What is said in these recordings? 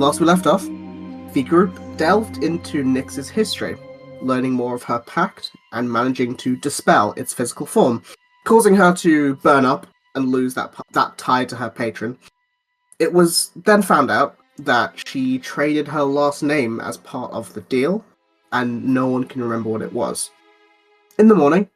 last we left off, the group delved into Nyx's history, learning more of her pact and managing to dispel its physical form, causing her to burn up and lose that tie to her patron. It was then found out that she traded her last name as part of the deal, and no one can remember what it was. In the morning,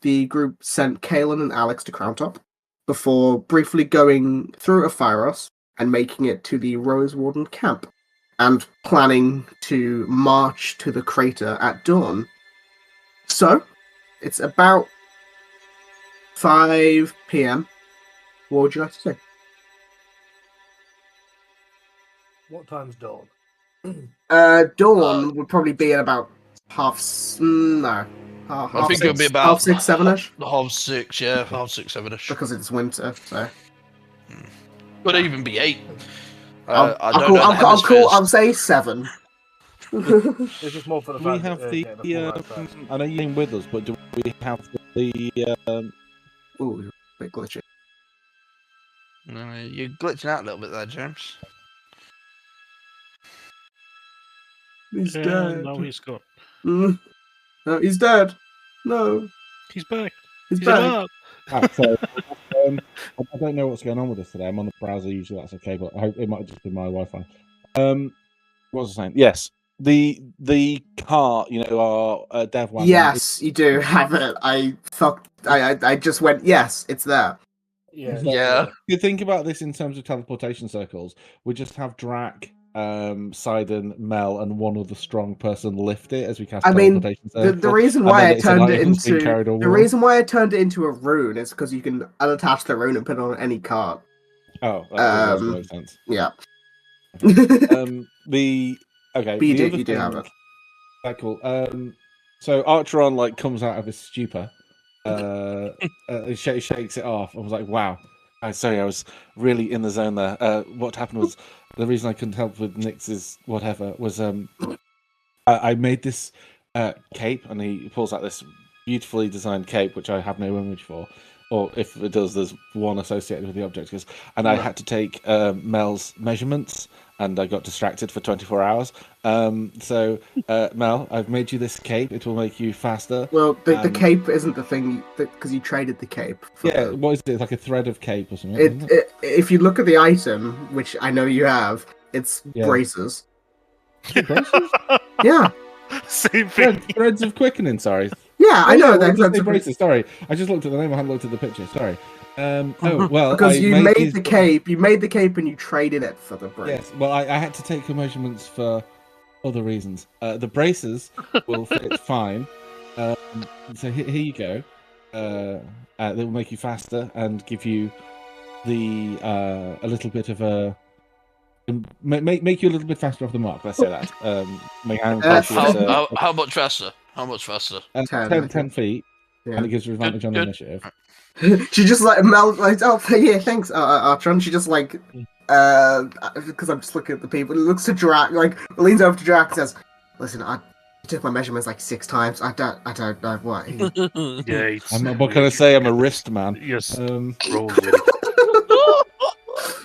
the group sent Kaelin and Alex to Crown-Top, before briefly going through Ephyros and making it to the Rosewarden camp, and planning to march to the crater at dawn. So, it's about 5 p.m. What would you like to say? What time's dawn? Dawn would probably be at about I think it would be about 6, 7ish. 6:30, yeah, 6:30, 7ish. Because it's winter, so. Could even be 8. I'll say 7. It's just more for the Do fact we have that, the? getting the full round I know you came with us, but do we have the? Ooh, a bit glitchy. You're glitching out a little bit there, James. He's dead. No, he's gone. No, he's dead. No, He's back. he's He's back. alive. So, I don't know what's going on with this today. I'm on the browser. Usually that's okay, but I hope it might have just been my Wi-Fi. What was I saying? Yes, the car. You know, our dev one. Yes, you do have it. I just went, yes, it's there. Yeah. You think about this in terms of teleportation circles. We just have Drac, Sidon, Mel, and one other strong person lift it as we cast. I mean, teleportation the circle, reason and why then I it's an turned it item that's been into carried the over. reason why I turned it into a rune is because you can unattach the rune and put it on any card. Oh, that does make sense. Yeah. The okay. But you the do, other you do have thing- it. Right, cool. So Archeron comes out of his stupor, shakes it off. I was like, wow. Sorry, I was really in the zone there. What happened was the reason I couldn't help with Nyx's whatever was I made this cape, and he pulls out this beautifully designed cape, which I have no image for, or if it does, there's one associated with the object. And I had to take Mel's measurements, and I got distracted for 24 hours. So, Mel, I've made you this cape. It will make you faster. Well, the cape isn't the thing, because you traded the cape. Yeah, what is it? It's like a thread of cape or something? isn't it? If you look at the item, which I know you have, it's braces. Braces? Yeah. Same thing. Threads of quickening, sorry. Yeah, I know. That's That's braces. Sorry, I just looked at the name. I hadn't looked at the picture. Sorry. Oh well, because I you made his- the cape. You made the cape and you traded it for the brace. Yes, well, I had to take the measurements for other reasons. The braces will fit fine. So here you go. They will make you faster and give you the a little bit of a make you a little bit faster off the mark. Let's say that. How much faster? How much faster? 10 feet, Yeah. and it gives you advantage on Good. initiative. She just like Mel, like, oh yeah, thanks, Archon. She just like, because I'm just looking at the people. It looks to Drac, like leans over to Drac and says, "Listen, I took my measurements like 6 times. I don't know what." Yeah. What can I say? I'm a wrist man. Yes. Um,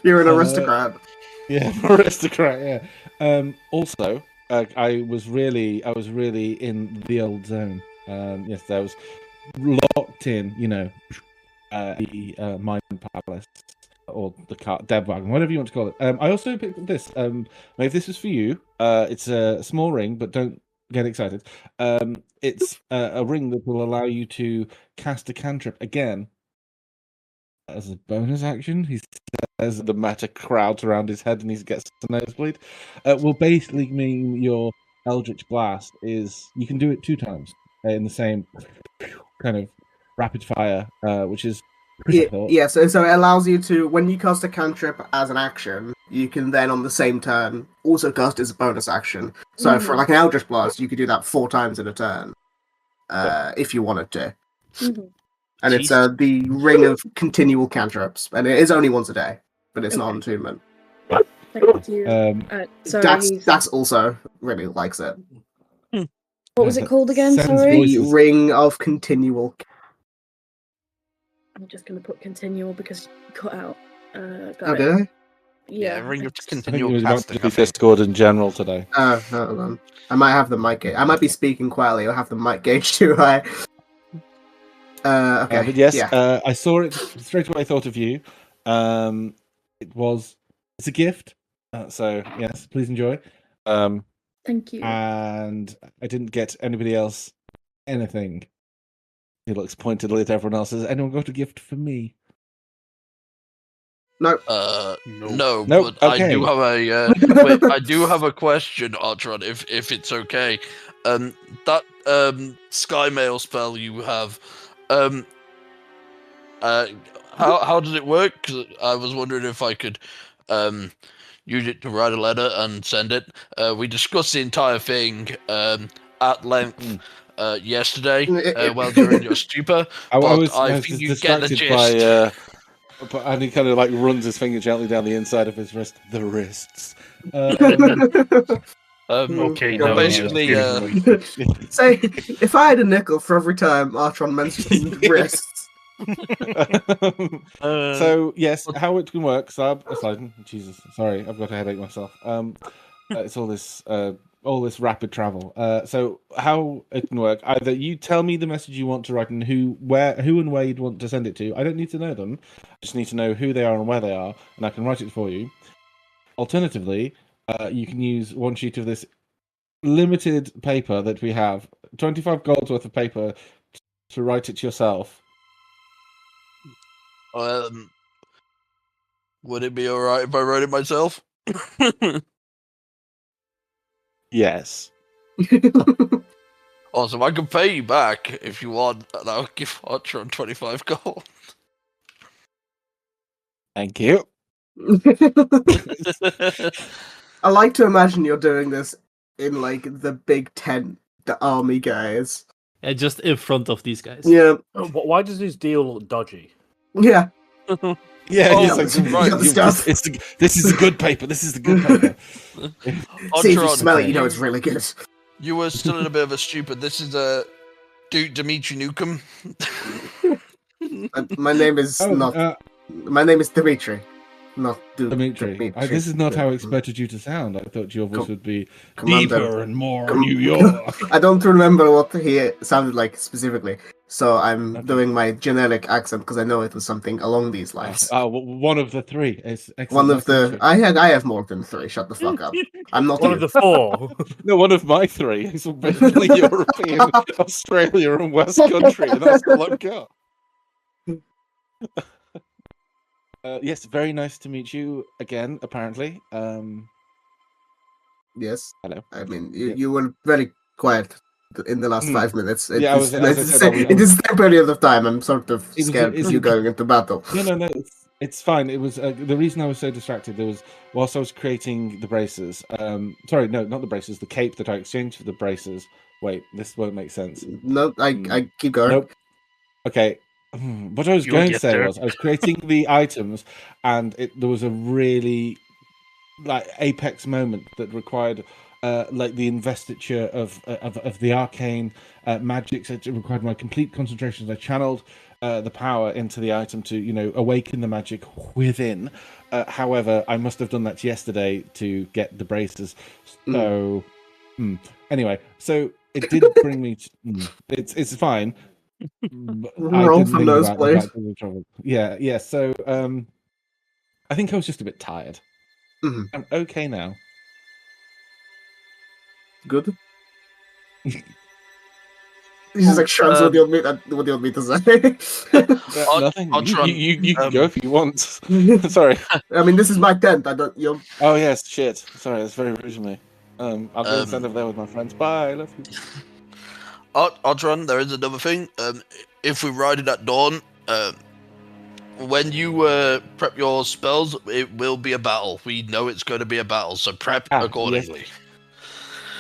You're an aristocrat. Yeah, aristocrat. Yeah. Also, I was really in the old zone. Yes, I was locked in. You know, the Mind Palace or the Dev Wagon, whatever you want to call it. I also picked up this. Maybe this is for you. It's a small ring, but don't get excited. It's a ring that will allow you to cast a cantrip again as a bonus action. He says the meta crowds around his head and he gets a nosebleed. Will basically mean your Eldritch Blast is you can do it 2 times in the same kind of rapid fire, which is pretty cool. Yeah, so it allows you to, when you cast a cantrip as an action, you can then on the same turn also cast it as a bonus action. So for like an Eldritch Blast, you could do that 4 times in a turn, if you wanted to. Mm-hmm. And it's the Ring of Continual Cantrips, and it is only once a day, but it's not an attunement. Thank you. Sorry, Dax also really likes it. what was it called again? Sends Sorry. voices. The Ring of Continual. I'm just going to put continual because you cut out. Oh, did I? Yeah, ring of I think it continual was about casting. to be Discord in general today. Hold on. I might have the mic gauge. I might be speaking quietly or have the mic gauge too high. Okay. But yes, Yeah. I saw it straight away. I thought of you. It's a gift. So yes, please enjoy. Thank you. And I didn't get anybody else anything. He looks pointedly at everyone else. Has anyone got a gift for me? No. No, Nope, but okay. I do have a wait. I do have a question, Artron, if it's okay. That Sky Mail spell you have, how does it work? 'Cause I was wondering if I could use it to write a letter and send it. We discussed the entire thing at length yesterday while during your stupor. I But was I just think you get the distracted gist. and he kind of like runs his finger gently down the inside of his wrist, the wrists. Okay, Go no, on. basically, Say, if I had a nickel for every time Artron mentioned wrists. So yes, how it can work. Jesus, sorry, I've got a headache myself. It's all this rapid travel. So how it can work? Either you tell me the message you want to write and who and where you'd want to send it to. I don't need to know them. I just need to know who they are and where they are, and I can write it for you. Alternatively, you can use one sheet of this limited paper that we have, 25 gold's worth of paper, to write it yourself. Would it be alright if I wrote it myself? Yes. Awesome, I can pay you back if you want, and I'll give Archer 25 gold. Thank you. I like to imagine you're doing this in like the big tent, the army guys. Yeah, just in front of these guys. Yeah. Why does this deal look dodgy? Yeah. Yeah, Oh, yes, like, right, this is the good paper. This is the good paper. See, if you Archer, smell it, you know it's really good. you were still in a bit of a stupor. This is Dimitri Nukem. My name is my name is Dimitri, not Dimitri. This is not how I expected you to sound. I thought your voice would be Commander. deeper and more New York. I don't remember what he sounded like specifically, so I'm doing my generic accent because I know it was something along these lines. One of the three. It's One excellent. of the I have more than three. Shut the fuck up. I'm not One you. of the four. No, one of my three. It's basically European, Australia, and West Country, and that's all I've got. Yes, very nice to meet you again, apparently. Yes. Hello. I mean, you were very quiet in the last 5 minutes. It is the same period of time. I'm sort of scared of you going into battle. No, it's fine. It was the reason I was so distracted. There was whilst I was creating the braces. Sorry, no, not the braces. The cape that I exchanged for the braces. Wait, this won't make sense. No, I keep going. Nope. Okay. What I was going to say was I was creating the items, and there was a really like apex moment that required like the investiture of the arcane magic. So it required my complete concentration as I channeled the power into the item to awaken the magic within. However, I must have done that yesterday to get the braces. So anyway, so it did bring me. It's fine. Roll from those players. Yeah. So I think I was just a bit tired. Mm-hmm. I'm okay now. Good. He just like shrugs. What do you want me to say? Nothing. You can go if you want. Sorry. I mean, this is my tent. I don't. You're... Oh yes, shit. Sorry, that's very rude of me. I'll go stand over there with my friends. Bye. Love you. Artron, there is another thing. If we ride it at dawn, when you prep your spells, it will be a battle. We know it's going to be a battle, so prep accordingly.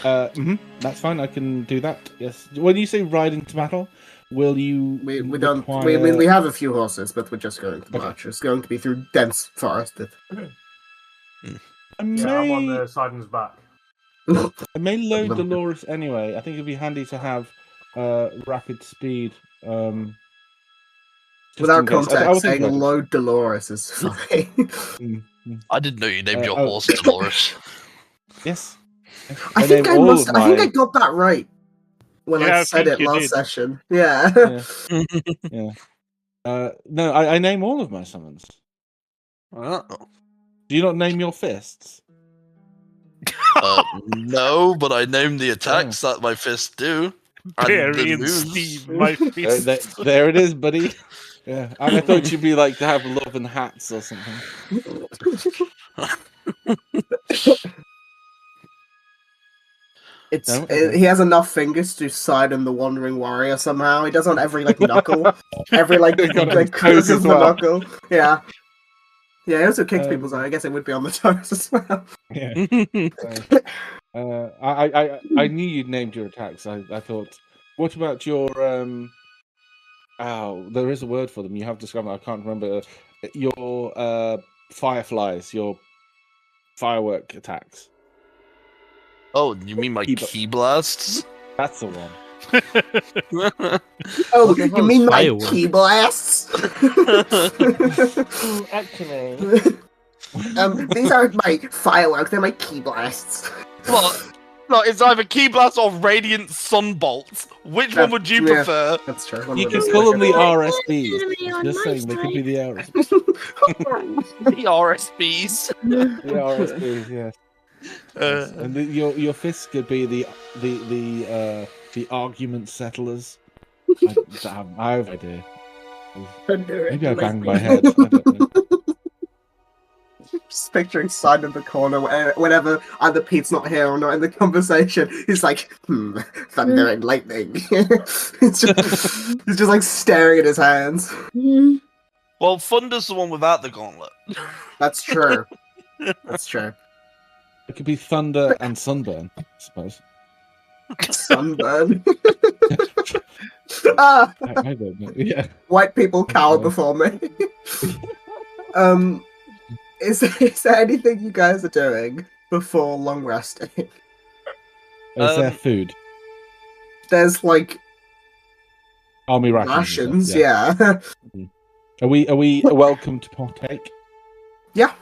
Yes. That's fine. I can do that. Yes. When you say ride into battle, will you? We don't. We have a few horses, but we're just going to march. It's going to be through dense forest. I'm on the Siden's back. I may load Dolores anyway. I think it'd be handy to have rapid speed. Without in case. I context, was saying thinking about Lord Dolores is funny. I didn't know you named your oh. horse Dolores. Yes. I think name all of I think I my- got that right when Yeah, I I said think it you last did. session. Yeah. Yeah. No, I name all of my summons. Oh. Do you not name your fists? No, but I named the attacks that my fists do. Barry the and moves. Steve, my fists. There it is, buddy. Yeah, I thought you'd be like to have love and hats or something. No? Okay. He has enough fingers to side in the Wandering Warrior somehow. He does on every like knuckle, every like He got it on like his crease toes of as the well. knuckle. Yeah. Yeah, he also kicks people, so I guess it would be on the toes as well. Yeah. I knew you'd named your attacks. I thought, what about your Oh, there is a word for them. You have described it. I can't remember. Your fireflies, your firework attacks. Oh, you mean my key blasts? That's the one. Oh, What the you hell mean is my firework? key blasts? Actually, These aren't my fireworks, they're my key blasts. Look, it's either key blasts or radiant sunbolts. Which one would you Yeah. prefer? That's true. you can call them the RSBs. Just saying, they could be the RSBs. The RSBs. The RSBs, yes. Yes. And your fists could be the argument settlers. I have no idea. Maybe I banged my head. I don't know. Just picturing side in the corner whenever either Pete's not here or not in the conversation. He's like, thunder and lightning. He's just like staring at his hands. Well, Thunder's the one without the gauntlet. That's true. That's true. It could be thunder and sunburn, I suppose. Sunburn. Ah, I don't know. Yeah. white people cower before me. Is there anything you guys are doing before long resting? Is there food? There's like Army rations. rations, yeah. Are we welcome to partake? Yeah.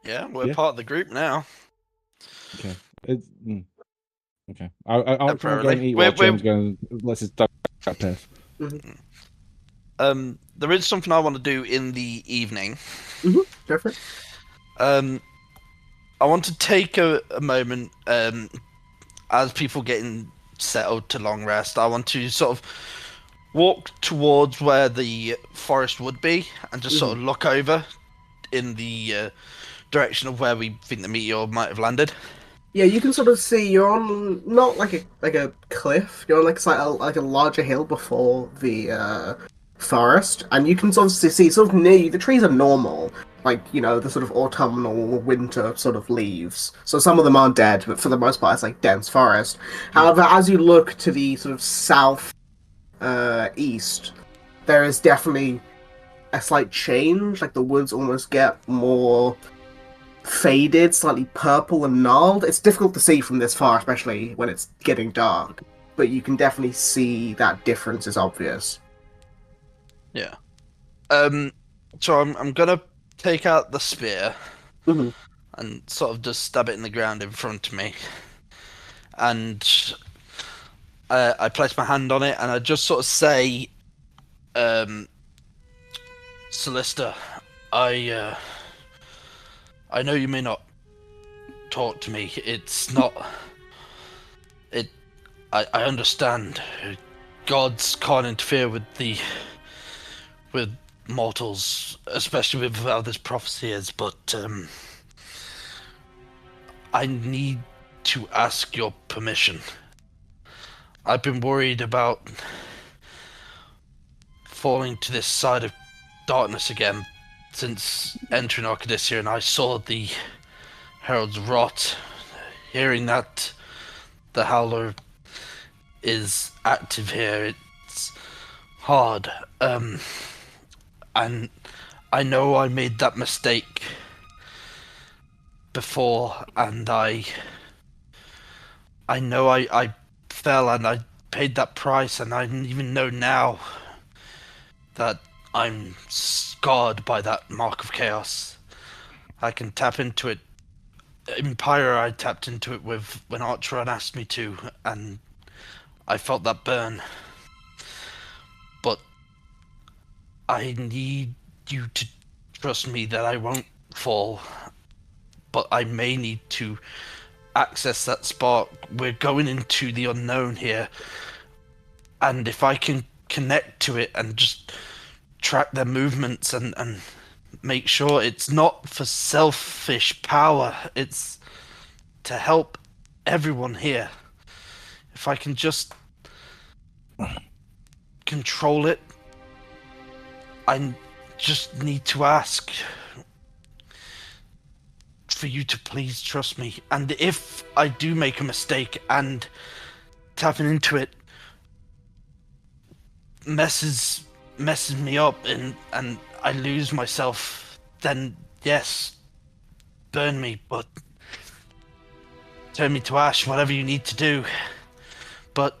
Yeah, we're Yeah. part of the group now. Okay. Okay. I'll go Temporarily. and eat while James going. Let's just duck that pace. There is something I want to do in the evening. Go for it. I want to take a moment, as people getting settled to long rest. I want to sort of walk towards where the forest would be and just sort of look over in the direction of where we think the meteor might have landed. Yeah, you can sort of see you're on not like a cliff. You're on like a larger hill before the forest, and you can sort of see sort of near you. The trees are normal, like the sort of autumnal winter sort of leaves. So some of them are dead, but for the most part, it's like dense forest. However, as you look to the sort of south east, there is definitely a slight change. Like the woods almost get more faded, slightly purple and gnarled. It's difficult to see from this far, especially when it's getting dark, but you can definitely see that difference is obvious. Yeah. So I'm gonna take out the spear and sort of just stab it in the ground in front of me, and I place my hand on it and I just sort of say, Callista, I know you may not talk to me. It's not. I understand. Gods can't interfere with mortals, especially with how this prophecy is. But I need to ask your permission. I've been worried about falling to this side of darkness again since entering Arcadia, and I saw the Herald's rot. Hearing that the Howler is active here, it's hard. And I know I made that mistake before, and I know I fell and I paid that price, and I even know now that I'm scarred by that mark of chaos. I can tap into it. In Pyre, I tapped into it with when Archeron asked me to, and I felt that burn. But I need you to trust me that I won't fall. But I may need to access that spark. We're going into the unknown here. And if I can connect to it and just track their movements and make sure it's not for selfish power, it's to help everyone here. If I can just control it, I just need to ask for you to please trust me. And if I do make a mistake and tapping into it messes me up and I lose myself, then yes, burn me, but turn me to ash, whatever you need to do. But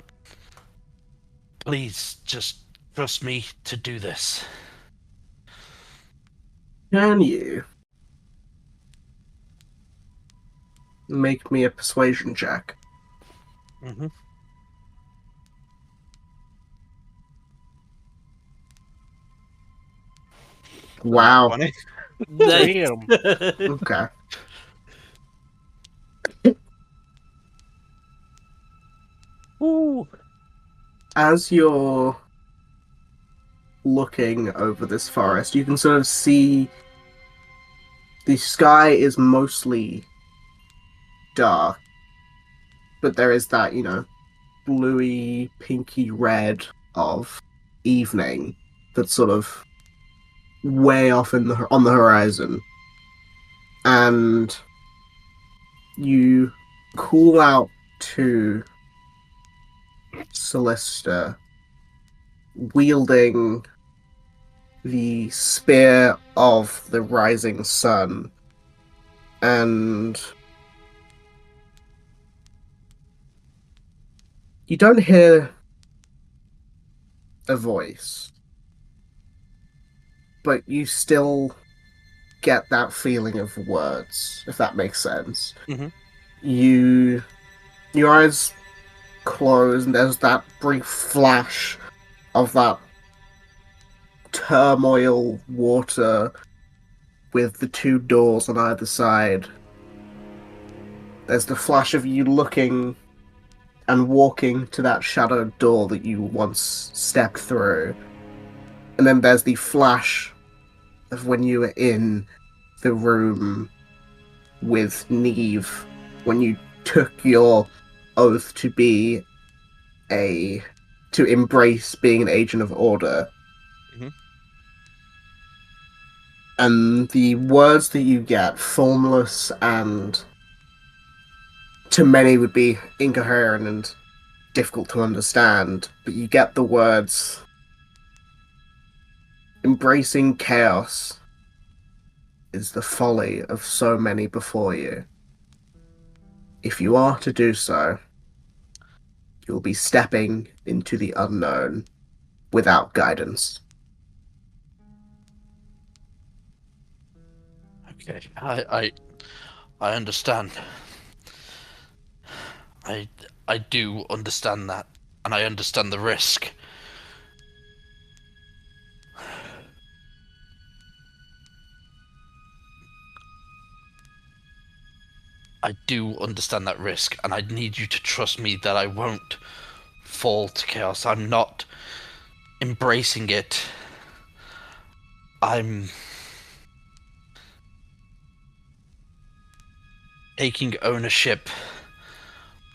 please just trust me to do this. Can you make me a persuasion check? Mm-hmm. Wow. Funny. Nice. Okay. Ooh. As you're looking over this forest, you can sort of see the sky is mostly dark, but there is that, bluey, pinky red of evening that's sort of way off on the horizon. And you call out to Celesta, wielding the spear of the rising sun, and you don't hear a voice, but you still get that feeling of words, if that makes sense. Mhm. Your eyes close, and there's that brief flash of that turmoil water with the two doors on either side. There's the flash of you looking and walking to that shadowed door that you once stepped through. And then there's the flash of when you were in the room with Neve, when you took your oath to embrace being an agent of order. Mhm. And the words that you get, formless and to many would be incoherent and difficult to understand, but you get the words, embracing chaos is the folly of so many before you. If you are to do so, you'll be stepping into the unknown without guidance. Okay, I understand. I do understand that, and I understand the risk. I do understand that risk, and I need you to trust me that I won't fall to chaos. I'm not embracing it. I'm taking ownership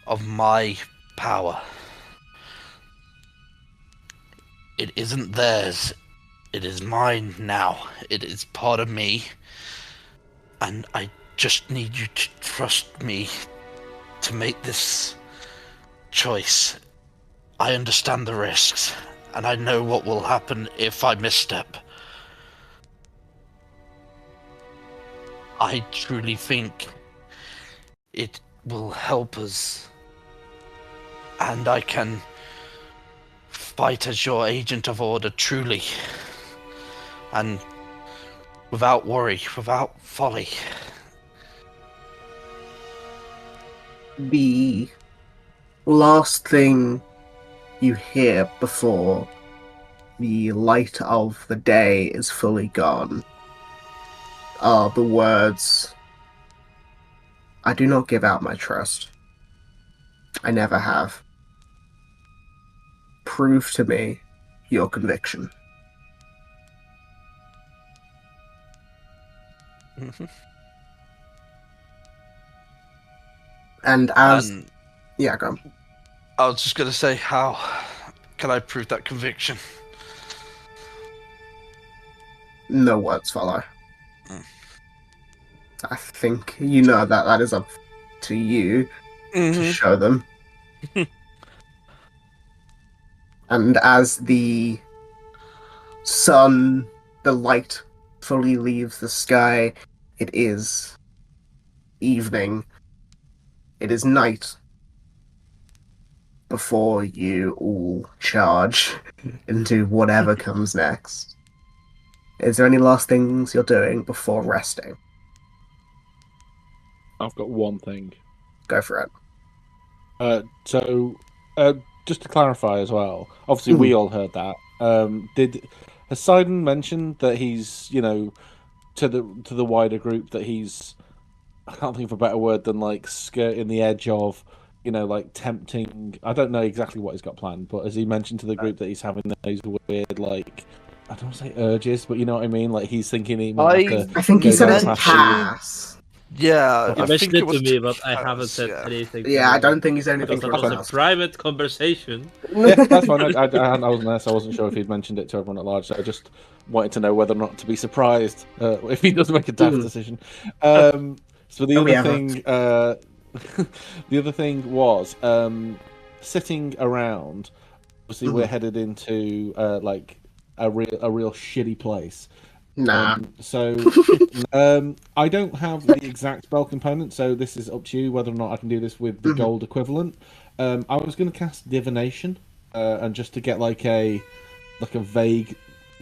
of my power. It isn't theirs. It is mine now. It is part of me. And I just need you to trust me to make this choice. I understand the risks, and I know what will happen if I misstep. I truly think it will help us, and I can fight as your agent of order truly. and without worry, without folly. The last thing you hear before the light of the day is fully gone are the words, "I do not give out my trust. I never have. Prove to me your conviction." And as... And Yeah, go on. I was just gonna say, how can I prove that conviction? No words follow. Mm. I think you know that that is up to you to show them. And as the sun, the light fully leaves the sky, it is evening. It is night before you all charge into whatever comes next. Is there any last things you're doing before resting? I've got one thing. Go for it. So, just to clarify as well, obviously we all heard that. Has Sidon mentioned that he's, to the wider group that he's, I can't think of a better word than like skirting the edge of, like tempting. I don't know exactly what he's got planned, but has he mentioned to the group that he's having those weird, like, I don't want to say urges, but you know what I mean? Like he's thinking he might have to I think he go said down it's the path. Cass. Yeah, You I mentioned think it it to was me, but I haven't said yeah. anything. to Yeah, you. I don't think he's anything Because to that was a us. private conversation. Yeah, that's fine. I wasn't there, so I wasn't sure if he'd mentioned it to everyone at large. So I just wanted to know whether or not to be surprised if he does make a daft decision. So the other thing, the other thing was sitting around. Obviously, we're headed into like a real shitty place. Nah. I don't have the exact spell component, so this is up to you whether or not I can do this with the gold equivalent. I was going to cast divination, and just to get like a vague,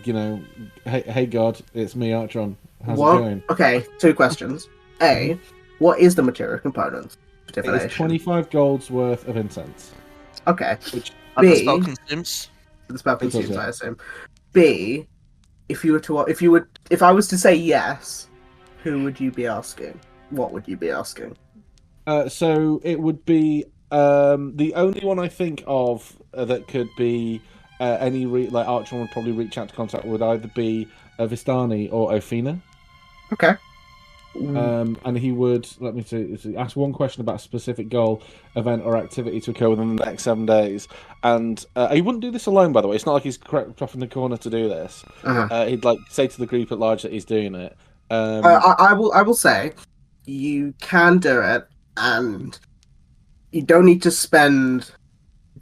hey God, it's me, Archon. How's it going? Okay, 2 questions. A, what is the material component for divination? It's 25 gold's worth of incense. Okay. Which And the B, spell consumes. the spell consumes, yeah. I assume. B, if I was to say yes, who would you be asking? What would you be asking? So it would be the only one I think of that could be any like Archon would probably reach out to contact would either be Vistani or Ophina. Okay. And he would let me see, ask one question about a specific goal, event, or activity to occur within the next 7 days. And he wouldn't do this alone, by the way. It's not like he's crept off in the corner to do this. He'd like say to the group at large that he's doing it. I will say you can do it, and you don't need to spend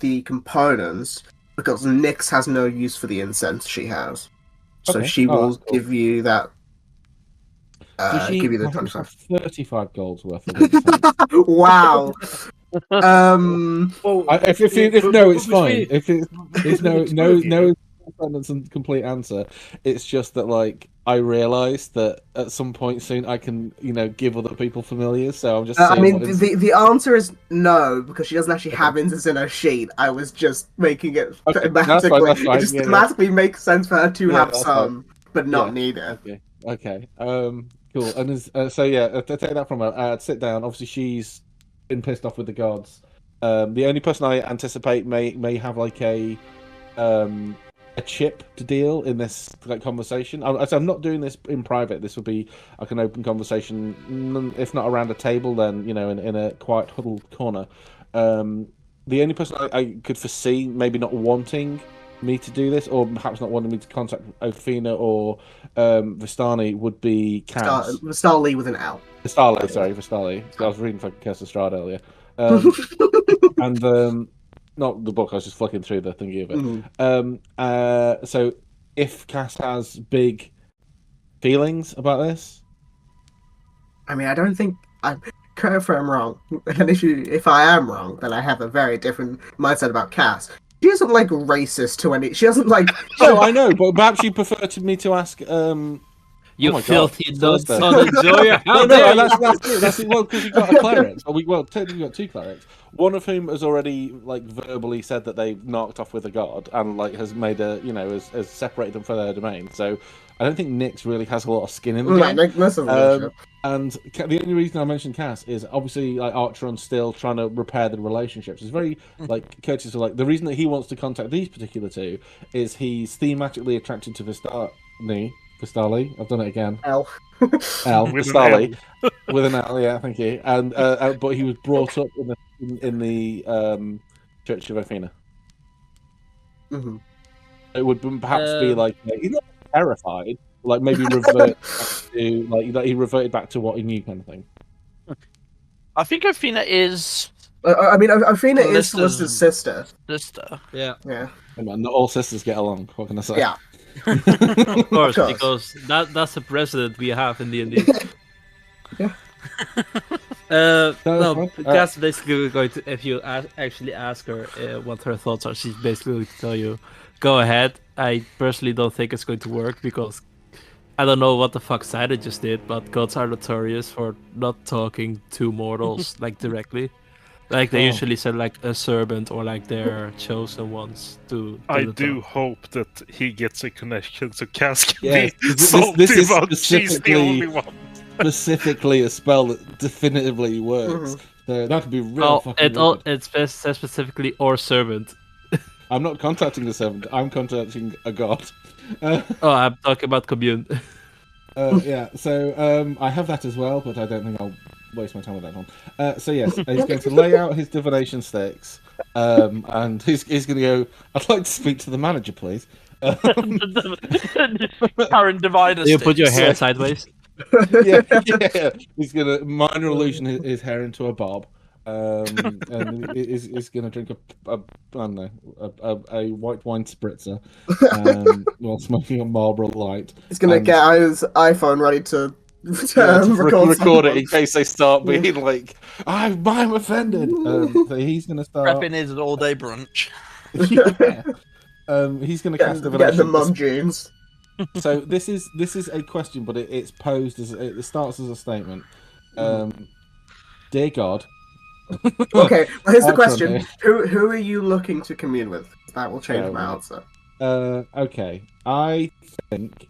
the components because Nyx has no use for the incense she has, so Okay. she will That's cool. give you that. Does she give you the perhaps 25. have 35 gold's worth of incense? Wow. If no, it's fine. If it's no sentence and complete answer, it's just that like I realised that at some point soon I can give other people familiars. So I'm just. I mean, what the answer is no because she doesn't actually have incense in her sheet. I was just making it thematically. That's fine. It just thematically makes sense for her to have that's some, but not Yeah. need it. Okay. Cool. And to take that from her, sit down. Obviously, she's been pissed off with the gods. The only person I anticipate may have like a chip to deal in this like conversation. I'm not doing this in private. This would be like an open conversation, if not around a table, then in a quiet huddled corner. The only person I could foresee maybe not wanting me to do this, or perhaps not wanting me to contact Ophina or Vistani would be Cass. Vistali with an L. Vistali, sorry, Vistali. I was reading for Curse of Strahd earlier. And not the book, I was just flicking through the thingy of it. So if Cass has big feelings about this, I mean, I don't think correct if I'm wrong, and if I am wrong, then I have a very different mindset about Cass. She isn't like racist to any. She doesn't like. No, I know, but perhaps you prefer me to ask. You oh my filthy God, nuts Thursday. on Enjoyer. How No, dare you? that's it. That's it. Well, because we got a cleric. Well, technically we got two clerics. One of whom has already like verbally said that they've knocked off with a god and like has made has separated them from their domain. So I don't think Nyx really has a lot of skin in the game. Nick, this is bullshit. And the only reason I mentioned Cass is obviously like Archeron's still trying to repair the relationships. It's very like courteous of like the reason that he wants to contact these particular two is he's thematically attracted to Vistali. I've done it again. L. With Vistali. an L. With an L, yeah, thank you. And but he was brought up in the Church of Athena. Mm-hmm. It would perhaps be like he's not terrified, like maybe revert back to like he reverted back to what he knew, kind of thing. I think Athena is I mean, Athena is Callista's Callista's sister. sister. Yeah, Yeah. Hey, man, not all sisters get along. What can I say? Yeah. of course, course. because that's a precedent we have in D&D. Yeah. No, Cass basically going to, if you actually ask her what her thoughts are, she's basically going to tell you, go ahead. I personally don't think it's going to work because I don't know what the fuck Sidon just did, but gods are notorious for not talking to mortals like directly. Like they usually send like a servant or like their chosen ones to I the do top. hope that he gets a connection to Cass can Yes, be this salty is about she's the specifically- only one. Specifically, a spell that definitively works. So that'd be real fucking weird. It says specifically or servant. I'm not contacting a servant. I'm contacting a god. Oh, I'm talking about commune. Yeah, so I have that as well, but I don't think I'll waste my time with that one. So yes, he's going to lay out his divination stakes, and he's going to go, I'd like to speak to the manager, please. Karen Diviner. You put your hair Yeah. sideways. yeah. He's going to minor illusion his hair into a bob, and he's going to drink I don't know, a white wine spritzer while smoking a Marlboro Light. He's gonna And- get his iPhone ready to record someone. it in case they start being like, I'm offended. So he's going to start. Prepping his all-day brunch. Yeah. He's going to cast Getting the divination. mum jeans. So this is a question, but it's posed as it starts as a statement. Dear God. Okay, well, here's the Archeron question: here. Who are you looking to commune with? That will change my right. answer. Okay, I think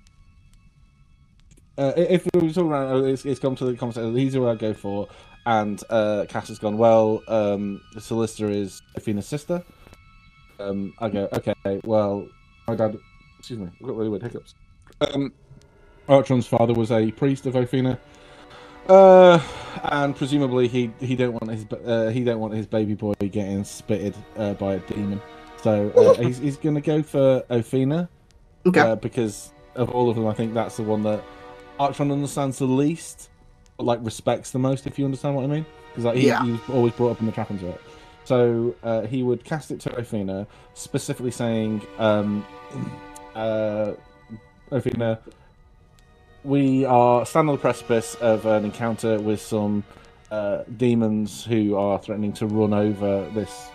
if it was all around, it's come to the conversation. These are what I go for, and Cass has gone. Well, Solista is Athena's sister. I go, okay. Well, my dad. Excuse me, I've got really weird hiccups. Archeron's father was a priest of Athena, and presumably he don't want his baby boy getting spitted by a demon. So he's going to go for Athena, because of all of them, I think that's the one that Archeron understands the least, but like respects the most. If you understand what I mean, because like he's always brought up in the trappings of it. So he would cast it to Athena, specifically saying, Athena, we are standing on the precipice of an encounter with some demons who are threatening to run over this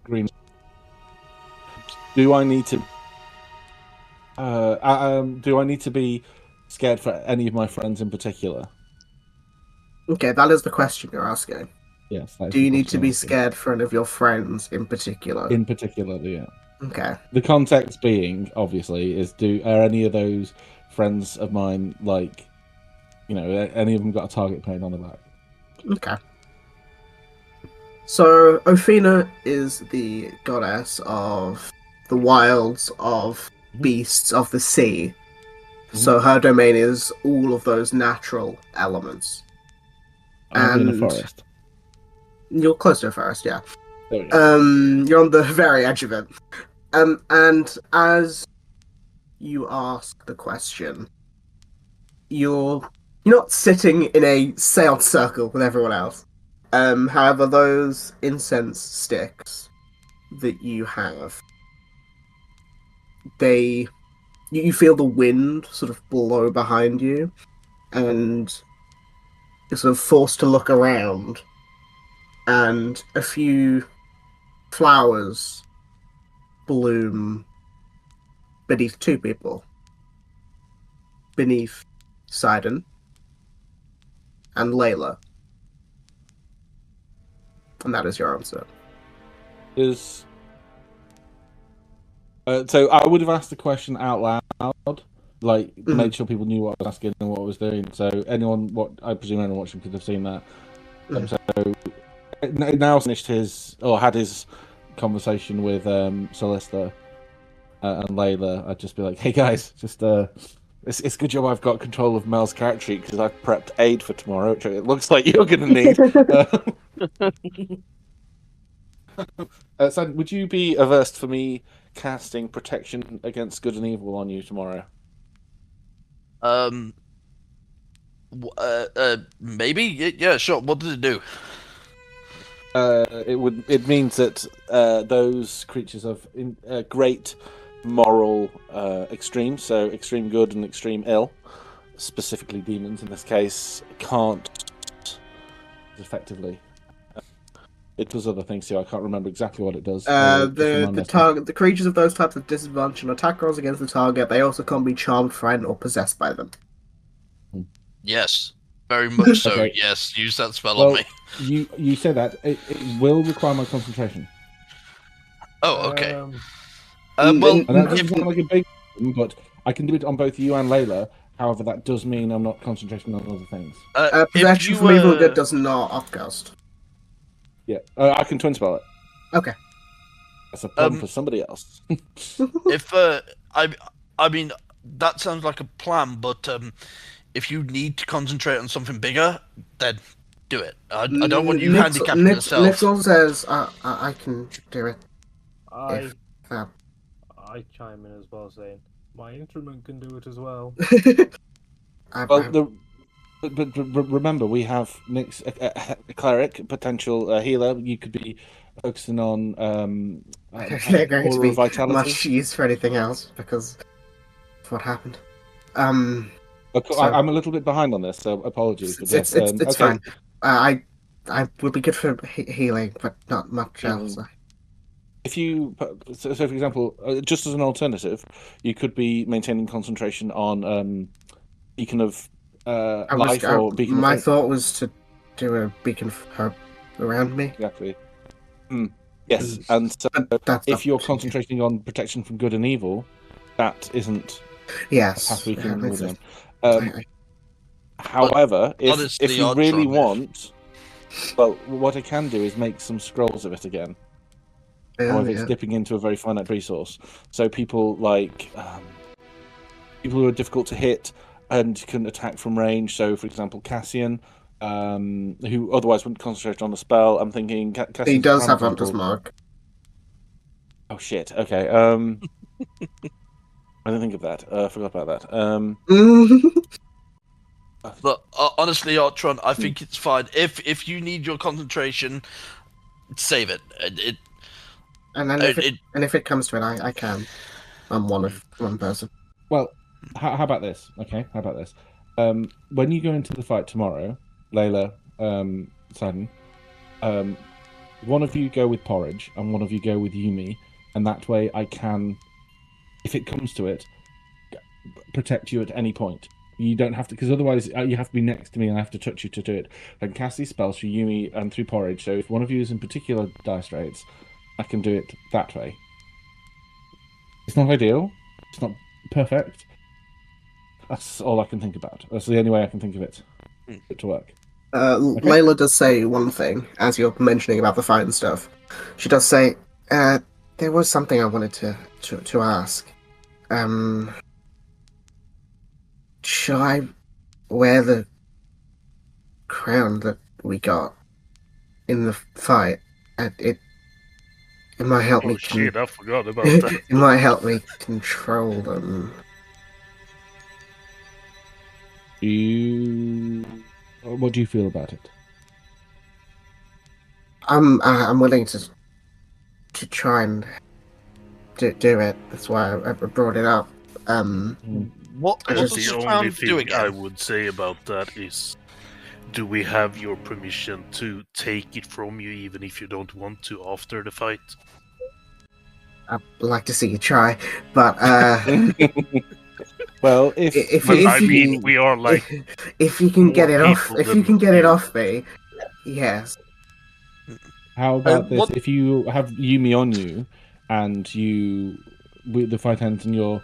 green. Do I need to? Do I need to be scared for any of my friends in particular? Okay, that is the question you're asking. Yes. Do you need to be scared for any of your friends in particular? In particular, yeah. Okay. The context being, obviously, is are any of those friends of mine, like, you know, any of them got a target paint on the back? Okay. So, Athena is the goddess of the wilds, of beasts, of the sea. So her domain is all of those natural elements. I'm in a forest. You're close to a forest, yeah. There we go. You're on the very edge of it. And as you ask the question, you're not sitting in a seance circle with everyone else. However, those incense sticks that you have, you feel the wind sort of blow behind you, and you're sort of forced to look around. and a few flowers bloom beneath two people. Beneath Sidon and Layla. And that is your answer. Is so I would have asked the question out loud, like made sure people knew what I was asking and what I was doing. So I presume anyone watching could have seen that. So now finished had his conversation with Celesta and Layla. I'd just be like, hey guys, just it's a good job I've got control of Mel's character sheet because I've prepped aid for tomorrow, which it looks like you're going to need. Sam, would you be averse for me casting protection against good and evil on you tomorrow? Maybe. Yeah, sure. What does it do? It means that those creatures of great moral extremes, so extreme good and extreme ill, specifically demons in this case, can't effectively. It does other things too. I can't remember exactly what it does. The creatures of those types of disadvantage on attack rolls against the target. They also can't be charmed, frightened, or possessed by them. Yes, very much so. Okay. Yes, use that spell on me. You say that it will require my concentration. Oh, okay. Well, and that doesn't sound like a big thing, but I can do it on both you and Layla. However, that does mean I'm not concentrating on other things. Possession from evil good does not upcast. Yeah, I can twin spell it. Okay. That's a problem for somebody else. If I mean, that sounds like a plan, but if you need to concentrate on something bigger, then do it. I don't want you handicapping yourself. Nixon says I can do it. I chime in as well, saying my instrument can do it as well. But remember, we have Nick's a cleric, potential healer. You could be focusing on they're going to be vitality. Much use for anything else because of what happened. I'm a little bit behind on this, so apologies. It's fine. I would be good for healing, but not much else. If you, so for example, just as an alternative, you could be maintaining concentration on Beacon of Life or Beacon of My Fate. thought was to do a Beacon of Hope around me. Exactly. Yes, and so if you're concentrating on protection from good and evil, that isn't a path we can move on. However, if you really want, well, what I can do is make some scrolls of it again. However, it's dipping into a very finite resource. So people like people who are difficult to hit and can attack from range. So, for example, Cassian, who otherwise wouldn't concentrate on a spell. I'm thinking Cassian. He does have Hunter's Mark. Oh shit! Okay. I didn't think of that. I forgot about that. Look, honestly, Artron, I think it's fine. If you need your concentration, save it. If it comes to it, I can. I'm one person. Well, how about this? Okay, how about this? When you go into the fight tomorrow, Layla, Sidon, one of you go with Porridge and one of you go with Yumi, and that way I can, if it comes to it, protect you at any point. You don't have to, because otherwise you have to be next to me and I have to touch you to do it. I can cast these spells through Yumi and through Porridge, so if one of you is in particular dire straits, I can do it that way. It's not ideal. It's not perfect. That's all I can think about. That's the only way I can think of it to work. Okay. Layla does say one thing, as you're mentioning about the fight and stuff. She does say, there was something I wanted to ask. Should I wear the crown that we got in the fight? It might help me. Shit, I forgot about that. It might help me control them. What do you feel about it? I'm willing to try and do it. That's why I brought it up. What does The the only crown do thing again? I would say about that is do we have your permission to take it from you even if you don't want to after the fight? I'd like to see you try, but Well, if we are like if you can get more it off, people if you than can get it you. off me, yes. how about this? what- If you have Yumi on you, and the fight ends, and you're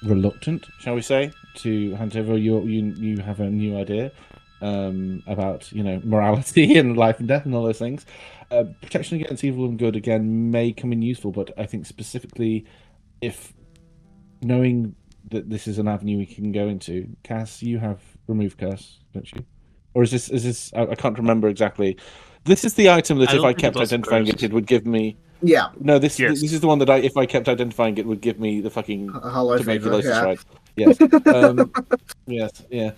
reluctant, shall we say, to hand over, you have a new idea about morality and life and death and all those things. Protection against evil and good again may come in useful, but I think specifically if knowing that this is an avenue we can go into. Cass, you have remove curse, don't you? Or is this? I can't remember exactly. This is the item that I if don't I think kept it was identifying cursed. it would give me. Yeah, No, this Yes. this is the one that if I kept identifying it would give me the fucking a hollow fever. tuberculosis, Yeah. right? Yes. Yes. Yeah.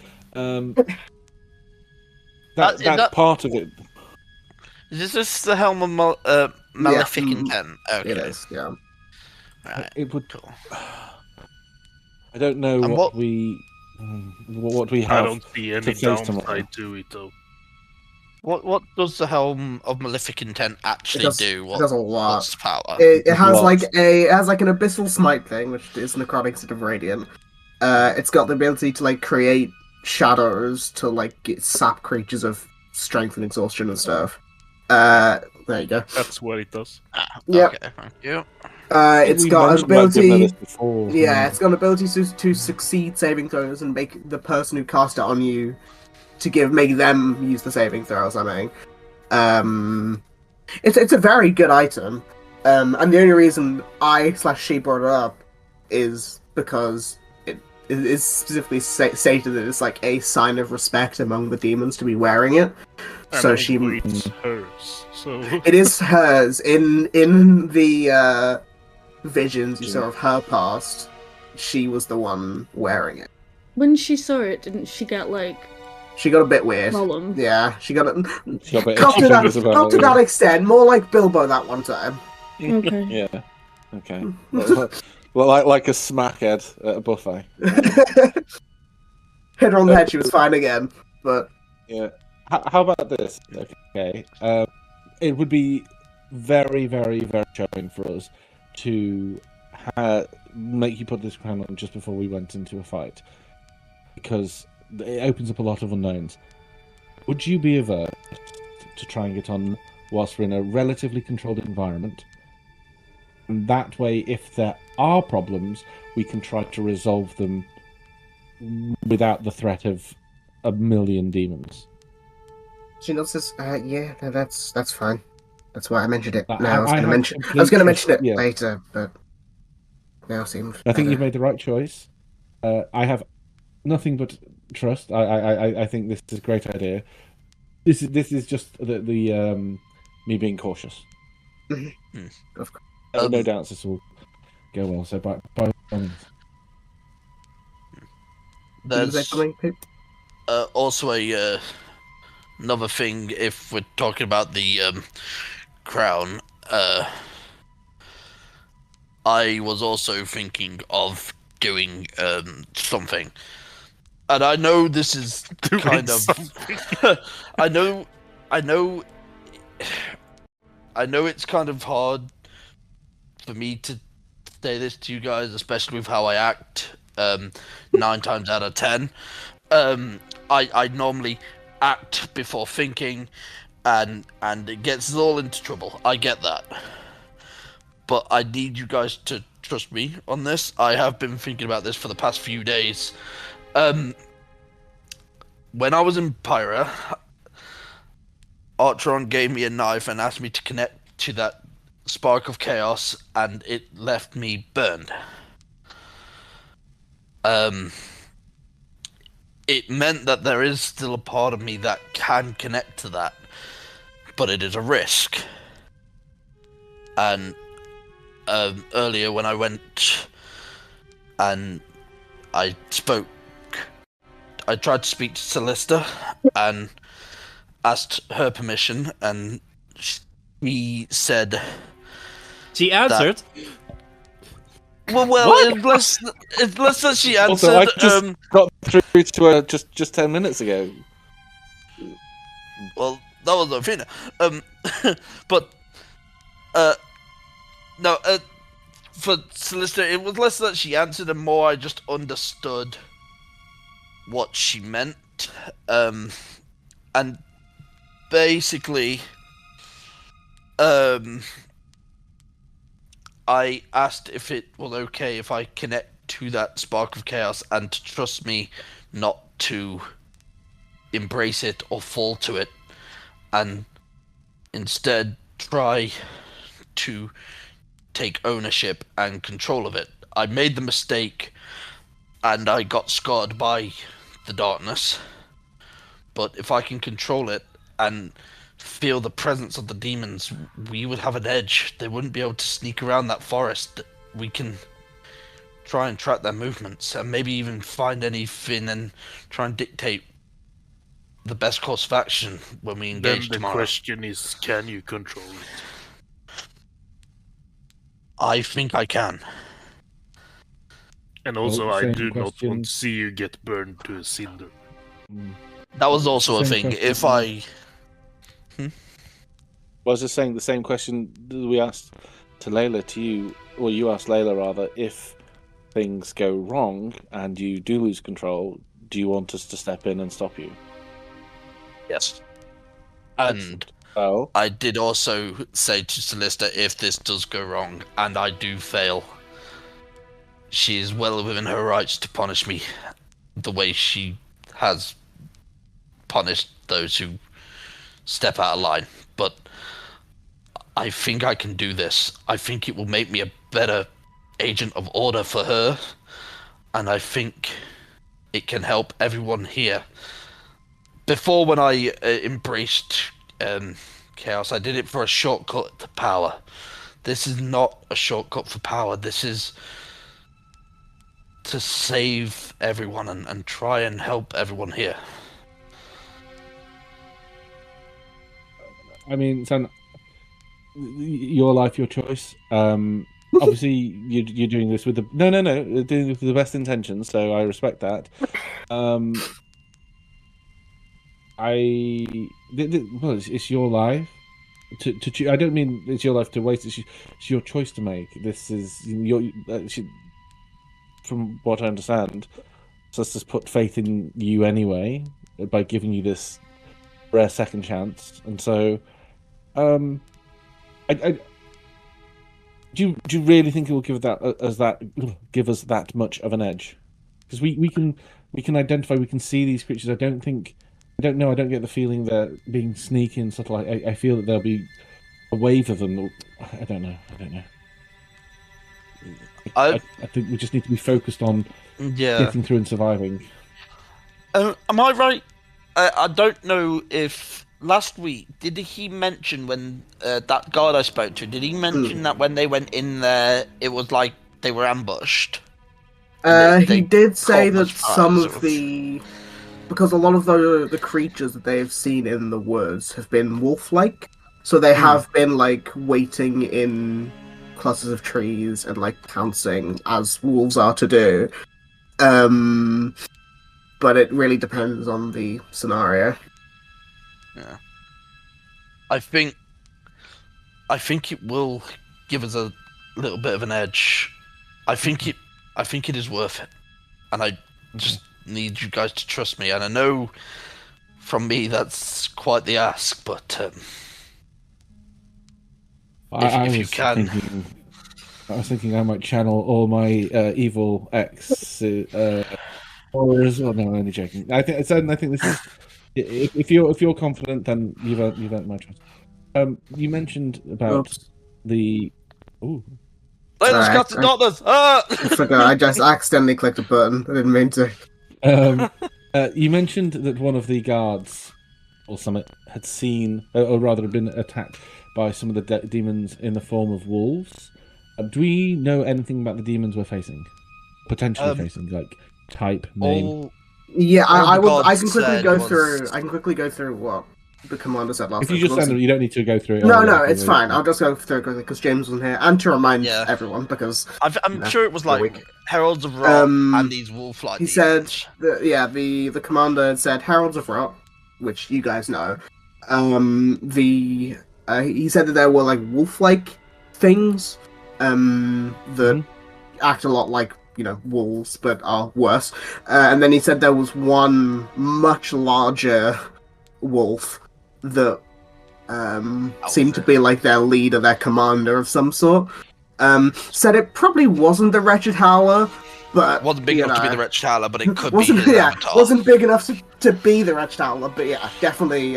That's that- part of it. Is this the helm of Malefic Intent? Okay. It is. Yeah. Right. It would. Cool. I don't know And what what- we I have. don't see any face tomorrow. downside to it though. What does the helm of Malefic Intent actually do? It does a lot. What's the power? It has Lots. it has like an abyssal smite thing, which is necrotic instead of radiant. It's got the ability to like create shadows to like sap creatures of strength and exhaustion and stuff. There you go. That's what it does. Yep. Okay, thank you. It's We got an mentioned about giving ability. this before. Yeah, it's got an ability to succeed saving throws and make the person who cast it on you to make them use the saving throws. I mean, it's a very good item, and the only reason she brought it up is because it is specifically stated that it's like a sign of respect among the demons to be wearing it. And So also she it's hers. So it is hers in the visions you saw of her past. She was the one wearing it. When she saw it, didn't she get like She got a bit weird. solemn? Yeah, she got it. She got a bit Not to itchy about not to it, that extent. More like Bilbo that one time. Okay. Yeah. Okay. Well, like a smackhead at a buffet. Hit her on the head. She was fine again. But Yeah. How about this? Okay. It would be very, very, very challenging for us to make you put this crown on just before we went into a fight, because it opens up a lot of unknowns. Would you be averse to trying it on whilst we're in a relatively controlled environment? And that way, if there are problems, we can try to resolve them without the threat of a million demons. she notices. Yeah, no, that's fine. That's why I mentioned it. But No, I was I going to have mention. complete I was going to trust- mention it yeah. later, but now seems. I think better. you've made the right choice. I have nothing but trust. I think this is a great idea. This is just the me being cautious. Of course. I have no doubts this will go well. So by all means. Did you say There's something, Pip? also another thing. If we're talking about the crown, I was also thinking of doing something, and I know this is kind of. I know it's kind of hard for me to say this to you guys, especially with how I act 9 times out of 10. I normally act before thinking, and it gets us all into trouble. I get that. But I need you guys to trust me on this. I have been thinking about this for the past few days. When I was in Pyra, Archeron gave me a knife and asked me to connect to that spark of chaos, and it left me burned. It meant that there is still a part of me that can connect to that, but it is a risk. And earlier when I went and I tried to speak to Celesta and asked her permission, and she said She answered. well, unless that she answered. Also, I just got through to her just 10 minutes ago. Well, that was Athena. But no. For Solicitor, it was less that she answered and more I just understood what she meant. And basically, I asked if it was okay if I connect to that spark of chaos and to trust me not to embrace it or fall to it, and instead try to take ownership and control of it. I made the mistake and I got scarred by the darkness. But if I can control it and feel the presence of the demons, we would have an edge. They wouldn't be able to sneak around that forest. We can try and track their movements and maybe even find anything and try and dictate the best course of action when we engage Then the tomorrow. question is, can you control it? I think I can. And also, Well, I same do not question. want to see you get burned to a cinder. That was also a Same thing. question. If I... Well, I was just saying the same question that we asked to Layla to you, or you asked Layla rather, if things go wrong and you do lose control, do you want us to step in and stop you? Yes. And Well, I did also say to Celesta, if this does go wrong and I do fail, she is well within her rights to punish me the way she has punished those who step out of line. But I think I can do this. I think it will make me a better agent of order for her, and I think it can help everyone here. Before, when I embraced chaos, I did it for a shortcut to power. This is not a shortcut for power. This is to save everyone and try and help everyone here. I mean, San, your life, your choice. Obviously, you're doing this with the no, you're doing this with the best intentions, so I respect that. Well, it's your life to I don't mean it's your life to waste. It's your choice to make. This is your from what I understand. So let's just put faith in you anyway by giving you this rare second chance, and so. I do you really think it will give us that much of an edge? Because we can identify, we can see these creatures. I don't get the feeling they're being sneaky and subtle. I feel that there'll be a wave of them. I don't know. I think we just need to be focused on getting through and surviving. Am I right? I don't know if last week did he mention when that guard I spoke to. Did he mention that when they went in there, it was like they were ambushed? He did say caught by that some surprise, of the, because a lot of the creatures that they've seen in the woods have been wolf-like, so they have been like waiting in clusters of trees and like pouncing as wolves are to do. But it really depends on the scenario. Yeah. I think it will give us a little bit of an edge. I think it is worth it. And I just need you guys to trust me. And I know from me that's quite the ask, but if you can. I was thinking I might channel all my evil ex horrors. Oh no, I'm only joking. I think this is. If you're confident, then you've earned my trust. You mentioned about the. Ooh. Layla's got the daughters! Ah! I forgot. I just accidentally clicked a button. I didn't mean to. You mentioned that one of the guards or something had seen, or rather, had been attacked by some of the demons in the form of wolves. Do we know anything about the demons we're facing? Potentially facing, like type, name. Yeah, I can quickly go through what the commander said last If you time. just send them, you don't need to go through it. No, it's fine. I'll just go through it quickly because James wasn't here, and to remind everyone because I'm sure it was like Heralds of Rot and these wolf-like he demons. said that, the commander had said Heralds of Rot, which you guys know, He said that there were like wolf-like things that act a lot like wolves, but are worse. And then he said there was one much larger wolf that seemed to be like their leader, their commander of some sort. Said it probably wasn't the Wretched Howler, but Wasn't big enough to be the Wretched Howler, but it could be wasn't, his yeah, avatar. wasn't big enough to be the Wretched Howler, but yeah, definitely.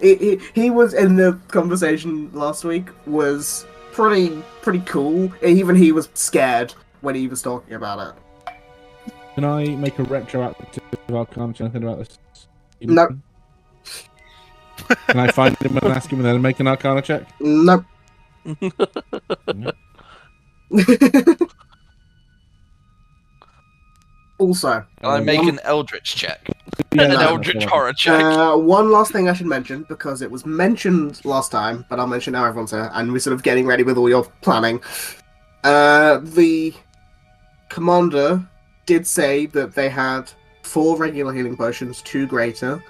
He was in the conversation last week. Was pretty cool. Even he was scared when he was talking about it. Can I make a retroactive Arcana check about this? No. Can I find him and ask him and then make an Arcana check? Nope. Also, Can I make an Eldritch check? Yeah, An no, Eldritch no, horror check. one last thing I should mention, because it was mentioned last time, but I'll mention now everyone's here, and we're sort of getting ready with all your planning. The commander did say that they had 4 regular healing potions, 2 greater,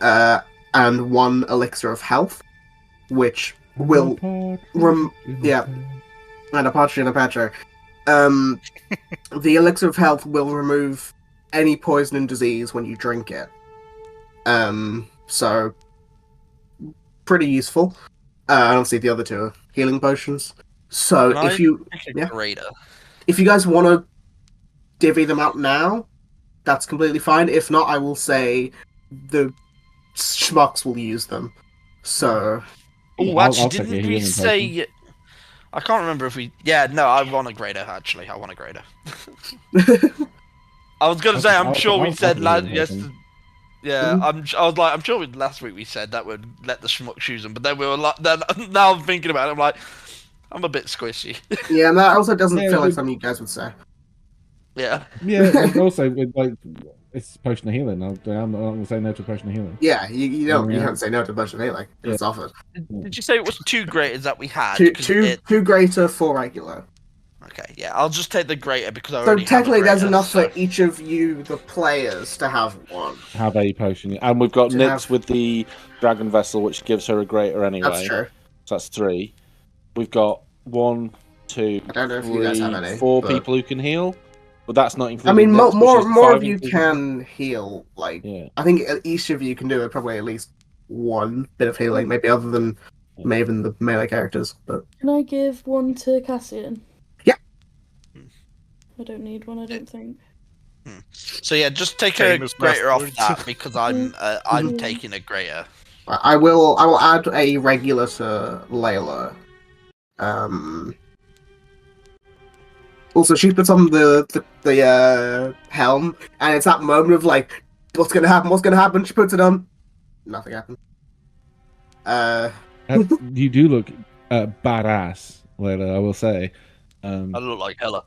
and 1 elixir of health, which will yeah, and a partridge and a patcher. The elixir of health will remove any poison and disease when you drink it. So pretty useful. And obviously the other 2 are healing potions. So Can if I you pick a yeah. greater? if you guys want to divvy them out now, that's completely fine. If not, I will say the schmucks will use them. So Oh, I'll actually, take a didn't we healing say? I can't remember if we. Yeah, no, I want a greater. Actually, I want a greater. I was gonna say, I'm sure we said last. Yes, yeah. I was like, I'm sure last week we said that would let the schmucks use them, but then we were like, then now I'm thinking about it, I'm like, I'm a bit squishy. yeah, and that also doesn't Yeah, feel like we- something you guys would say. Yeah. Yeah, and also with like it's potion of healing. I'm not going to say no to potion of healing. Yeah, you don't Yeah. say no to a bunch of healing if Yeah. it's offered. Did you say it was 2 graters that we had? 'Cause Two greater, 4 regular. Okay, yeah, I'll just take the greater because I So already technically, have a there's greater, enough so- for each of you, the players, to have one. Have a potion, and we've got To Nyx have- with the dragon vessel, which gives her a greater anyway. That's true. So that's 3. We've got 1, 2, I don't know if you guys have 3, any, 4 but- people who can heal. But that's not I including. mean, Nyx, which is more 5 of you including- can heal. Like, Yeah. I think each of you can do it probably at least 1 bit of healing, maybe other than Maven, the melee characters. But Can I give one to Cassian? Yeah. I don't need one, I don't think. So yeah, just take Famous a greater off bastards. that because I'm taking a greater. I will add a regular to Layla. Also, she puts on the helm, and it's that moment of like, what's gonna happen? What's gonna happen? She puts it on. Nothing happened. You do look badass, Layla, I will say. I look like Hella.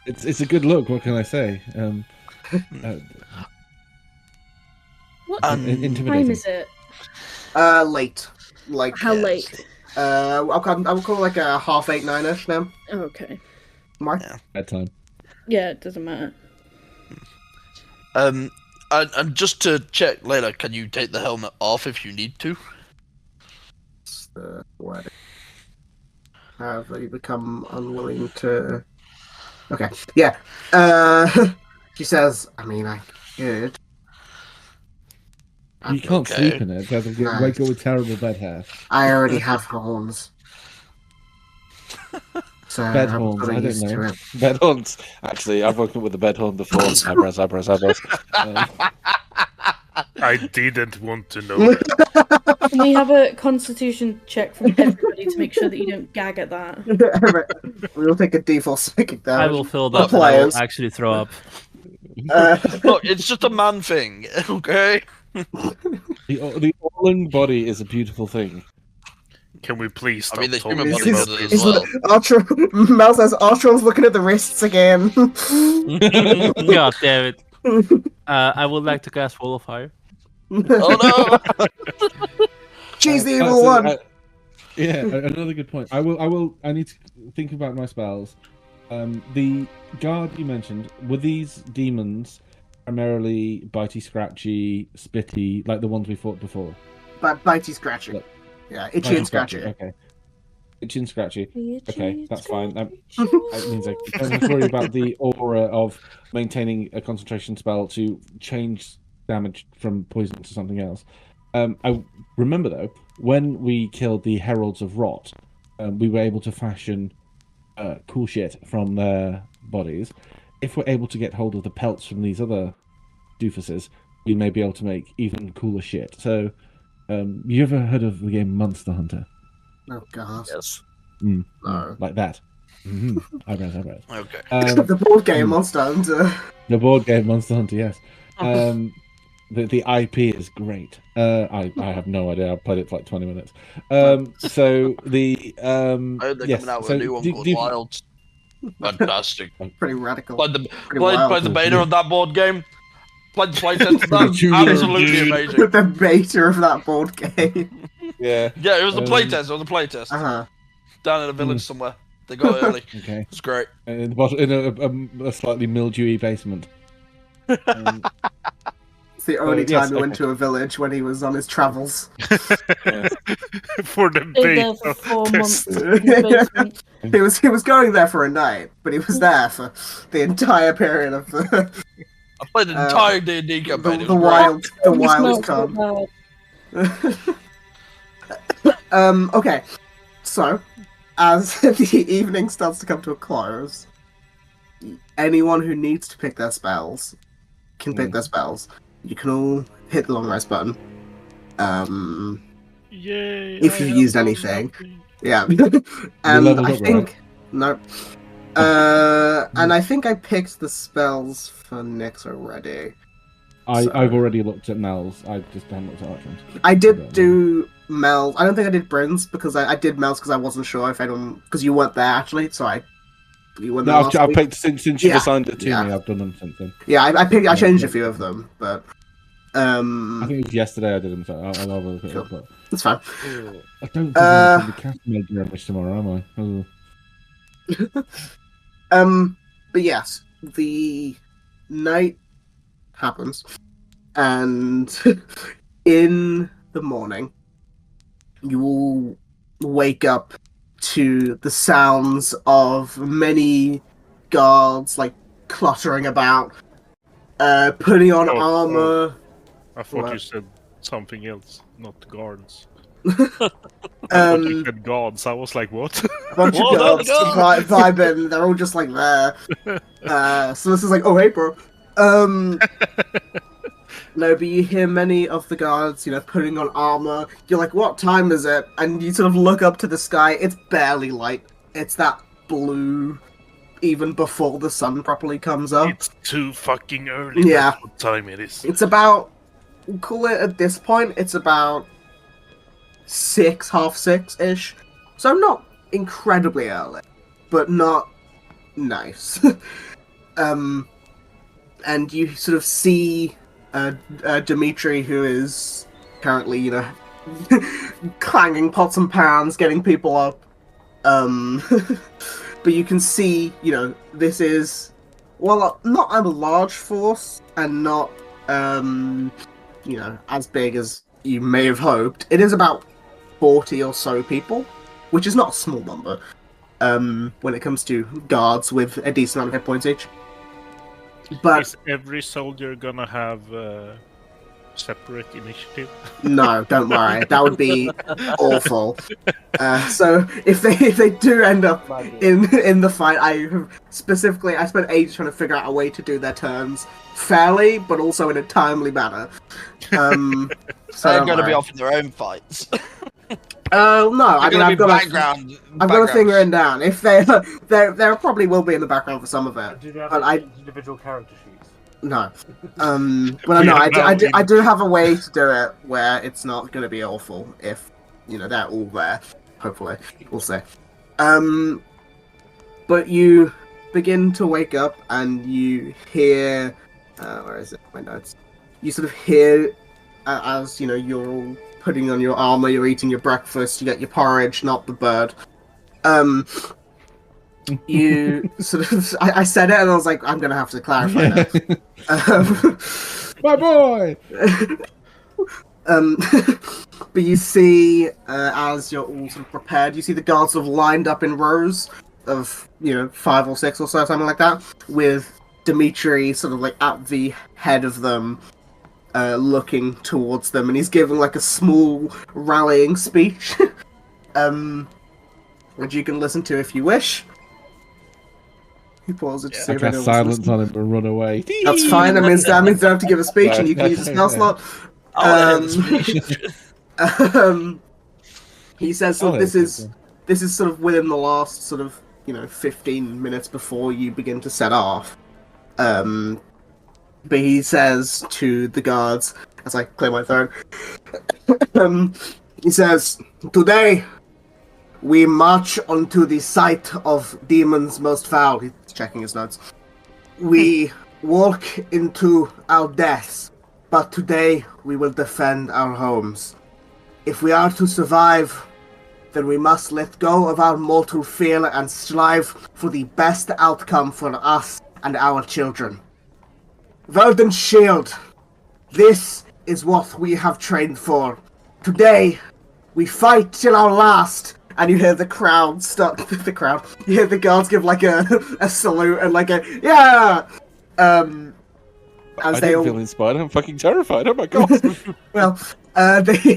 It's a good look. What can I say? What Intimidating. time is it? Late. Like How Yes. late? I will call it like a 8:30, 9ish now. Oh, okay. Mark? Yeah. Bedtime. Yeah, it doesn't matter. And just to check, Layla, can you take the helmet off if you need to? What? Have you become unwilling to? Okay. Yeah. She says, I mean, I could. You can't Okay. sleep in it. That'll get Nice. wake up with terrible bed hair. I already have horns. So Bed I'm horns. sort of I used don't to know. it. Bed horns. Actually, I've woken up with a bed horn before. Eyebrows. I didn't want to know. Can we have a constitution check from everybody to make sure that you don't gag at that? We'll take a default psychic damage. I will fill The that and I will players. actually throw up. Look, it's just a man thing, okay? The all-in body is a beautiful thing. Can we please stop I mean, the talking human He's- body about does it this? as well. Mel says Artron's looking at the wrists again. God damn it. I would like to cast Wall of Fire. Oh no! She's the evil So, one. Yeah, another good point. I need to think about my spells. The guard you mentioned, were these demons primarily bitey, scratchy, spitty, like the ones we fought before. But bitey, scratchy. Look. Yeah, itchy and scratchy. Okay. Itchy and scratchy. Okay, that's fine. That Scratchy. means I don't have to worry about the aura of maintaining a concentration spell to change damage from poison to something else. I remember, though, when we killed the Heralds of Rot, we were able to fashion cool shit from their bodies. If we're able to get hold of the pelts from these other doofuses, we may be able to make even cooler shit. So, you ever heard of the game Monster Hunter? Oh god. Yes. No. Like that. Eyebrows. Okay. The board game Monster Hunter. The board game Monster Hunter, yes. The IP is great. I have no idea. I've played it for like 20 minutes. So the I heard they're yes, coming out with so a new one called Wilds. Fantastic. Pretty radical. Played wild. the beta of that board game. Played the playtest of that. Absolutely amazing. The beta of that board game. yeah. Yeah, it was the playtest. It was the playtest. Uh-huh. Down in a village somewhere. They got it early. Okay. It's great. In the bottom, in a slightly mildewy basement. It's the only yes, time he went to a village when he was on his travels. For the Stayed there beta for 4 test. months in the basement. He was going there for a night, but he was there for the entire period of the I played the entire D&D campaign. the It was wild It smelled come. so bad. Okay, so as the evening starts to come to a close, anyone who needs to pick their spells can pick their spells. You can all hit the long rest button. Yay! If you've used anything. Yeah. And leveled I up, think no. And I think I picked the spells for Nyx already. I've already looked at Mel's. I just haven't looked at Archon's. I did do Mel's. I don't think I did Bryn's because I did Mel's because I wasn't sure if anyone because you weren't there actually. So you weren't there No, last I've week. picked since you've Yeah. assigned it to Yeah. me. I've done them since then. Yeah, I changed a Yeah. few of them, but I think it was yesterday I did them. So I'll have a look at Cool. it. But it's fine. I don't think I'm going to cast Mage Damage tomorrow, am I? But yes, the night happens, and in the morning, you all wake up to the sounds of many guards like cluttering about, putting on armor. I thought What? you said something else, not guards. I thought you said gods. I was like, what? A bunch of Whoa, guards go! vibing. They're all just like there. So this is like, oh hey, bro. No, but you hear many of the guards, putting on armor. You're like, what time is it? And you sort of look up to the sky. It's barely light. It's that blue, even before the sun properly comes up. It's too fucking early. Yeah. That's what time it is. It's about, call it at this point, it's about 6, half 6-ish. So not incredibly early, but not nice. And you sort of see Dimitri, who is currently, clanging pots and pans, getting people up. But you can see, this is, well, not a large force, and not, as big as you may have hoped. It is about 40 or so people, which is not a small number, when it comes to guards with a decent amount of hit points each. But Is every soldier gonna have separate initiative? no, don't worry, that would be awful. So if they do end up in the fight, I spent ages trying to figure out a way to do their turns fairly, but also in a timely manner. So They're don't going to be worry. off in their own fights. No, I mean I've got I've got a thing written down. If there probably will be in the background for some of it. Do they have But individual character sheets? No. But no, I do have a way to do it where it's not going to be awful if, they're all there. Hopefully. We'll see. But you begin to wake up and you hear... where is it? My notes. You sort of hear, as, you're all putting on your armor, you're eating your breakfast, you get your porridge, not the bird. You sort of, I said it and I was like, I'm gonna have to clarify now. My boy. But you see, as you're all sort of prepared, you see the guards sort of lined up in rows of, 5 or 6 or so, something like that, with Dimitri sort of like at the head of them, looking towards them, and he's giving like a small rallying speech, which you can listen to if you wish. He pauses to see I if cast anyone's silence listening. on him and run away. That's fine. That means you don't have to give a speech, and you can use a spell slot. I want to hear the speech. He says, "So this is sort of within the last sort of 15 minutes before you begin to set off." But he says to the guards as I clear my throat. He says, "Today we march onto the site of demons most foul." He's checking his notes. "We walk into our deaths, but today we will defend our homes. If we are to survive, then we must let go of our mortal fear and strive for the best outcome for us and our children. Verdant Shield, this is what we have trained for. Today, we fight till our last." And you hear the crowd start. You hear the guards give like a salute and like a yeah. As I they don't all feel inspired. I'm fucking terrified. Oh my god. well, they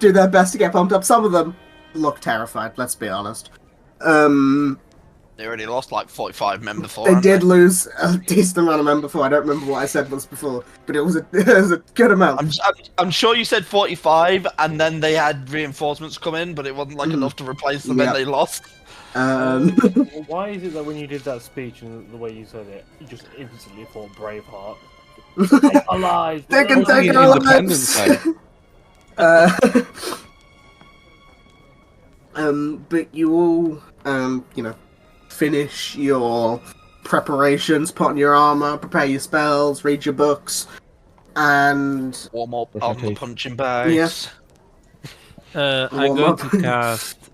do their best to get pumped up. Some of them look terrified. Let's be honest. They already lost like 45 men before. They haven't did lose a decent amount of men before. I don't remember what I said was before, but it was a good amount. I'm sure you said 45, and then they had reinforcements come in, but it wasn't like enough to replace the men Yep. they lost. Why is it that when you did that speech and the way you said it, you just instantly thought Braveheart? Take our lives. They can we're take alive. our Independence lives. But you all, finish your preparations, put on your armor, prepare your spells, read your books, and Warm up Brush on my the teeth. punching bags. Yes. I'm going to cast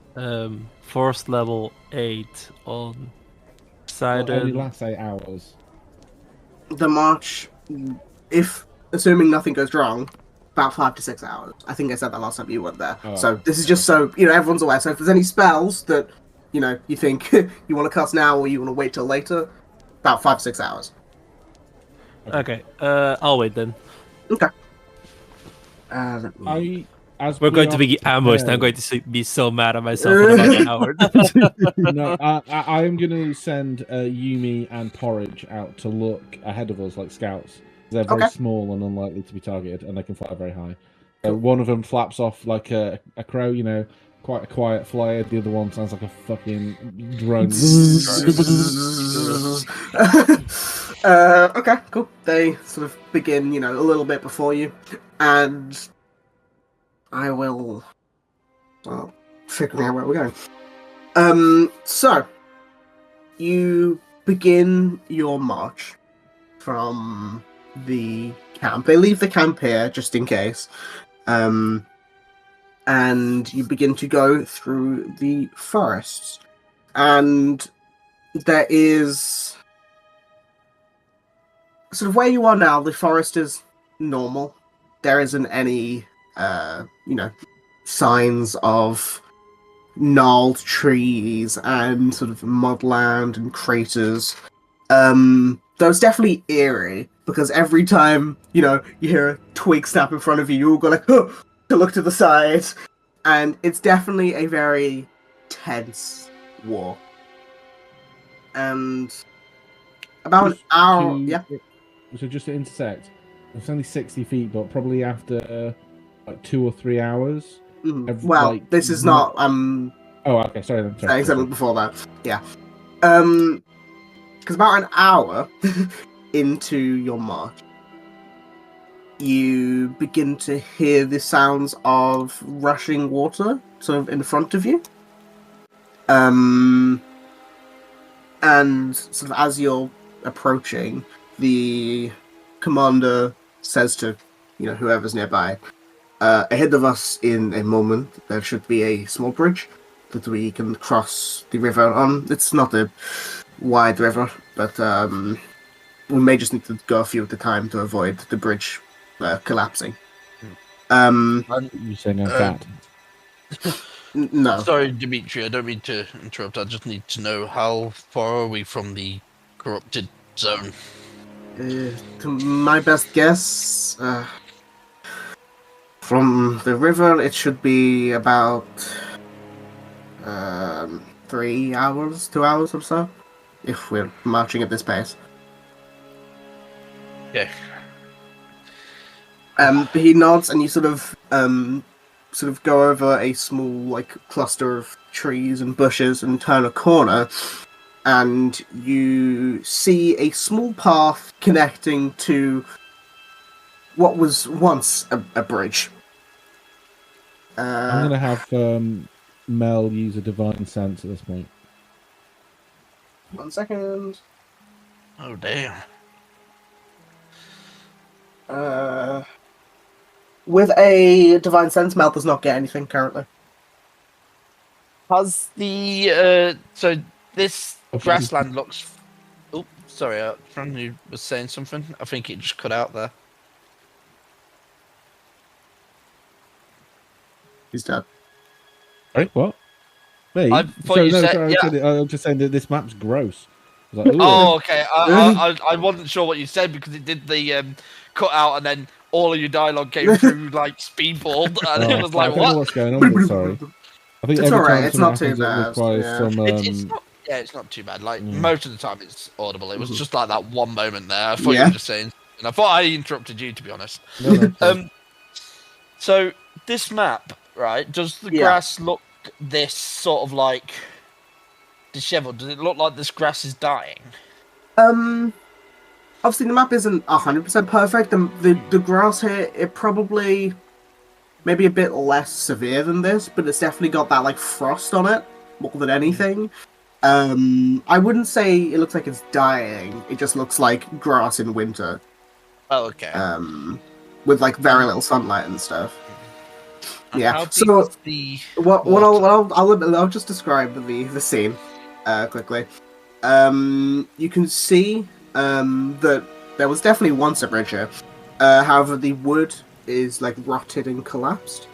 Force level 8 on Only Sidon. lasts 8 hours. The march, if assuming nothing goes wrong, about 5 to 6 hours. I think I said that last time you went there. Oh. So this is just so everyone's aware. So if there's any spells that you think you want to cast now or you want to wait till later, about 5 to 6 hours. Okay, I'll wait then. Okay. We're going to be ambushed. I'm going to be so mad at myself in about an hour. No, I am going to send Yumi and Porridge out to look ahead of us like scouts. They're very Okay. small and unlikely to be targeted, and they can fly very high. One of them flaps off like a crow, quite a quiet flyer. The other one sounds like a fucking drone. Okay, cool. They sort of begin, a little bit before you, and I will start figuring out where we're going. So you begin your march from the camp. They leave the camp here just in case. And you begin to go through the forests. And there is sort of where you are now, the forest is normal. There isn't any signs of gnarled trees and sort of mudland and craters. Though it's definitely eerie, because every time, you hear a twig snap in front of you, you all go like, oh, to look to the side. And it's definitely a very tense war. And about an hour... Yeah? So just to intersect, it's only 60 feet, but probably after like 2 or 3 hours. Well, this is not... Oh, okay, sorry then. saying something before that. Yeah. Because about an hour into your march, you begin to hear the sounds of rushing water sort of in front of you. And sort of as you're approaching, the commander says to, whoever's nearby, ahead of us in a moment, there should be a small bridge. that we can cross the river on. It's not a wide river, but we may just need to go a few at a time to avoid the bridge collapsing. You saying I'm fat? No. Sorry, Dimitri, I don't mean to interrupt. I just need to know how far are we from the corrupted zone? To my best guess, from the river, it should be about 3 hours, 2 hours or so, if we're marching at this pace. Okay. He nods, and you sort of go over a small like cluster of trees and bushes and turn a corner, and you see a small path connecting to what was once a bridge. I'm gonna have Mel use a divine sense at this point. 1 second. Oh, damn. With a divine sense, Mel does not get anything currently. Has the so this Okay. grassland looks? Oh, sorry, Fran was saying something. I think it just cut out there. He's dead. Sorry, what? Me? I thought you said- I'm just saying that this map's gross. I was like, ooh. Oh, okay. I wasn't sure what you said because it did the cut out and then all of your dialogue came through like speedballed and it was I like, don't know what? what's going on. But sorry. I think It's every alright, time it's something not too happens, it bad, requires yeah. some. It's not. Yeah, it's not too bad. Like most of the time, it's audible. It was just like that one moment there. I thought you Yeah. were just saying, and I thought I interrupted you to be honest. No. So this map, right? Does the Yeah. grass look this sort of like disheveled? Does it look like this grass is dying? Obviously the map isn't 100% perfect. The grass here, it probably maybe a bit less severe than this, but it's definitely got that like frost on it more than anything. I wouldn't say it looks like it's dying. It just looks like grass in winter. Oh, okay. With like very little sunlight and stuff. And Yeah. how deep So is the what water? I'll just describe the scene quickly. You can see that there was definitely once a bridge here. However, the wood is like rotted and collapsed,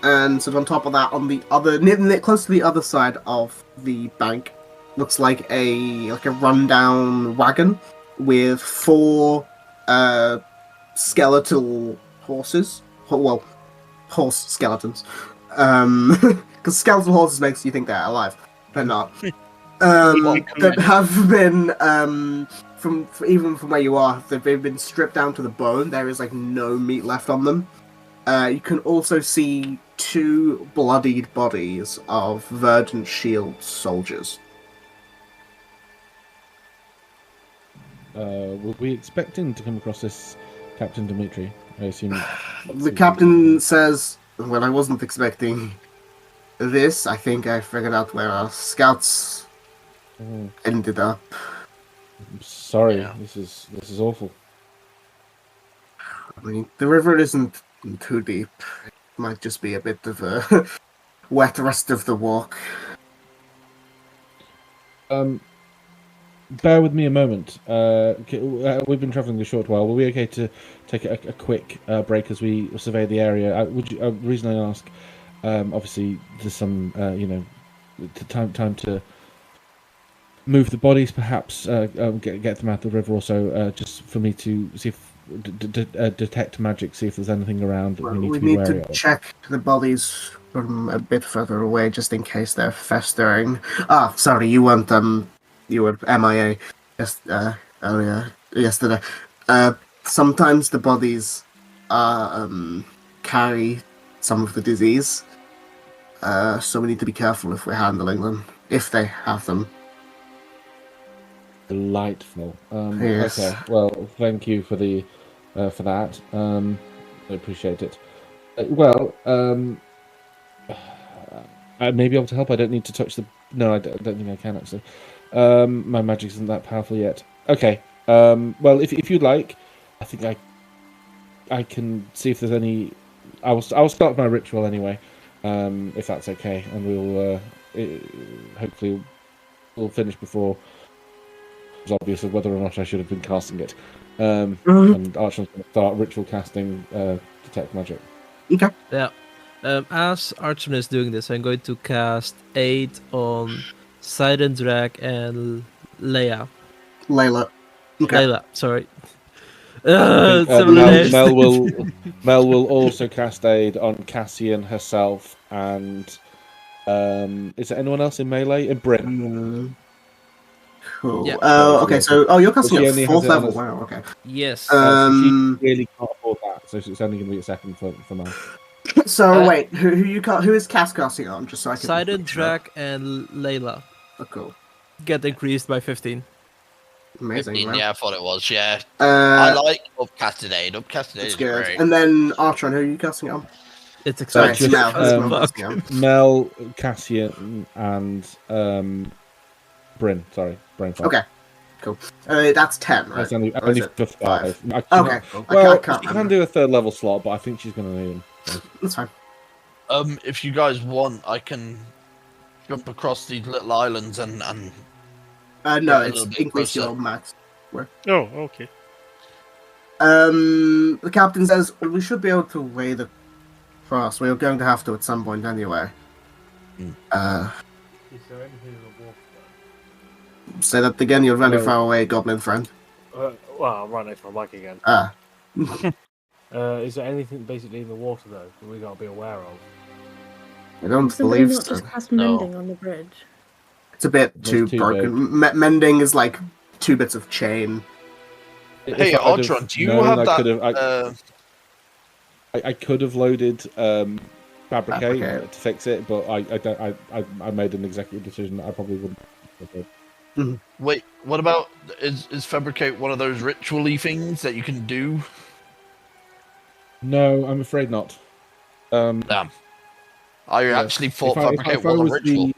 and so on top of that, on the other close to the other side of the bank, looks like a rundown wagon with 4 skeletal horses. Well, horse skeletons. Because skeletal horses makes you think they're alive. They're not. That have been even from where you are, they've been stripped down to the bone. There is like no meat left on them. You can also see 2 bloodied bodies of Verdant Shield soldiers. Were we expecting to come across this, Captain Dimitri? I assume. The captain says, "Well, I wasn't expecting this. I think I figured out where our scouts ended up." I'm sorry, Yeah. this is awful. I mean, the river isn't too deep. It might just be a bit of a wet rest of the walk. Bear with me a moment. We've been travelling a short while. Were we okay to take a quick break as we survey the area? The reason I ask, obviously, there's some, time to move the bodies, perhaps get them out the river. Also, just for me to see if detect magic, see if there's anything around that we need to be wary to of. check the bodies from a bit further away, just in case they're festering. Sorry, you weren't you were MIA yesterday. Sometimes the bodies carry some of the disease, so we need to be careful if we're handling them, if they have them. Delightful. Yes. Okay. Well, thank you for the for that. I appreciate it. I may be able to help. I don't need to touch the. No, I don't think I can actually. My magic isn't that powerful yet. Okay. Well, if you'd like, I think I can see if there's any. I'll start my ritual anyway, if that's okay, and hopefully will finish before it's obvious of whether or not I should have been casting it. And Archon's going to start ritual casting detect magic. Okay. Yeah. As Archon is doing this, I'm going to cast Aid on Siren Drag and Leia. Layla. Okay. Layla, sorry. I think, Similar names. Mel will also cast aid on Cassian herself and is there anyone else in melee? And Bryn. Cool. Yeah. Okay, so you're casting She at only has 4th it on level. a- Wow. Okay. Yes. So she really can't afford that, so it's only going to be a second for Mel. So wait, who is casting on? Just so I can. Siren make sure. Drag and Layla Oh, cool. get increased by 15. Amazing. 15, Wow. yeah, I thought it was. Yeah, I Uh, like upcasted aid. Upcasted aid that's is good. great. And then Archon, who are you casting it on? It's Sorry, expensive. it's Mel. as It's Mel fuck. casting it on. Mel, Cassian, and Bryn. Sorry, Brain Fart. Okay. Cool. That's 10, right? That's only Or is it for 5. Okay. Cool. Well, I can't she can remember. do a 3rd level slot, but I think she's going to need him. That's fine. If you guys want, I can jump across these little islands and No, Yeah, a it's little bit increase closer. your max. Oh, okay. The captain says we should be able to wade across. We're going to have to at some point anyway. Hmm. Is there anything in the water Say that again. You're very No. far away, goblin friend. well, I'm right next to my mic again. Ah. Is there anything basically in the water though that we gotta be aware of? I don't Somebody believe not so. just cast No. mending on the bridge. It's a bit It's too too broken. Mending is like 2 bits of chain. Hey, If I'd have Archon, do you known, have I that? could have, I could have loaded Fabricate Fabricate. to fix it, but I made an executive decision that I probably wouldn't. Wait, what about is fabricate one of those ritual-y things that you can do? No, I'm afraid not. Damn. I Yeah. actually thought If I fabricate was a was ritual.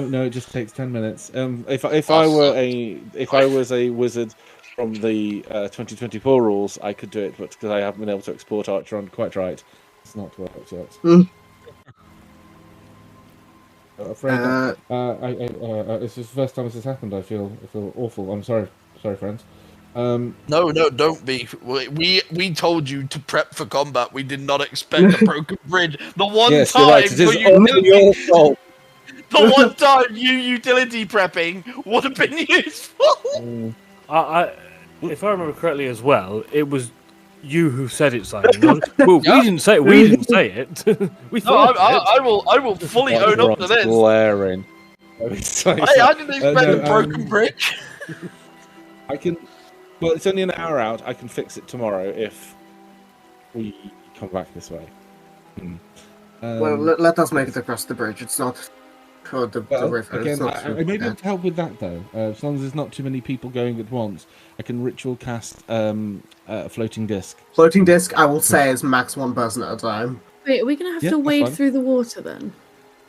no, it just takes 10 minutes. If I Sucked. was a wizard from the 2024 rules, I could do it, but because I haven't been able to export Archer on quite right, it's not worked yet. Afraid not. It's the first time this has happened. I feel awful. I'm sorry, friends. No, don't be. We told you to prep for combat. We did not expect a broken bridge. The one Yes, time you're right. It is for only your fault. the one time you utility prepping would have been useful. If I remember correctly as well, it was you who said it, Simon. Well, Yeah. we didn't say it. We didn't say it. We No, thought it. I will fully own up to this. Glaring. I didn't expect a broken bridge. I can. Well, it's only an hour out. I can fix it tomorrow if we come back this way. Well, let us make it across the bridge. It's not the river. Again, It's not I may be able to help with that though. As long as there's not too many people going at once, I can ritual cast a floating disc. Floating disc, I will say, is max 1 person at a time. Wait, are we gonna have Yeah, to that's wade fine. through the water then?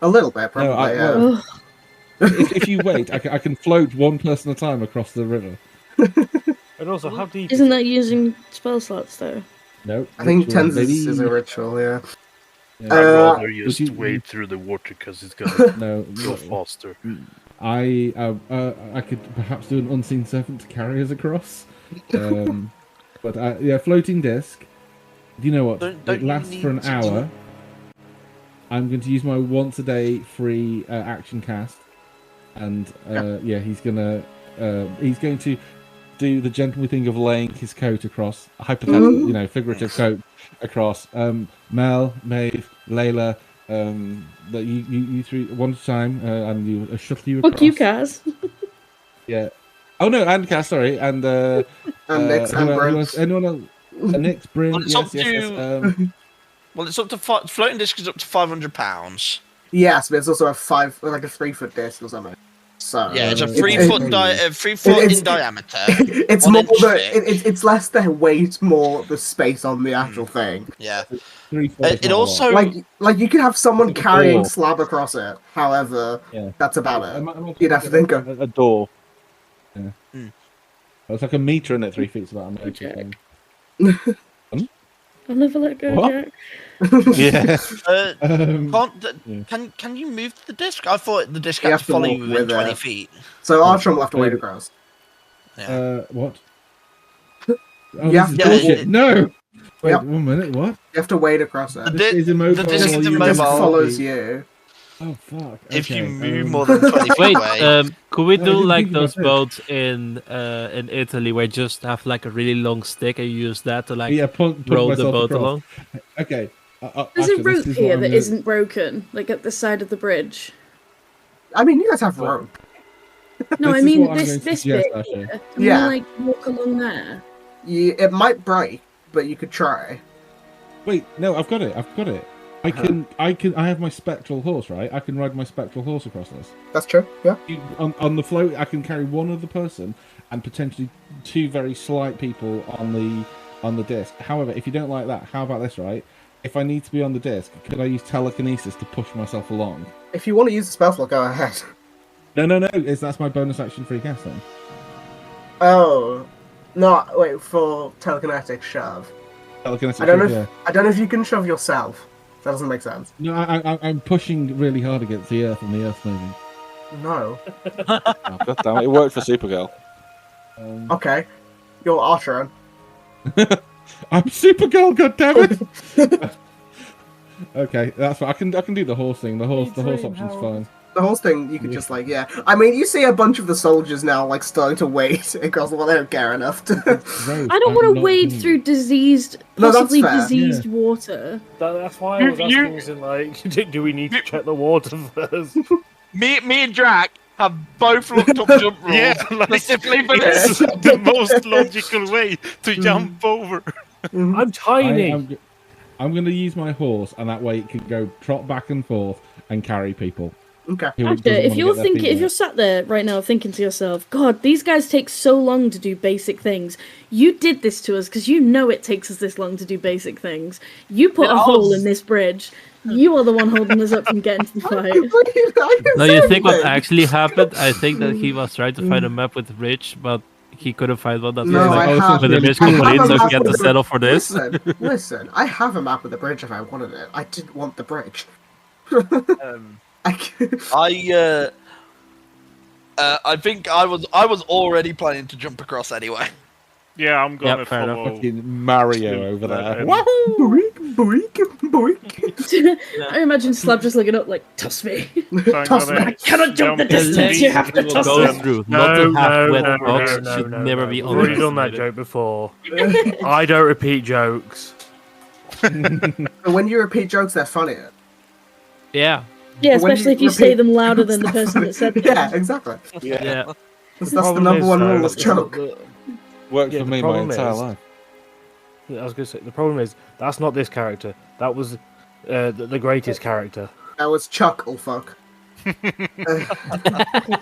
A little bit, probably. No, yeah. Oh, if you wait, I can float 1 person at a time across the river. And also, how deep? isn't that using spell slots though? No, I think ritual, 10 maybe- is a ritual, yeah. Yeah. I'd rather would just you- wade through the water because it's gonna No, go faster. I could perhaps do an unseen serpent to carry us across. But yeah, floating disc. Do you know what? Don't It you lasts need for an to hour. I'm going to use my once a day free action cast, and yeah, he's going to do the gentlemanly thing of laying his coat across, a hypothetical, figurative coat across. Mel, Maeve, Layla, that you three one at a time, and you shuttle you across. Fuck you, Kaz. Yeah. Oh no, and Cass, sorry, and And Nix and Brent. anyone else? Nix, Bryn, Well, it's yes, up yes, yes. to- Well, it's up to floating disc is up to £500. Yes, but it's also a 3-foot disc or something. So Yeah, it's a Uh, 3 it's- foot it's- 3 foot it's- in diameter. it's 1 more inch thick. it's less the weight, more the space on the actual thing. Yeah. 3 foot is It not a also lot. Like you could have someone It's like a carrying door. slab across it. However, Yeah. that's about it. I'm You'd have to think of. a door. Yeah. Hmm. It's like a meter in it. 3 feet's about a meter. Okay. I'll never let go, What? Jack. Yeah. Can you move the disc? I thought the disc You had have to to follow walk you within with 20 it. feet. So Archon will have to wade maybe. across. Yeah. What? You Oh, have this is to bullshit. walk- No! Wait, Yep. 1 minute, what? You have to wade across The it. This is the immobile disc while is you The disc immobile. follows you. Oh, fuck. If you Okay, move more than 20 feet Wait, away. could we No, I do didn't like think about those this. boats in Italy where you just have like a really long stick and you use that to like Yeah, punt roll the myself boat across. along? Okay. There's actually, a rope this is here what I'm that gonna... isn't broken, like at the side of the bridge. I mean, you guys have rope. No, This I is mean what I'm this going to this suggest, bit Ashley. here. Can Yeah. we like walk along there? It might break, but you could try. Wait, no, I've got it. I have my spectral horse, right? I can ride my spectral horse across this. That's true. Yeah. On the float, I can carry one other person and potentially 2 very slight people on the disc. However, if you don't like that, how about this, right? If I need to be on the disc, could I use telekinesis to push myself along? If you want to use the spell slot, go ahead. No. That's my bonus action free cast then. Oh, no! Wait for telekinetic shove. Telekinesis. I don't know. yeah. I don't know if you can shove yourself. That doesn't make sense. No, I'm pushing really hard against the earth, and the earth's moving. No. Oh, God damn it! It worked for Supergirl. Okay. You're Archon. I'm Supergirl. God damn it! Okay, that's fine. I can do the horse thing. The horse option's fine. The whole thing, you could just like, yeah. I mean, you see a bunch of the soldiers now like starting to wade across. Well, they don't care enough to. Rose, I don't I'm want to not wade doing through diseased, No, that's possibly fair. diseased water. That's why I was asking, as in, like, do we need to check the water first? Me and Drac have both looked up jump rules Yeah, like, specifically for it's this. the most logical way to jump over. I'm tiny. I'm going to use my horse, and that way it can go trot back and forth and carry people. Okay. who After, doesn't if wanna you're get their thinking, feet if you're wet. sat there right now thinking to yourself, God, these guys take so long to do basic things. You did this to us because you know it takes us this long to do basic things. You put Yeah, a I hole was- in this bridge. You are the one holding us up from getting to the fight. No, you think what actually happened? I think that he was trying to find a map with Rich, but he couldn't find one that No, was I like, have. with the Rich I have complete, a so map he had with to the- settle for this. Listen. I have a map of the bridge if I wanted it. I didn't want the bridge. I think I was already planning to jump across anyway. Yeah, I'm gonna fair enough. follow. Fucking Mario over there. Boink, boink, boink. I imagine Slab just looking up like, toss me. I'm Toss gonna me. Cannot jump the jump distance, you have to into toss Go them. through, No, not to no, have wet no, box no, should no, never no. be We've already done that underestimated. joke before. I don't repeat jokes. When you repeat jokes, they're funnier. Yeah, Yeah, When especially you if you say repeat them louder than the jokes, they're person that said them. Yeah, exactly. yeah. That's the number one rule of joke. Worked Yeah, for the me my problem entire is- life. I was going to say, the problem is, that's not this character. That was the greatest character. That was Chuck, oh fuck.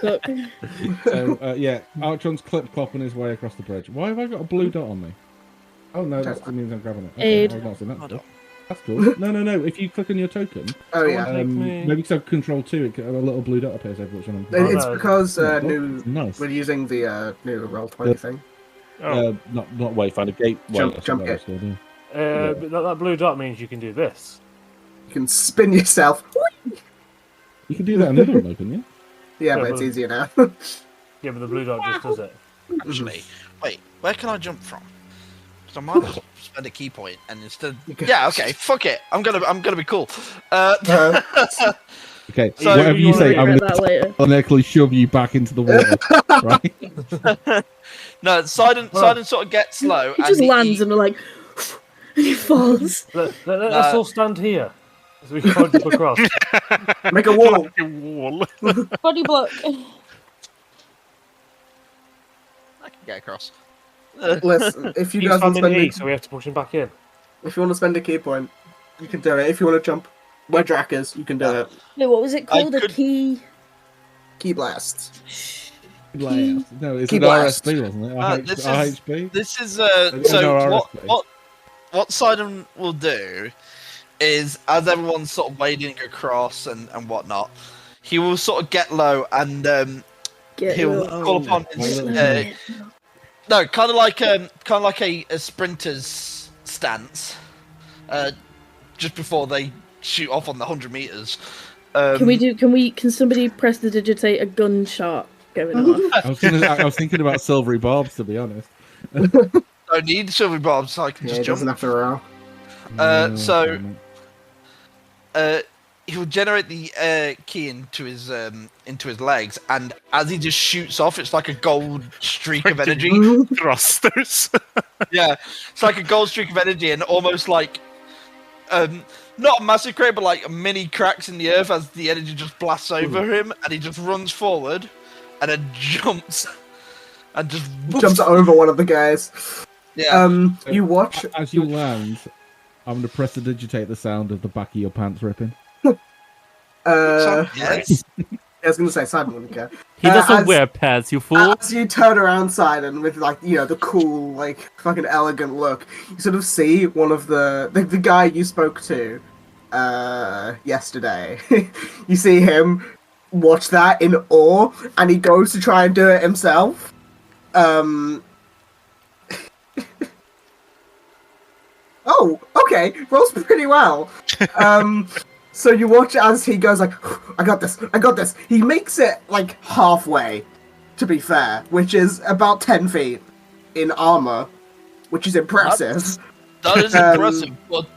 Look. So, yeah, Archon's clip-clopping his way across the bridge. Why have I got a blue dot on me? Oh, no, that means I'm grabbing it. Okay, Aid. I've not seen that before. That's cool. No. If you click on your token, Oh yeah. me. maybe because I've Control 2, a little blue dot appears over which one I'm... It's no. because Oh, new nice. we're using the new Roll20 thing. Oh, Not wayfinder, gate. Jump gate. But that blue dot means you can do this. You can spin yourself. You can do that in the other one, can you? Yeah, Yeah, but it's but- easier now. Yeah, but the blue dot just does it. Actually, wait, where can I jump from? Because I might as well spend a key point and instead. You can- Yeah, okay, fuck it. I'm gonna be cool. Okay, So whatever you I'll say, I'm regret going that later. to automatically shove you back into the water, right? No, Sidon sort of gets low. He just lands and we're like, and he falls. Let's all stand here. So we can't jump across. Make a wall. fucking wall. Body block. I can get across. Listen, if you He's guys want to standing spend E, so we have to push him back in. if you want to spend a key point, you can do it. If you want to jump where Drac is, you can do it. Wait, what was it called? A could- key? Key blasts. Blast. No, it's Key an blast. RSP, wasn't it? This is- RHP? This is no, so RSP. what Sidon will do is as everyone's sort of wading across and whatnot, he will sort of get low and Get he'll low. call upon his no, kind of like a sprinter's stance. just before they shoot off on the 100 meters. Can somebody prestidigitate a gunshot going off? I was thinking about silvery barbs, to be honest. I need silver barbs so I can Yeah, just it doesn't jump. have to roll. So he will generate the key into his legs, and as he just shoots off, it's like a gold streak of energy. Thrusters. Yeah, it's like a gold streak of energy, and almost like not a massive crater, but like mini cracks in the earth as the energy just blasts over him, and he just runs forward, and then jumps, and just Jumps over one of the guys. Yeah. You watch As you land, I'm going to prestidigitate the sound of the back of your pants ripping. Yes. I was going to say Simon wouldn't care. He doesn't as- wear pants, you fool. As you turn around, Simon, with like the cool, like fucking elegant look, you sort of see one of the guy you spoke to yesterday. You see him watch that in awe, and he goes to try and do it himself. Oh, okay, rolls pretty well. So you watch as he goes like, I got this. He makes it like halfway, to be fair, which is about 10 feet in armor, which is impressive. That is impressive, but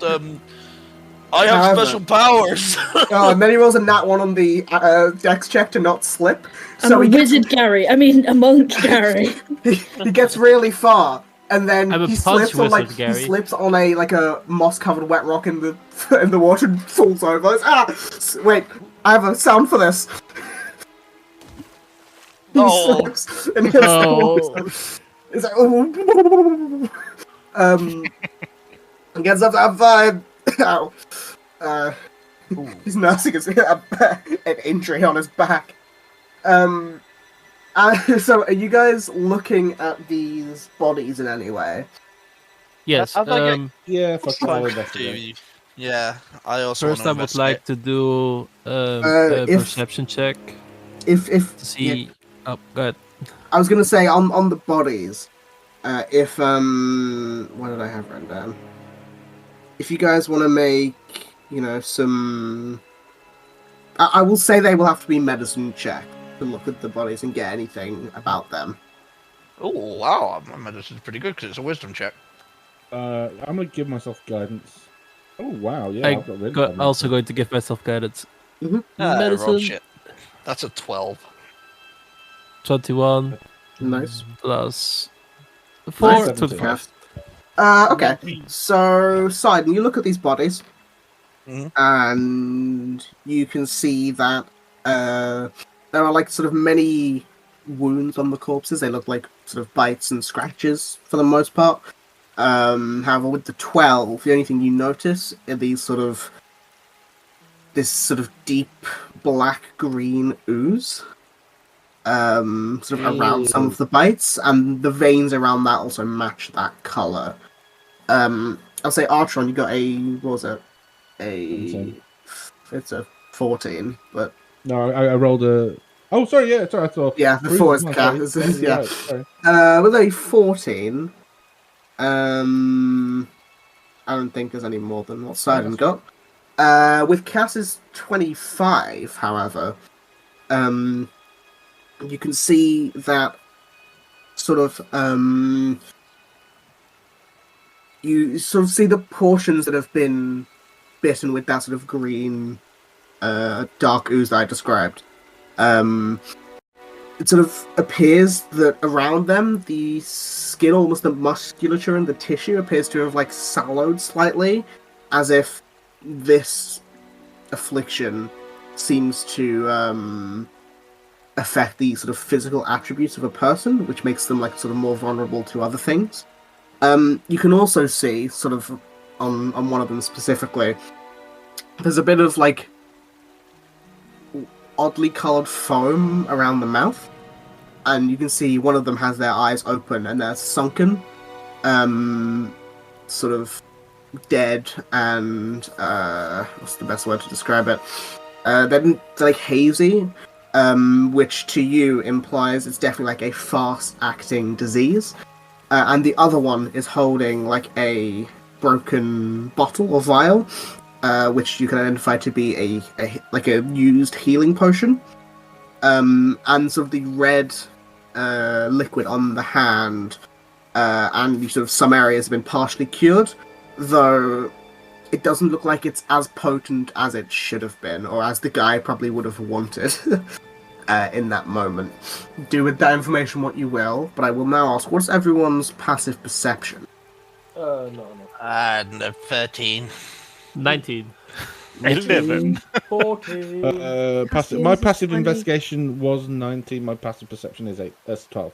I have However- special powers. Oh, and then he rolls a nat 1 on the dex check to not slip. I'm a he gets, wizard, Gary. I mean, a monk, Gary. he gets really far, and then I'm a he punch slips on wizard, Gary. he slips on a moss-covered wet rock in the water and falls over. Wait, I have a sound for this. He Oh. slips and hits the water. It's like, he gets up to have five. Ow. He's nursing an injury on his back. So are you guys looking at these bodies in any way? Yes. I think Yeah, fuck it, I'll Like, investigate. yeah, I also First, I want to would like to do a if- perception check If to see. Oh, good. I was gonna say on the bodies, what did I have written down? If you guys want to make, some, I will say they will have to be medicine check to look at the bodies and get anything about them. Oh wow, my medicine's pretty good because it's a wisdom check. I'm gonna give myself guidance. Oh wow, yeah, I've got really bad Also medicine. going to give myself guidance. Mhm. Roll Medicine shit. That's a 12. 21 Nice. plus Nice. 4 17. 25. Okay, so Sidon, you look at these bodies, Mhm. and you can see that there are like sort of many wounds on the corpses. They look like sort of bites and scratches for the most part. However, with the 12, the only thing you notice are this sort of deep black-green ooze. Sort of around some of the bites, and the veins around that also match that color. I'll say Artron, you got what was it? It's a 14, but No, I rolled a. Oh, sorry, yeah, sorry, I thought. yeah, before it's No, cat. sorry. Yeah. Right, sorry. With a 14, I don't think there's any more than what Sidon got. With Cass's 25, however, you can see that sort of you sort of see the portions that have been bitten with that sort of green dark ooze that I described. It sort of appears that around them, the skin, almost the musculature and the tissue, appears to have like sallowed slightly, as if this affliction seems to affect the sort of physical attributes of a person, which makes them like sort of more vulnerable to other things. You can also see, sort of on one of them specifically, there's a bit of like oddly coloured foam around the mouth, and you can see one of them has their eyes open and they're sunken, sort of dead, and what's the best word to describe it? They're like hazy, which to you implies it's definitely like a fast-acting disease. And the other one is holding like a broken bottle or vial, which you can identify to be a used healing potion. And sort of the red liquid on the hand, and sort of some areas have been partially cured, though it doesn't look like it's as potent as it should have been, or as the guy probably would have wanted in that moment. Do with that information what you will, but I will now ask, what's everyone's passive perception? No. 13. 19. 11. 14. My Cassian's passive 20. investigation was 19. My passive perception is 8. That's 12.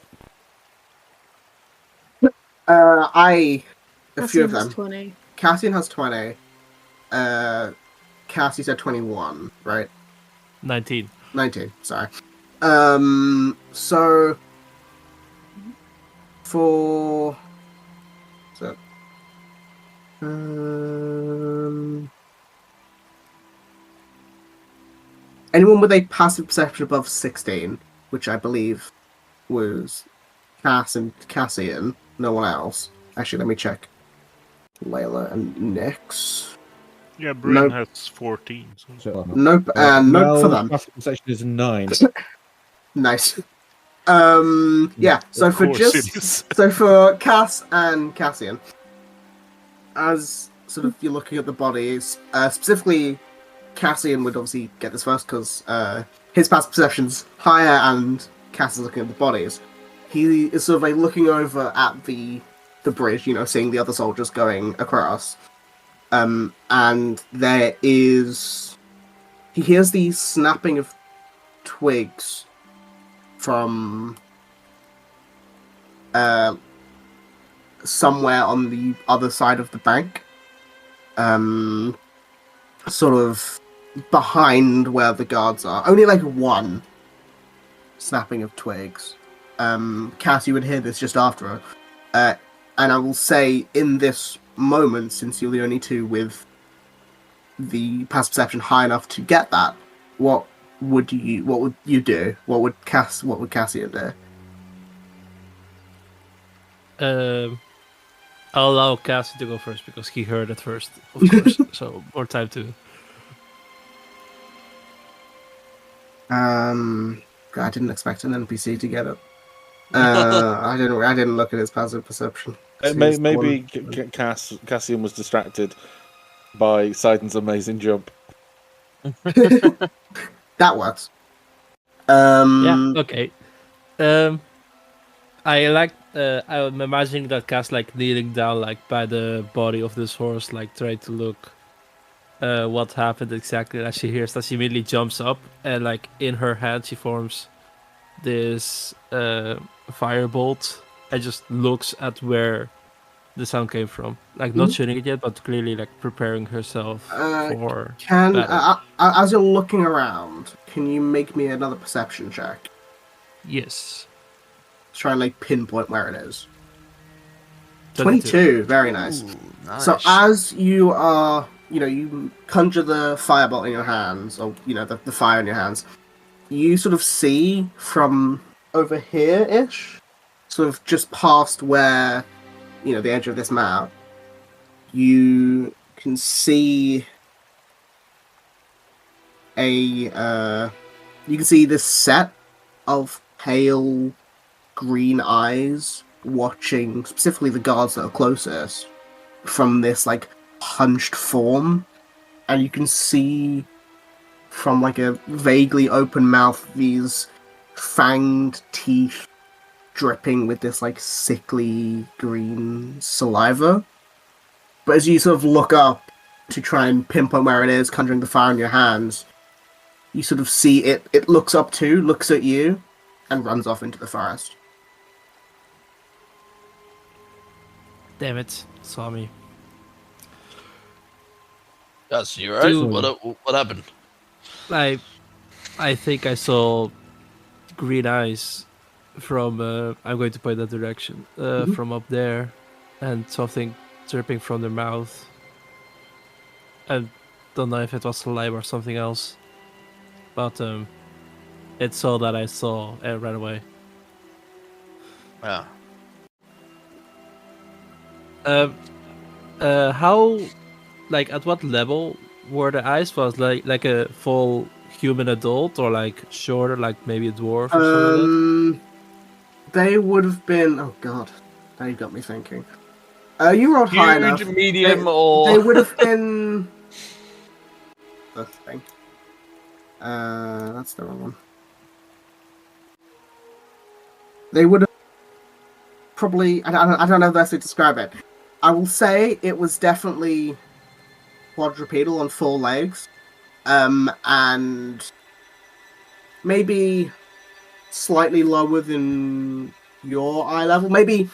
A few of Cassian has them. 20. Cassian has 20. Cassie said 21, right? 19. 19, sorry. So for anyone with a passive perception above 16, which I believe was Cass and Cassian, no one else. Actually, let me check. Layla and Nyx. Yeah, Bryn Nope. has 14. So. Nope, and nope for Mel's them. passive perception is 9. Nice. Yeah. So Of for course it is. so for Cass and Cassian, as sort of you're looking at the bodies, specifically Cassian would obviously get this first because his passive perception's higher, and Cass is looking at the bodies. He is sort of like looking over at the bridge, seeing the other soldiers going across. And there is... He hears the snapping of twigs from somewhere on the other side of the bank. Sort of behind where the guards are. Only like one snapping of twigs. Cass, you would hear this just after her. And I will say, in this moment, since you're the only two with the passive perception high enough to get that, what would you do? What would Cassian do? I'll allow Cassie to go first because he heard it first, of course. So more time to. I didn't expect an NPC to get it. I didn't look at his passive perception. Maybe Cassian was distracted by Sidon's amazing jump. That works. Yeah. Okay. I'm imagining that Cass like kneeling down like by the body of this horse, like trying to look what happened exactly. As she hears that, she immediately jumps up and like in her hand she forms this firebolt and just looks at where the sound came from. Like not shooting it yet, but clearly like preparing herself for battle. As you're looking around, can you make me another perception check? Yes. Try and like pinpoint where it is. 22. 22, very nice. Ooh, nice. So as you are, you conjure the firebolt in your hands, or the fire in your hands, you sort of see from over here-ish, sort of just past where, the edge of this map, you can see this set of pale green eyes watching specifically the guards that are closest from this like hunched form, and you can see from like a vaguely open mouth these fanged teeth dripping with this like sickly green saliva. But as you sort of look up to try and pinpoint where it is, conjuring the fire in your hands, you sort of see it looks up too, looks at you, and runs off into the forest. Damn it, saw me. That's you, right? Dude. What happened? I think I saw green eyes from I'm going to point that direction from up there, and something dripping from their mouth. I don't know if it was saliva or something else, but it's all that I saw and ran away. Yeah. How, like, at what level where the eyes was? Like a full human adult, or like shorter, like maybe a dwarf or something like that? They would have been. Oh god, now you got me thinking. You rolled high enough. Huge, medium, They or would have been. The thing. That's the wrong one. They would have probably. I don't know the best way to describe it. I will say it was definitely quadrupedal on 4 legs, and maybe slightly lower than your eye level. Maybe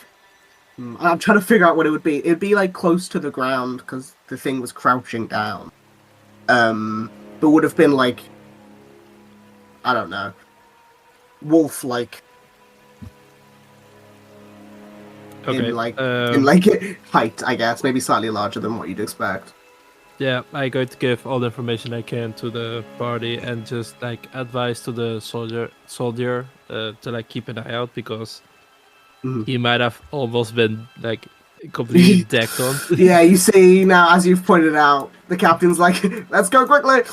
I'm trying to figure out what it would be. It'd be like close to the ground because the thing was crouching down. But would have been like, I don't know, wolf-like. Okay. In like height, I guess, maybe slightly larger than what you'd expect. Yeah, I'm going to give all the information I can to the party and just like advise to the soldier to like keep an eye out because he might have almost been like completely decked on. Yeah, you see now, as you've pointed out, the captain's like, "Let's go quickly."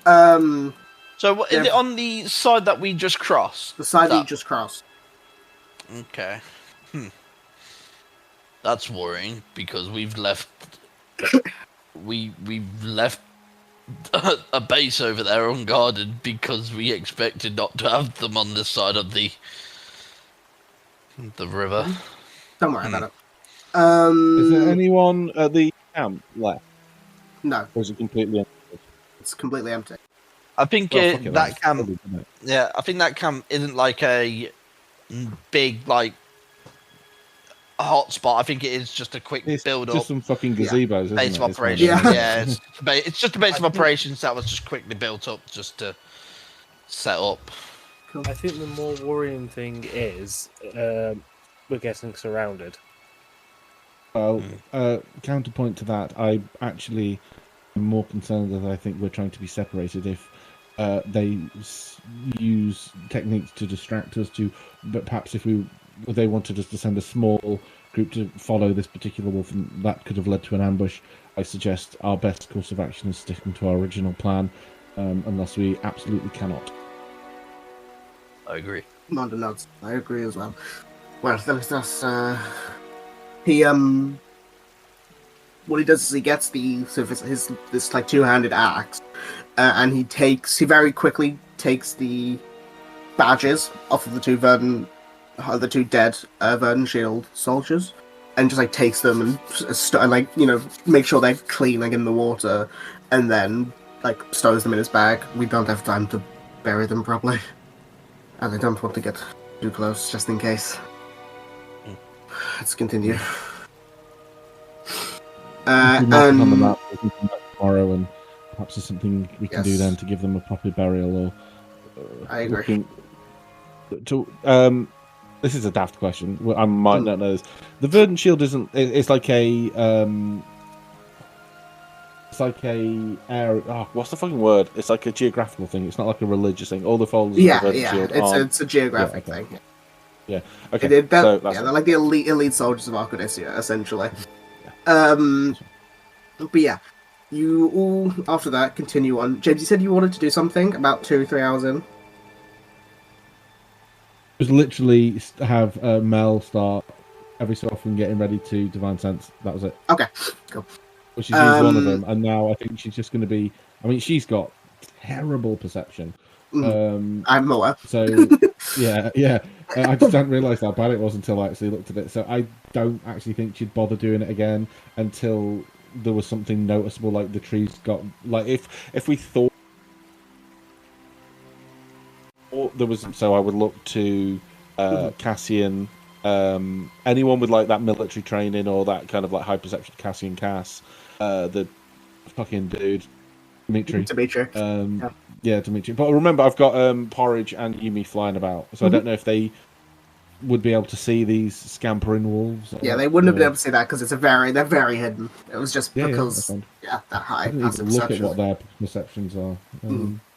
So is it on the side that we just crossed? The side that you just crossed. Okay. That's worrying because we've left. We've left a base over there unguarded because we expected not to have them on this side of the river. Don't worry about it. Is there anyone at the camp left? No. Or is it completely empty? It's completely empty. I think that camp. Probably, isn't it? Yeah, I think that camp isn't like a big like hotspot. I think it is just a quick It's build just up. some fucking gazebos, isn't Base it? of It's one of operations. those. Yeah. It's just a base of operations that was just quickly built up just to set up. I think the more worrying thing is we're getting surrounded. Well, counterpoint to that, I actually am more concerned that I think we're trying to be separated if they use techniques to distract us but perhaps if they wanted us to send a small group to follow this particular wolf and that could have led to an ambush, I suggest our best course of action is sticking to our original plan, unless we absolutely cannot. I agree. Manda nods. I agree as well. Well, that's he what he does is he gets this like 2-handed axe, and he very quickly takes the badges off of the two dead Verdant Shield soldiers, and just like takes them and like make sure they're clean like in the water, and then like stows them in his bag. We don't have time to bury them properly, and I don't want to get too close just in case. Let's continue. If we mark it on the map, we can come back tomorrow, and perhaps there's something we can do Yes. then to give them a proper burial. Or I agree. This is a daft question. I might not know this. The Verdant Shield isn't. It's like a. It's like a. What's the fucking word? It's like a geographical thing. It's not like a religious thing. All the followers of the Verdant Shield. It's a geographic thing. Yeah. Okay. They're that's like the elite soldiers of Arcadia, essentially. But yeah, you all after that continue on. James, you said you wanted to do something about 2 or 3 hours in. Just literally have Mel start every so often getting ready to Divine Sense. That was it. Okay, cool. Well, she's used one of them, and now I think she's just going to be. I mean, she's got terrible perception. I'm aware. So yeah. I just didn't realise how bad it was until I actually looked at it. So I don't actually think she'd bother doing it again until there was something noticeable, like the trees got like if we thought there was. So I would look to Cassian, anyone with like that military training or that kind of like high perception. Cassian, Cass, the fucking dude, Dimitri. Yeah, Dimitri. But remember, I've got Porridge and Yumi flying about, so I don't know if they would be able to see these scampering wolves. Yeah, they wouldn't have been able to see that because they're very hidden. It was just Yeah, because yeah, that high I don't passive even look at perception. what their perceptions are.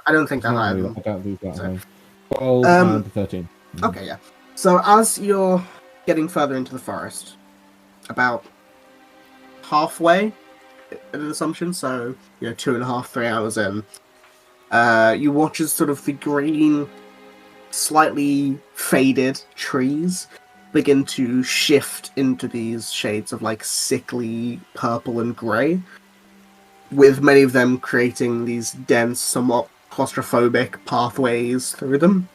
I don't think that high. I don't think that high. 12 and 13. Okay, yeah. So as you're getting further into the forest, about halfway, an assumption. So 2.5, 3 hours in, you watch as sort of the green, slightly faded trees begin to shift into these shades of like sickly purple and grey, with many of them creating these dense, somewhat claustrophobic pathways through them.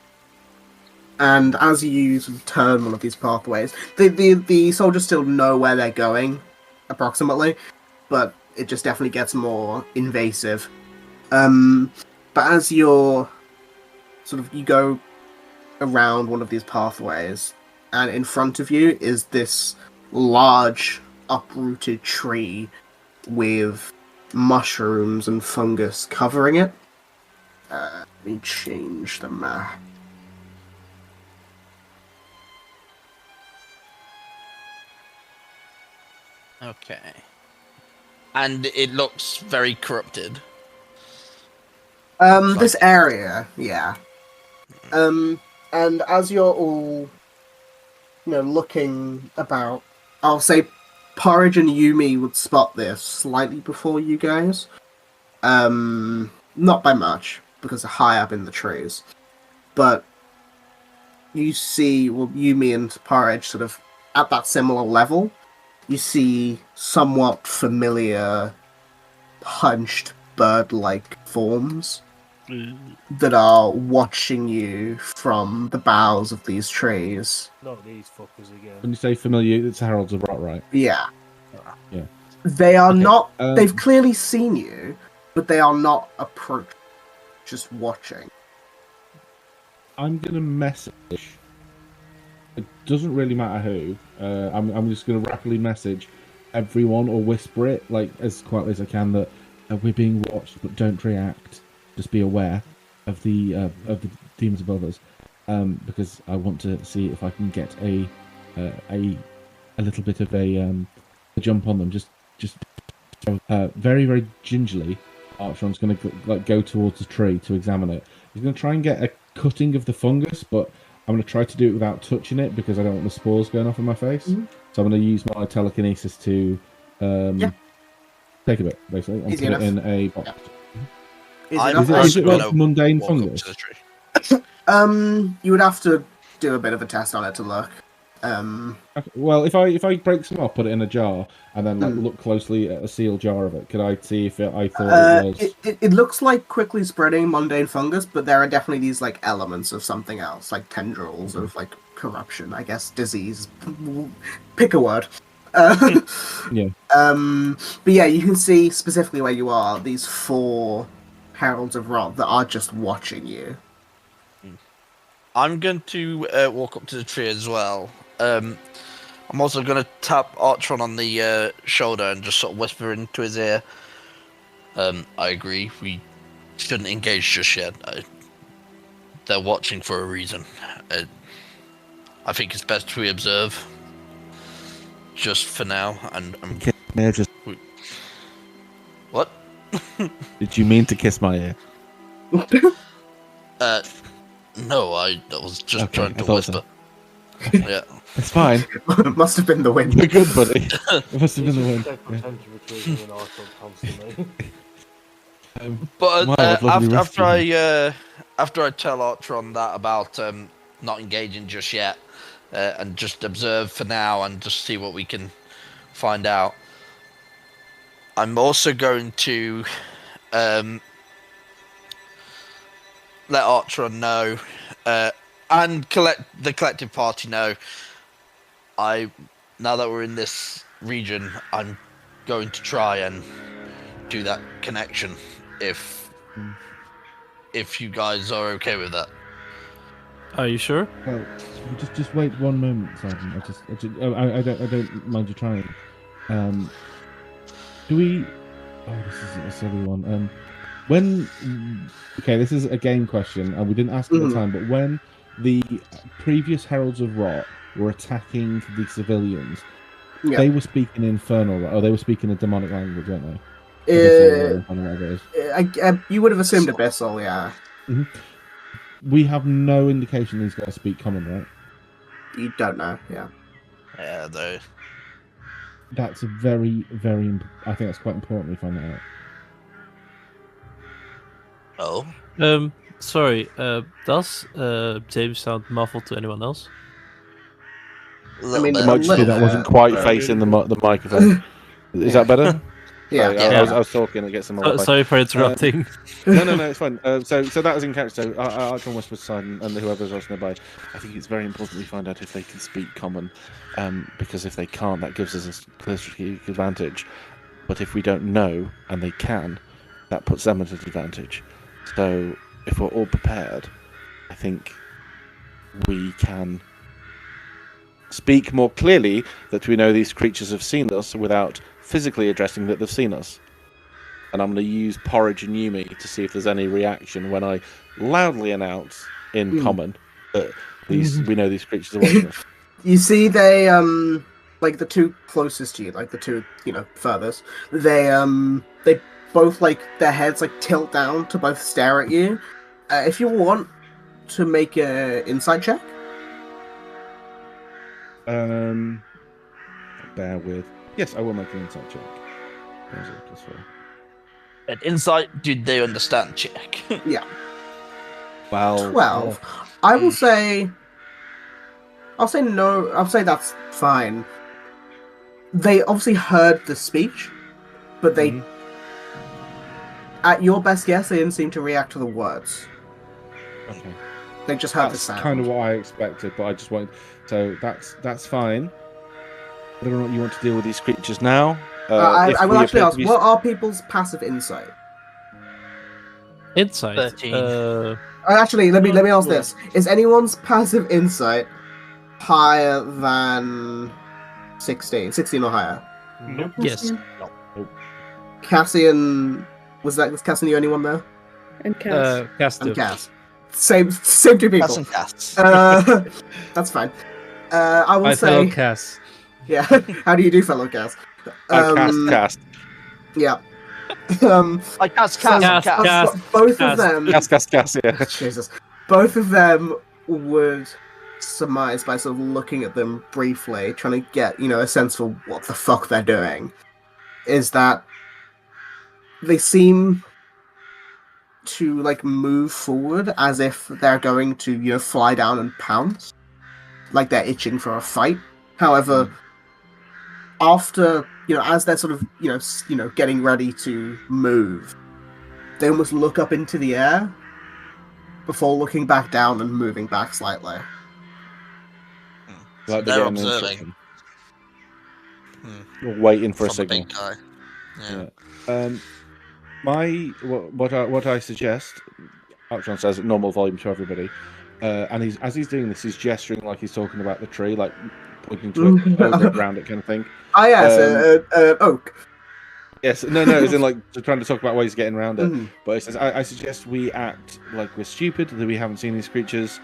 And as you sort of turn one of these pathways, the soldiers still know where they're going, approximately, but it just definitely gets more invasive. But as you go around one of these pathways, and in front of you is this large uprooted tree with mushrooms and fungus covering it. Let me change the map. Okay. And it looks very corrupted. This area, yeah. And as you're all, looking about, I'll say Porridge and Yumi would spot this slightly before you guys. Not by much, because they're high up in the trees. But you see, Yumi and Porridge sort of at that similar level. You see somewhat familiar, hunched bird-like forms that are watching you from the boughs of these trees. Not these fuckers again. When you say familiar, it's Heralds of Rot, right? Yeah. Yeah. They are Okay, not... They've clearly seen you, but they are not approaching, just watching. I'm going to message. It doesn't really matter who. I'm just going to rapidly message everyone or whisper it, like as quietly as I can, that we're being watched, but don't react. Just be aware of the demons above us, because I want to see if I can get a little bit of a jump on them. Just very, very gingerly. Archon's going to go towards the tree to examine it. He's going to try and get a cutting of the fungus, but I'm going to try to do it without touching it because I don't want the spores going off in my face. Mm-hmm. So I'm going to use my telekinesis to take a bit, basically, and Easy put enough. it in a box. Yeah. Is it like mundane fungus? You would have to do a bit of a test on it to look. Okay, well, if I break some off, put it in a jar, and then look closely at a sealed jar of it, could I see if I thought it was? It looks like quickly spreading mundane fungus, but there are definitely these like elements of something else, like tendrils of like corruption, I guess, disease. Pick a word. Yeah. But yeah, you can see specifically where you are. These 4 heralds of rot that are just watching you. I'm going to walk up to the tree as well. I'm also going to tap Archon on the shoulder and just sort of whisper into his ear. I agree, we shouldn't engage just yet. They're watching for a reason. I think it's best we observe. Just for now. And May I just... What? Did you mean to kiss my ear? No, I was just trying to whisper. So. Yeah. It's fine. It must have been the wind. You're good, buddy. It must have been the wind. But after I tell Archon that about not engaging just yet, and just observe for now and just see what we can find out, I'm also going to let Archon know, and the collective party know. Now that we're in this region, I'm going to try and do that connection. If you guys are okay with that. Are you sure? Well, just wait one moment, Sergeant. I don't mind you trying. Do we? Oh, this is a silly one. Okay, this is a game question, and we didn't ask at the time. But when the previous Heralds of Rot were attacking the civilians, they were speaking Infernal, right? They were speaking a demonic language, weren't they? You would have assumed Abyssal, yeah. Mm-hmm. We have no indication these guys speak common, right? You don't know, yeah. Yeah, That's a very, very. I think that's quite important we find that out. Oh, Sorry. Does James sound muffled to anyone else? a little mean, bit. It might just be that wasn't quite but- facing the microphone. Is that better? Yeah. Sorry, Yeah. I was talking to get some more. Sorry for interrupting. No, it's fine. So that was in character. So I can whisper to Simon and whoever's else nearby. I think it's very important we find out if they can speak common, because if they can't, that gives us a clear strategic advantage. But if we don't know and they can, that puts them at an advantage. So if we're all prepared, I think we can speak more clearly that we know these creatures have seen us without physically addressing that they've seen us. And I'm going to use Porridge and Yumi to see if there's any reaction when I loudly announce in common that we know these creatures are watching us. You see, they like the two closest to you, like the two furthest. They both like their heads like tilt down to both stare at you. If you want to make a insight check. Bear with. Yes, I will make an insight check. What was it? Plus 4. An insight, did they understand check? Yeah. Well, 12. I will say. I'll say no. I'll say that's fine. They obviously heard the speech, but they, at your best guess, they didn't seem to react to the words. Okay. They just heard the That's sound. kind of what I expected, but I just wanted. So that's fine. Whether or not you want to deal with these creatures now. I will actually ask, What what are people's passive insight? Insight. 13. Actually, let me ask this: is anyone's passive insight higher than 16? 16 or higher? Nope. Yes. Cassian, was Cassian the only one there? And Cass. Cast And Cass. Same two people. Cats and cats. That's fine. I will My fellow say, Cass. yeah. How do you do, fellow Cass? cast. Yeah. Like cats, So- cats, and cats. both Cass. of them. Cast. Yeah. Jesus. Both of them would surmise by sort of looking at them briefly, trying to get, a sense for what the fuck they're doing, is that they seem to, like, move forward as if they're going to, fly down and pounce. Like they're itching for a fight. However, after, as they're sort of, getting ready to move, they almost look up into the air before looking back down and moving back slightly. Like They're getting an observing. instruction. You're waiting for a From the signal. big guy. Yeah. Yeah. What I suggest, Archon says at normal volume to everybody, and as he's doing this, he's gesturing like he's talking about the tree, like pointing to it, over it, around it, kind of thing. Ah, yes, oak. Yes, no, as in like trying to talk about ways of getting around it. Mhm. But he says, I suggest we act like we're stupid, that we haven't seen these creatures,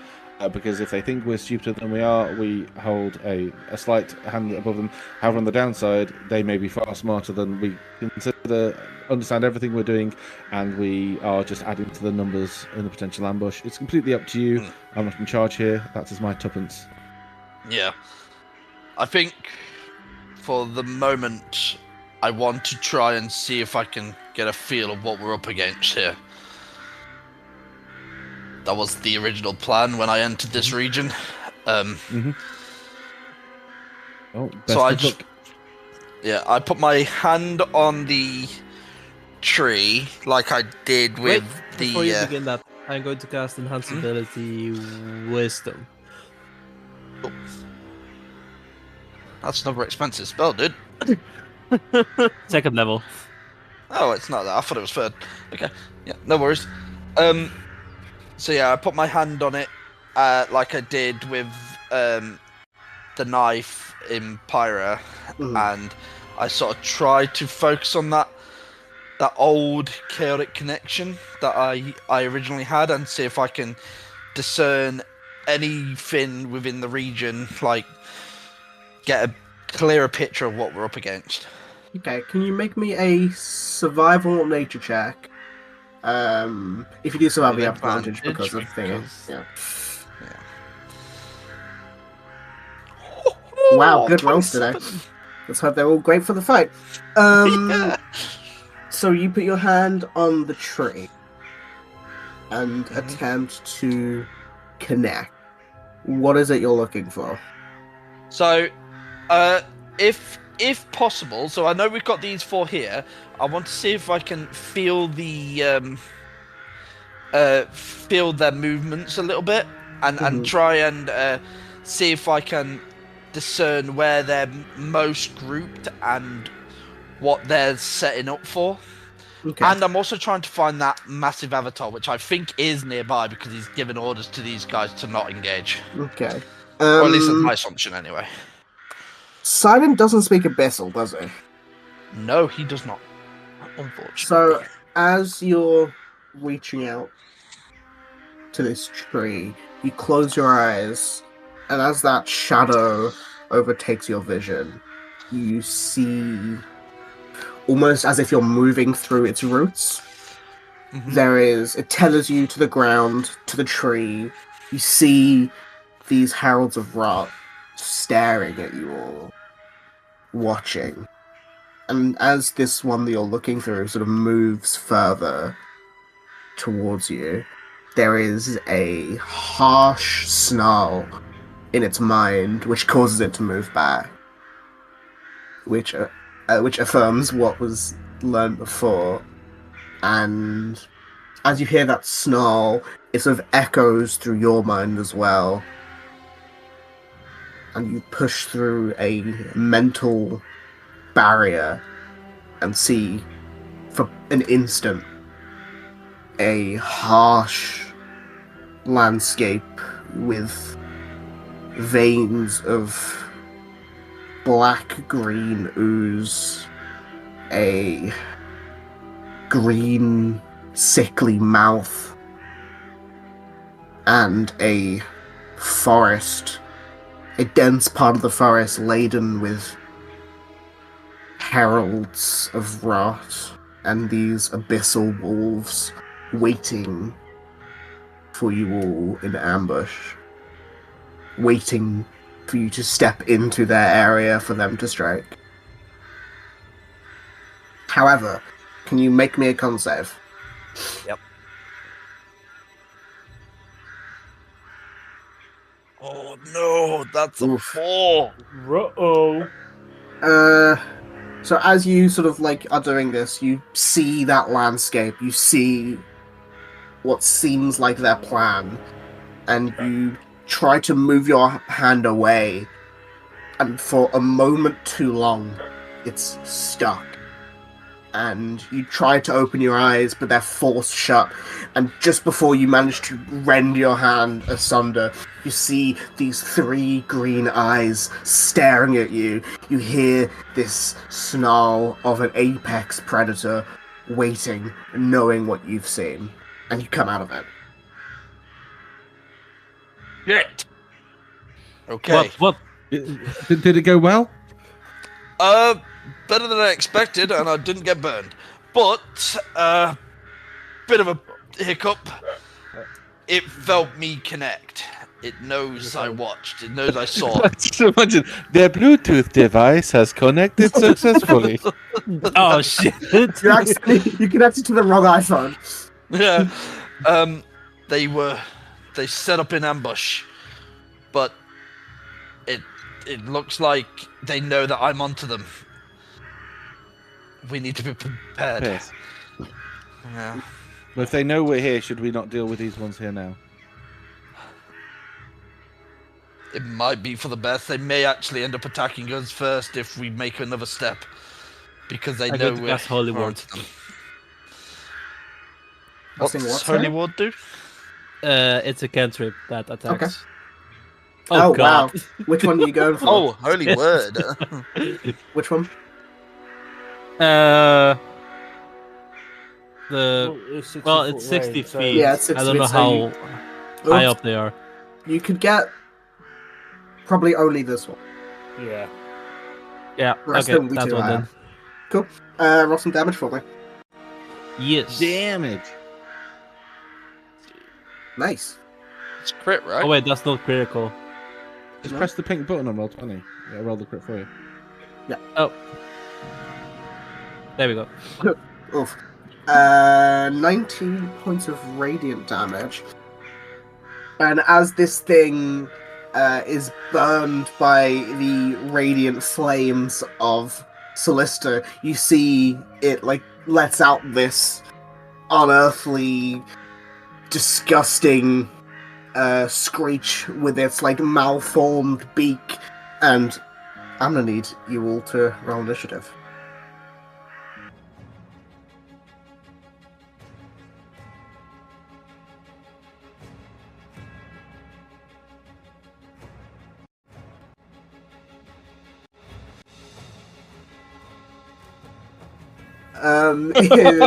because if they think we're stupider than we are, we hold a slight hand above them. However, on the downside, they may be far smarter than we consider, understand everything we're doing, and we are just adding to the numbers in the potential ambush. It's completely up to you. I'm not in charge here. That is my tuppence. Yeah. I think for the moment, I want to try and see if I can get a feel of what we're up against here. That was the original plan when I entered this region. Oh, best So I of just, luck. yeah, I put my hand on the tree like I did with Before you the. begin that, I'm going to cast Enhance Ability Wisdom. That's another expensive spell, dude. Second level. Oh, it's not that. I thought it was third. Okay, yeah, no worries. So yeah, I put my hand on it, like I did with the knife in Pyra, and I sort of tried to focus on that old chaotic connection that I originally had, and see if I can discern anything within the region, like get a clearer picture of what we're up against. Okay, can you make me a survival nature check? If you do survival, With you have advantage because of advantage, the thing. Yeah. Wow, good rolls today. 27. Let's hope they're all great for the fight. So you put your hand on the tree and attempt to connect. What is it you're looking for? So, if possible, so I know we've got these 4 here. I want to see if I can feel feel their movements a little bit, and try and see if I can discern where they're most grouped and what they're setting up for. Okay. And I'm also trying to find that massive avatar, which I think is nearby because he's given orders to these guys to not engage. Okay. Or at least that's my assumption, anyway. Simon doesn't speak Abyssal, does he? No, he does not. Unfortunately. So, as you're reaching out to this tree, you close your eyes, and as that shadow overtakes your vision, you see, almost as if you're moving through its roots, it tethers you to the ground, to the tree. You see these heralds of rot staring at you all, watching. And as this one that you're looking through sort of moves further towards you, there is a harsh snarl in its mind, which causes it to move back, which affirms what was learned before. And as you hear that snarl, it sort of echoes through your mind as well, and you push through a mental barrier and see, for an instant, a harsh landscape with veins of black-green ooze, a green, sickly mouth, and a forest, a dense part of the forest laden with heralds of rot and these abyssal wolves waiting for you all in ambush, waiting for you to step into their area for them to strike. However, can you make me a con save? Yep. Oh no, that's a 4. Uh-oh. So as you sort of like are doing this, you see that landscape, you see what seems like their plan, and you try to move your hand away, and for a moment too long, it's stuck. And you try to open your eyes, but they're forced shut. And just before you manage to rend your hand asunder, you see these 3 green eyes staring at you. You hear this snarl of an apex predator waiting, knowing what you've seen. And you come out of it. Shit. Okay. What? Did it go well? Better than I expected, and I didn't get burned. But, bit of a hiccup. It felt me connect. It knows I watched. It knows I saw. Imagine their Bluetooth device has connected successfully. Oh shit! You connected to the wrong iPhone. Yeah. They set up in ambush, but it looks like they know that I'm onto them. We need to be prepared. Yes. Yeah. Well, if they know we're here, should we not deal with these ones here now? It might be for the best. They may actually end up attacking us first if we make another step, because they know we're that's holy word. onto them. What's What's Holy Ward do? It's a cantrip that attacks. Okay. Oh, Oh, god. wow. Which one are you going for? Oh, Holy Word. Which one? The It's 60 well, foot it's 60 range, so- feet. Yeah, it's 60 I don't know feet, so how high up they are. You could get probably only this one. Yeah. Yeah, Rest okay, of them we that do one then. have. Cool. Roll some damage for me. Yes. Damage. Nice. It's crit, right? Oh wait, that's not critical. Just press the pink button on roll 20. Yeah, roll the crit for you. Yeah. Oh. There we go. Oof. 19 points of radiant damage. And as this thing is burned by the radiant flames of Solista, you see it like lets out this unearthly, disgusting screech with its like malformed beak. And I'm gonna need you all to roll initiative.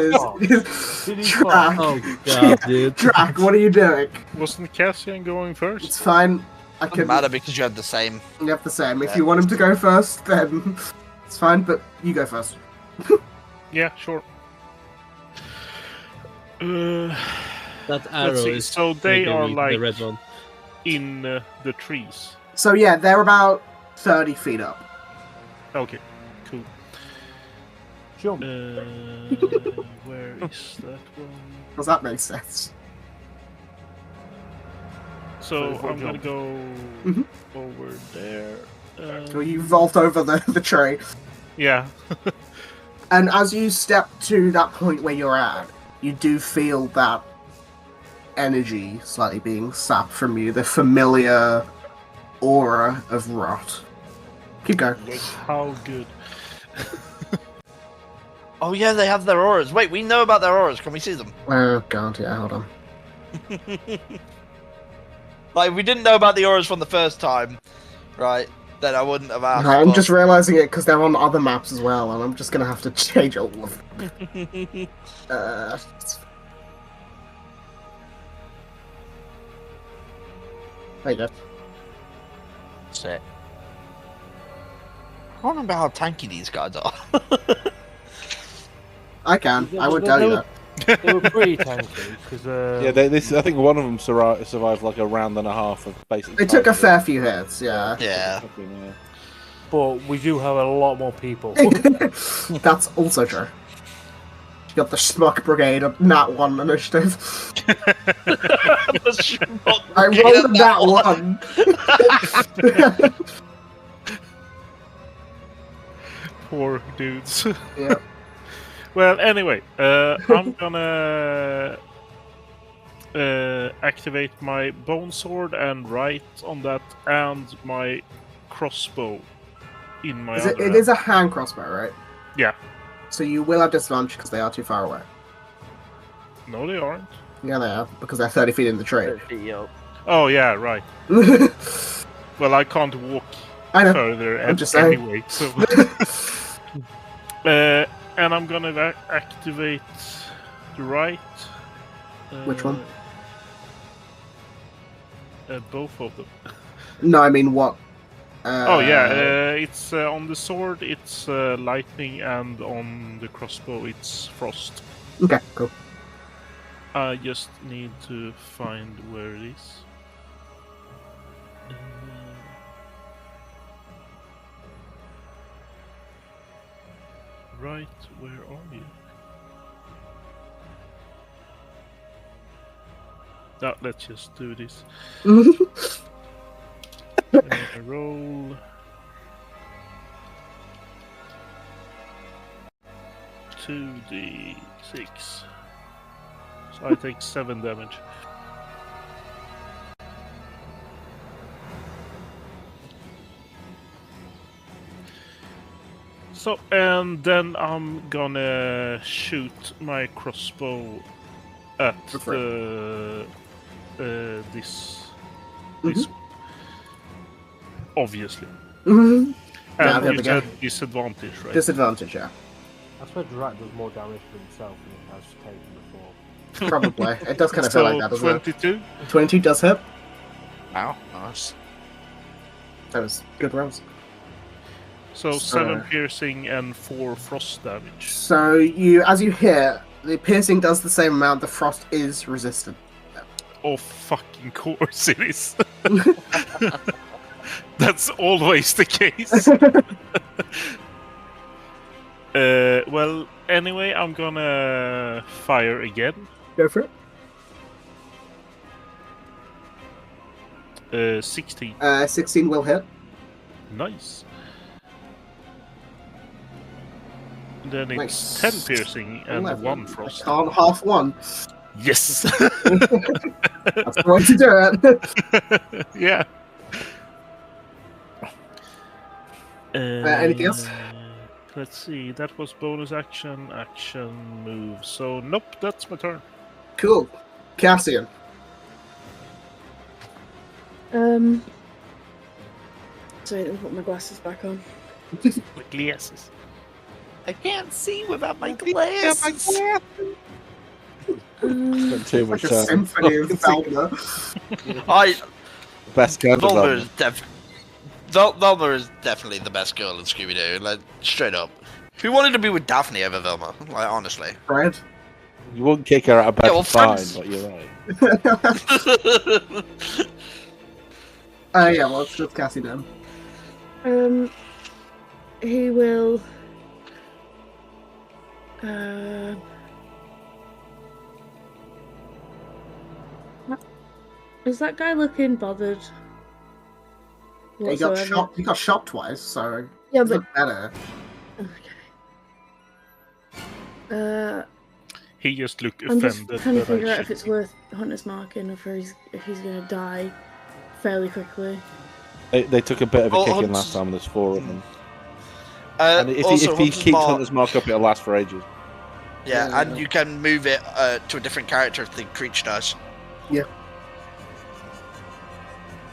Is Drac. Oh god, dude. Drac, what are you doing? Wasn't Cassian going first? It's fine. I Doesn't can. matter because you have the same. You have the same. If you want him to go first, then it's fine. But you go first. Yeah, sure. That arrow Let's see. is So they are the like red one. in the trees. So yeah, they're about 30 feet up. Okay, cool. Jump. Where is that one? Does that make sense? So So I'm gonna jump. go Mhm. over there. So you vault over the tree, Yeah. and as you step to that point where you're at, you do feel that energy slightly being sapped from you. The familiar aura of rot. Keep going. How good. Oh yeah, they have their auras. Wait, we know about their auras. Can we see them? Oh god, yeah, hold on. Like, we didn't know about the auras from the first time, right? Then I wouldn't have asked. I'm but- just realizing it because they're on other maps as well, and I'm just gonna have to change all of them. There you go. Sick. I can't remember how tanky these guys are. I can. I would tell you that. They were pretty tanky because Yeah, I think one of them survived like a round and a half of basically. They took a fair few hits, yeah. Yeah. but we do have a lot more people. That's also true. You got the Schmuck Brigade of Nat 1 initiative. I rolled that one. Poor dudes. Yeah. Well, anyway, I'm gonna activate my bone sword and right on that, and my crossbow in my other It hand. is a hand crossbow, right? Yeah. So you will have disadvantage because they are too far away. No, they aren't. Yeah, they are, because they're 30 feet in the tree. Oh yeah, right. Well, I can't walk I know. further I'm just saying. anyway, so. And I'm gonna activate the right. Which one? Both of them. No, I mean what? Oh yeah, it's on the sword it's lightning, and on the crossbow it's frost. Okay, cool. I just need to find where it is. Right, where are you? No, let's just do this. Roll. 2d6. So I take 7 damage. So, and then I'm gonna shoot my crossbow at this obviously. Mhm. Yeah, And there you we go. said disadvantage, right? Disadvantage, yeah. I swear Drat does more damage to himself than he has taken before. Probably. It does kind of feel like that, doesn't 22? it? 22 does hit. Wow, nice. That was good rolls. So 7 piercing and 4 frost damage. So as you hit, the piercing does the same amount. The frost is resistant. Oh, fucking course it is. That's always the case. Well, anyway, I'm gonna fire again. Go for it. 16. 16 will hit. Nice. Then it's Nice. 10 piercing and 11. 1 frost. Can't half one. Yes! That's the way to do it. Yeah. Anything else? Let's see, that was bonus action, move. So, nope, that's my turn. Cool. Cassian. Sorry, let me put my glasses back on. My glasses. I can't see without my glasses. Spent too Like much a time. symphony of Velma. Best girl Velma development. is Velma is definitely the best girl in Scooby-Doo. Like straight up. Who wanted to be with Daphne over Velma? Like honestly. Fred. You wouldn't kick her out of bed Yeah, well, fine, friends- but you're right. Yeah, well, it's just Cassie then. He will. Is that guy looking bothered? He got whatsoever? shot. He got shot twice, so Yeah, it's but look better. okay. He just looked I'm just offended. trying to that I figure out if shit it's him. worth Hunter's marking or if he's gonna die fairly quickly. They took a bit of a Well, kicking Hunt's- last time. There's 4 of them. And And if also, he Hunter's keeps Mark- Hunter's Mark up, it'll last for ages. yeah, Yeah. and you can move it to a different character if the creature dies. Yeah.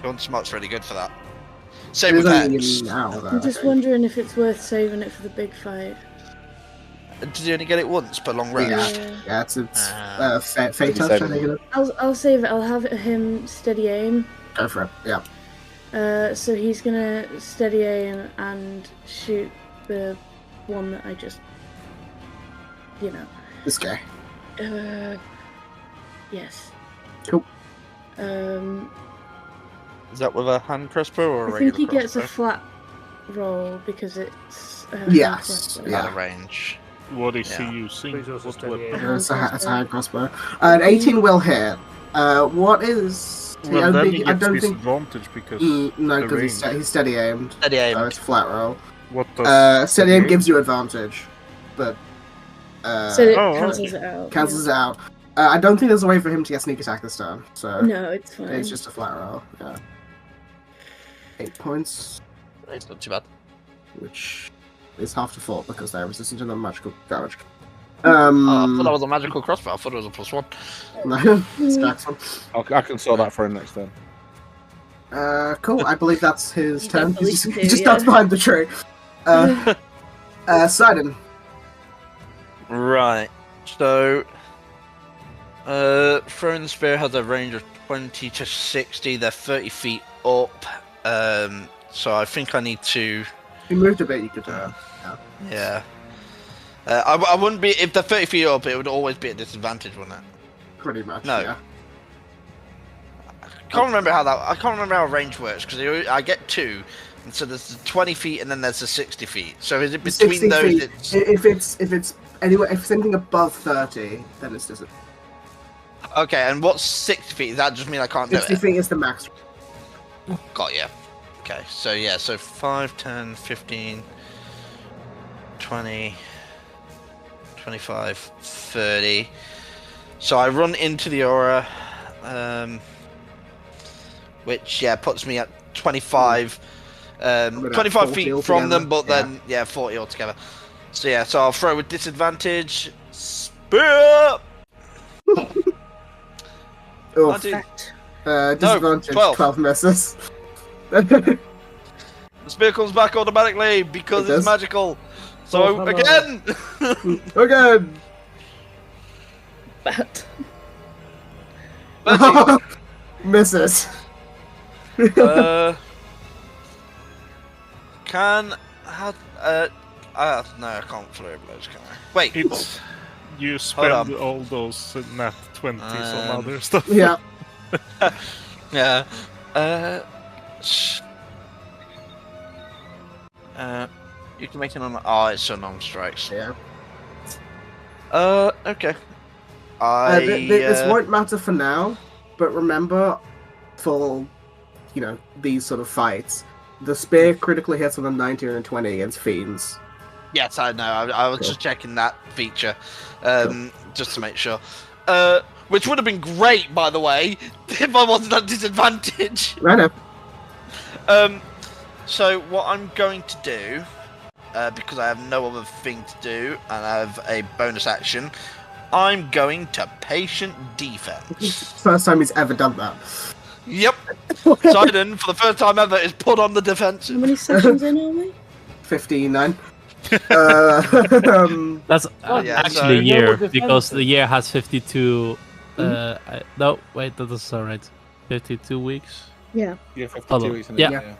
Hunter's Mark's really good for that. It Same with is only pets. now, though, I'm I just think. wondering if it's worth saving it for the big fight. Did you only get it once per long rest? Yeah. Yeah. Yeah, it's Ah. fate Maybe touch. save I it. think it is. I'll save it. I'll have him steady aim. Go for it. Yeah. So he's gonna steady aim and shoot the one that I just, This guy. yes. Cool. Is that with a hand crossbow or a I think regular he gets a crossbow? flat roll because it's. Yes, crossbow. yeah. Out of range. What is Yeah. he using? Please also What steady weapon? aim. It's a hand crossbow. An 18 will hit. What is? Well, I then think- he I gets don't think. disadvantage because No, the because range. he's steady aimed. Steady aim. So it's a flat roll. What does Steady aim the- gives you advantage, but So it Oh, cancels it out. cancels it out. I don't think there's a way for him to get sneak attack this turn, so Yeah. No, it's fine. it's just a flat roll. Yeah. 8 points, It's not too bad. which is half to 4 because they're resistant to the magical damage. Oh, I thought that was a magical crossbow. I thought it was a +1. No, stacks one. I can sort that for him next turn. Cool. I believe that's his You turn. definitely He just, can he do, just yeah. ducks behind the tree. Sidon. Right. So, throwing the spear has a range of 20 to 60. They're 30 feet up. So I think I need to. If you moved a bit, you could. Yeah. I wouldn't be if they're 30 feet up. It would always be at disadvantage, wouldn't it? Pretty much. No. Yeah. I can't remember how that. I can't remember how range works because I get 2. And so there's the 20 feet and then there's the 60 feet. So is it The between 60 those? feet, It's... if it's anywhere, if it's anything above 30, then it's just Okay, and what's 60 feet? Does that just mean I can't do 60 it? feet is the max. Got you. Okay, so yeah, so 5, 10, 15, 20, 25, 30. So I run into the aura, which, yeah, puts me at 25, About 25 40 feet from them, but altogether, then, yeah, 40 altogether. So yeah, so I'll throw with disadvantage. Spear! Oh, I do- Fact. disadvantage 12. misses. The spear comes back automatically because It it's does. magical. So Oh, again, Again. But 13. Misses. Can how no, I can't flurry blows, can I? Wait, It's you Hold spend on. all those nat 20s on Um, other stuff. Yeah. yeah, sh- You can make it on. Oh, it's on strikes. Yeah. Okay. This won't matter for now, but remember, for these sort of fights, the spear critically hits on a 19 and 20 against fiends. Yes, I know. I was Cool. just checking that feature, Cool. just to make sure. Which would have been great, by the way, if I wasn't at disadvantage. I know. So what I'm going to do, because I have no other thing to do, and I have a bonus action, I'm going to patient defense. First time he's ever done that. Yep. Sidon, for the first time ever, is put on the How defensive. many sessions in are we? 59. That's yeah, actually so- a year No more because defenses. the year has 52. No, wait, that is alright. 52 weeks. Yeah. Yeah, 52 Hold on. weeks in a Yeah. year.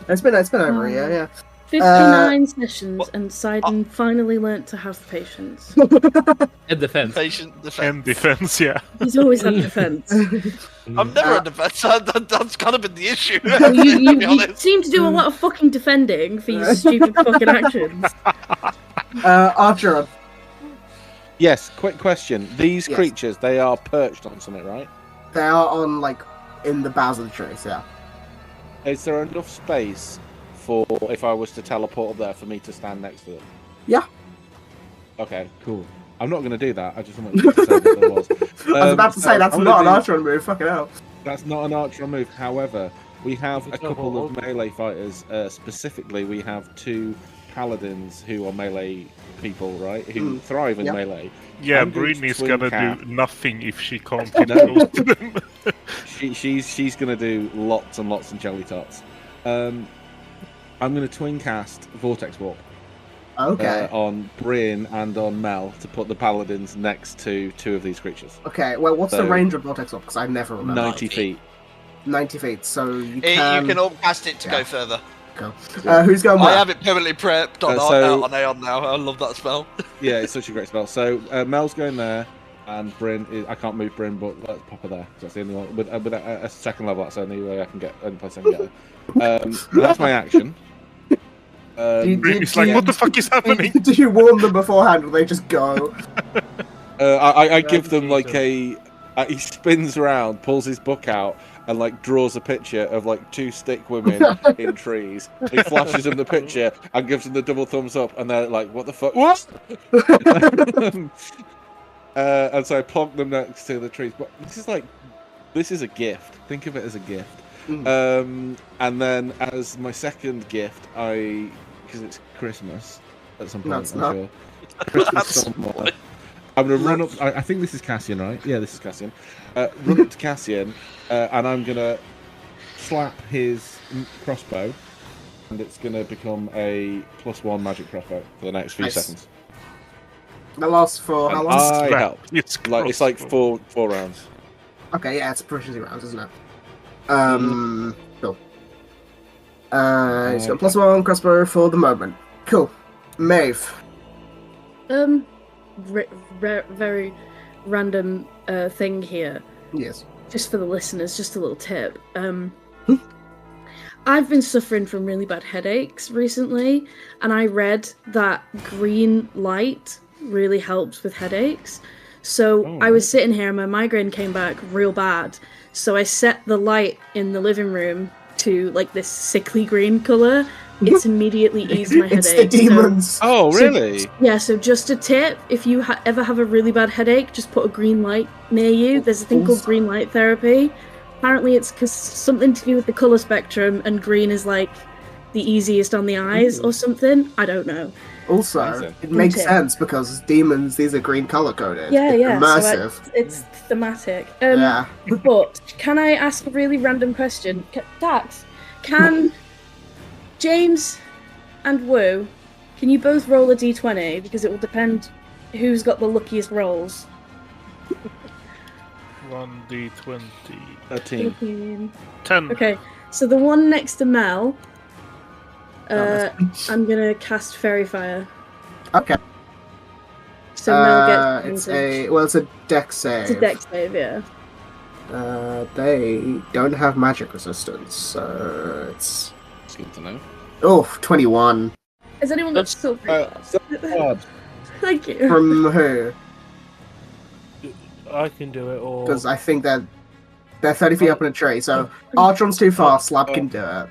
It's been over a year, yeah. 59 sessions, and Sidon finally learnt to have patience. In defense. Patient defense. And defense, yeah. He's always had defense. I've never had defense. That's kind of been the issue. Well, to be you honest. seem to do a lot of fucking defending for your stupid fucking actions. Archer, Yes, quick question. These Yes. creatures, they are perched on something, right? they are on, in the boughs of the trees, yeah. Is there enough space for, if I was to teleport up there, for me to stand next to them? Yeah. Okay, cool. I'm not going to do that. I just wanted to say that there was. I was about to say, that's I'm not an gonna Archer move, fucking hell. That's not an archer move. However, we have a couple of Double. melee fighters. Specifically, we have 2 paladins who are melee people, right? Who thrive in Yep. melee. Yeah, I'm going to Bryn's swing gonna cat. do nothing if she can't I get know. close to them. She's going to do lots and lots of jelly tots. I'm going to twin cast Vortex Warp Okay. on Bryn and on Mel to put the paladins next to 2 of these creatures. Okay, well, what's the So- range of Vortex Warp? Because I never remember. 90 feet. 90 feet, so you You can... can all cast it to Yeah. go further. Go. Who's going I where? have it permanently prepped on, So- on Aeon now. I love that spell. Yeah, it's such a great spell. So Mel's going there, and Bryn is, I can't move Bryn, but let's pop her there. 'Cause that's the only one with a second level. That's the only way I can get. Only place I can get her. That's my action. Bryn's like, what the fuck is happening? Do you warn them beforehand, or they just go? I give them like a. He spins around, pulls his book out, and draws a picture of 2 stick women in trees. He flashes them the picture and gives them the double thumbs up, and they're like, "What the fuck? What?" And so I plonk them next to the trees. But this is a gift. Think of it as a gift. And then as my second gift, because it's Christmas at some point, No, it's I'm not. sure. Christmas That's somewhere. I'm gonna run up. I think this is Cassian, right? Yeah, this is Cassian. Run up to Cassian, and I'm gonna slap his crossbow, and it's gonna become a +1 magic crossbow for the next few Nice. seconds. That lasts for how And long? I Slap. help. It's It's like four rounds. Okay, yeah, it's proficiency rounds, isn't it? Cool. He's got +1 crossbow for the moment. Cool. Maeve. Very random thing here. Yes. Just for the listeners, just a little tip. I've been suffering from really bad headaches recently, and I read that green light really helps with headaches. So I was sitting here and my migraine came back real bad. So I set the light in the living room to this sickly green colour. It's immediately eased my It's headache. the demons. Oh, So- really? Yeah, so just a tip, if you ever have a really bad headache, just put a green light near you. There's a thing called green light therapy. Apparently it's something to do with the colour spectrum, and green is the easiest on the eyes or something. I don't know. Also, Amazing. it makes Okay. sense because demons, these are green color coded. Yeah, It's yeah. immersive. So it's thematic. Yeah. But can I ask a really random question? Dax, can James and Wu, can you both roll a d20? Because it will depend who's got the luckiest rolls. 1d20. 13. 10. Okay, so the one next to Mel, I'm gonna cast Fairy Fire. Okay. So Mel gets it's a dex save. It's a dex save, yeah. They don't have magic resistance, so it's It's good to know. 21. Has anyone got silver glass? Thank you. From who? I can do it, or Because I think that they're 30 feet up in a tree, so Archon's too far, Slab can do it.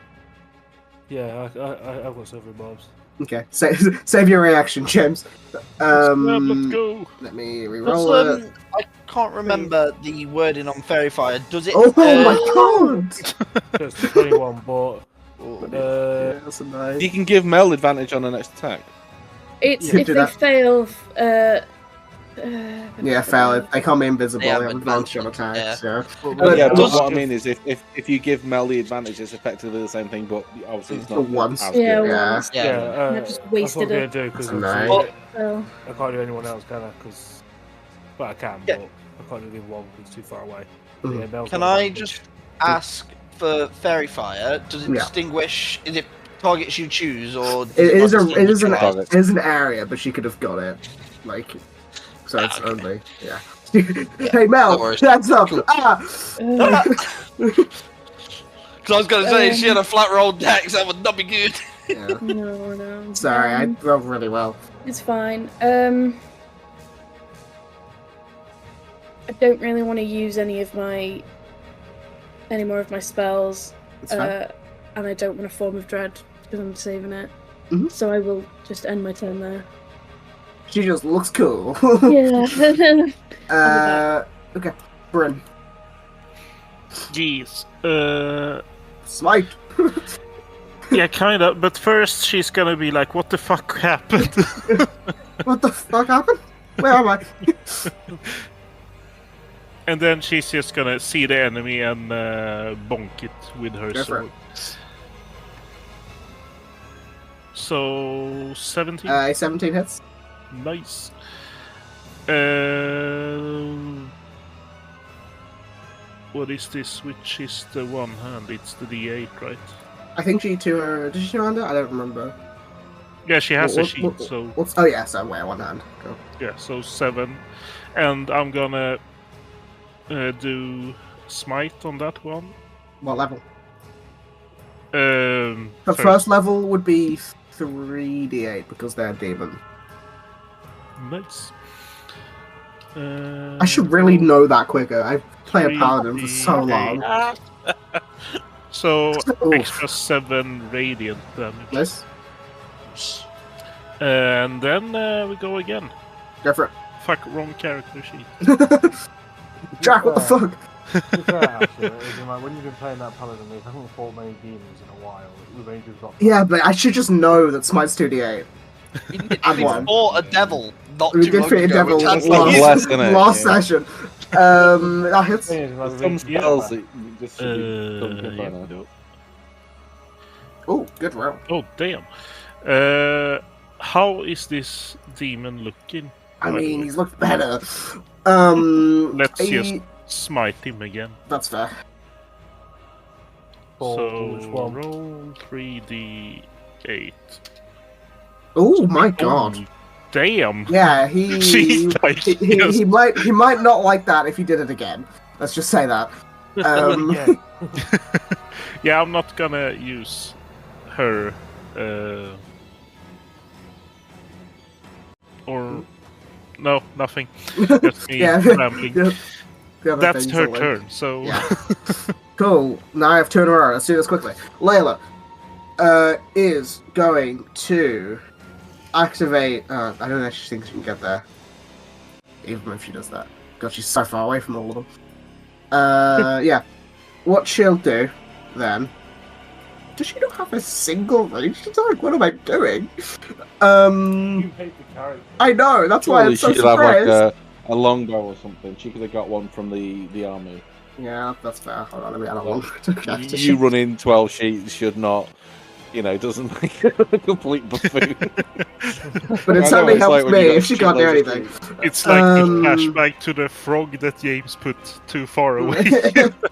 yeah, I've got silver bobs. Okay, save your reaction, James. Let's go. Let me What's, re-roll it. I can't remember the wording on Fairy Fire. Does it? Oh my god! Just 21, but Yeah, that's a nice. You can give Mel advantage on the next attack. It's You if do they that. fail. Yeah, fail it. They can't be invisible. They They have have advantage on advantage, attacks. Yeah. But Yeah, it but does- what I mean is, if you give Mel the advantage, it's effectively the same thing, but obviously it's For not once. as Yeah, good. Yeah. once. yeah, I've just that's wasted what I'm it. gonna do because That's nice. I can't do anyone else, can I? Because I can, Yeah. but I can't do the other one because it's too far away. Mhm. Yeah, Mel's Can got I advantage. just ask for Fairy Fire? Does it Yeah. distinguish? Is it targets you choose, or does It not is distinguish an targets? target. it is an area, but she could have got it. Like, so it's Okay. only Hey Mel, No worries. that's up. Cool. Ah. Because I was going to say, if she had Um, a flat roll dex, that would not be good. Yeah. No. Sorry, I rolled really well. It's fine. I don't really want to use any more of my spells, It's fine. and I don't want a Form of Dread because I'm saving it. Mhm. So I will just end my turn there. She just looks cool. Yeah. Okay, Bryn. Jeez. Smite. Yeah, kinda. But first, she's gonna be like, "What the fuck happened?" What the fuck happened? Where am I? And then she's just gonna see the enemy and bonk it with her Go for it. sword. So 17. 17 hits. Nice. What is this? Which is the one hand? It's the D8, right? I think she two her. Did she two hand it? I don't remember. Yeah, she has a What- shield. what- So What's? Oh yeah, so wait, one hand. Cool. yeah, so 7, and I'm gonna do smite on that one. What level? Her Her first level would be 3d8 because they're demon. Nice. I should really know that quicker. I play a paladin for so 3d8. long. So Oof. extra 7 radiant damage. Nice. And then we go again. Go for Fuck, wrong character sheet. it. Jack, what the fuck? To be fair, actually, as in, like, when you've been playing that paladin, we haven't fought many demons in a while. We've only just got. Yeah, but I should just know that Smite's 2d8. And we one. fought a devil not We too did long fit a ago, devil which has like to less, innit? last Yeah. session. That hits. Thing is, like, Some yeah, spells but- that you just should be done good by yeah, now. no. Oh, good roll. Oh, damn. How is this demon looking? I By the mean, way? he's looked better. Let's he- just smite him again. That's fair. For So which one? roll 3d8. Oh my god. Oh, damn. Yeah, he Jeez, like, yes. he might not like that if he did it again. Let's just say that. Yeah. Yeah, I'm not gonna use her. Or no, nothing. Just me Yeah. rambling. Yeah. The other That's things her are like- turn. So Yeah. Cool. Now I have two in a row. Let's do this quickly. Layla is going to activate. I don't actually think she can get there, even if she does that. God, she's so far away from all of them. Yeah. What she'll do then? Does she not have a single ranged attack? What am I doing? You hate the character. I know. That's why Surely I'm so she could have surprised. like a longbow or something. She could have got one from the army. Yeah, that's fair. Hold on, let me add a Well, one. You running 12 sheets should not, doesn't make you a complete buffoon. But it I know, certainly it's helps like when me you got if she can't do shitloads of anything. sheets. it's like the Um, flashback to the frog that James put too far away,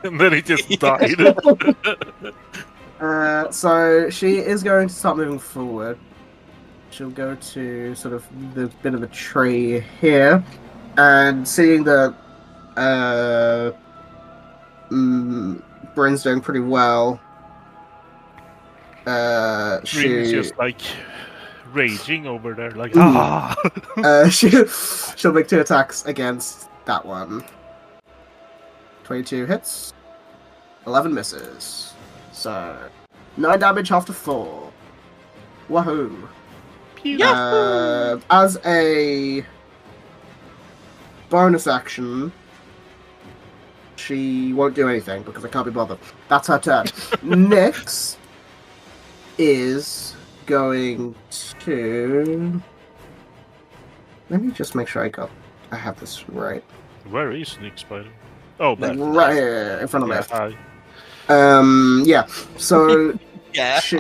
and then he just died. So she is going to start moving forward. She'll go to sort of the bit of a tree here, and seeing that Bryn's doing pretty well. Green is She just like raging over there, like Ooh. ah. She'll make 2 attacks against that one. 22 hits, 11 misses. So 9 damage after 4. Wahoo! As a bonus action, she won't do anything because I can't be bothered. That's her turn. Nyx is going to. Let me just make sure I have this right. Where is Nick Spider? Oh, Like, back. right here in front of me. Hi. Yeah. So Yeah. she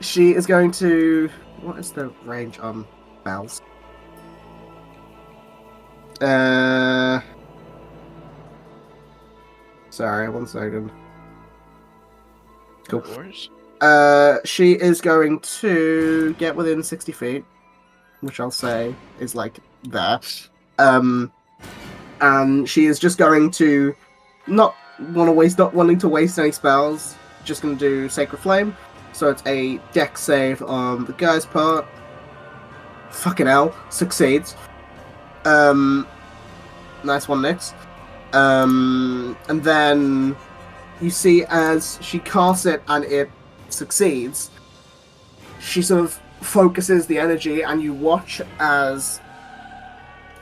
she is going to. What is the range on bells? Sorry, 1 second. Cool. She is going to get within 60 feet, which I'll say is like there. And she is just going to not wanting to waste any spells. Just going to do Sacred Flame. So it's a dex save on the guy's part. Fucking hell, succeeds. Nice one, Nyx. And then you see as she casts it and it succeeds, she sort of focuses the energy, and you watch as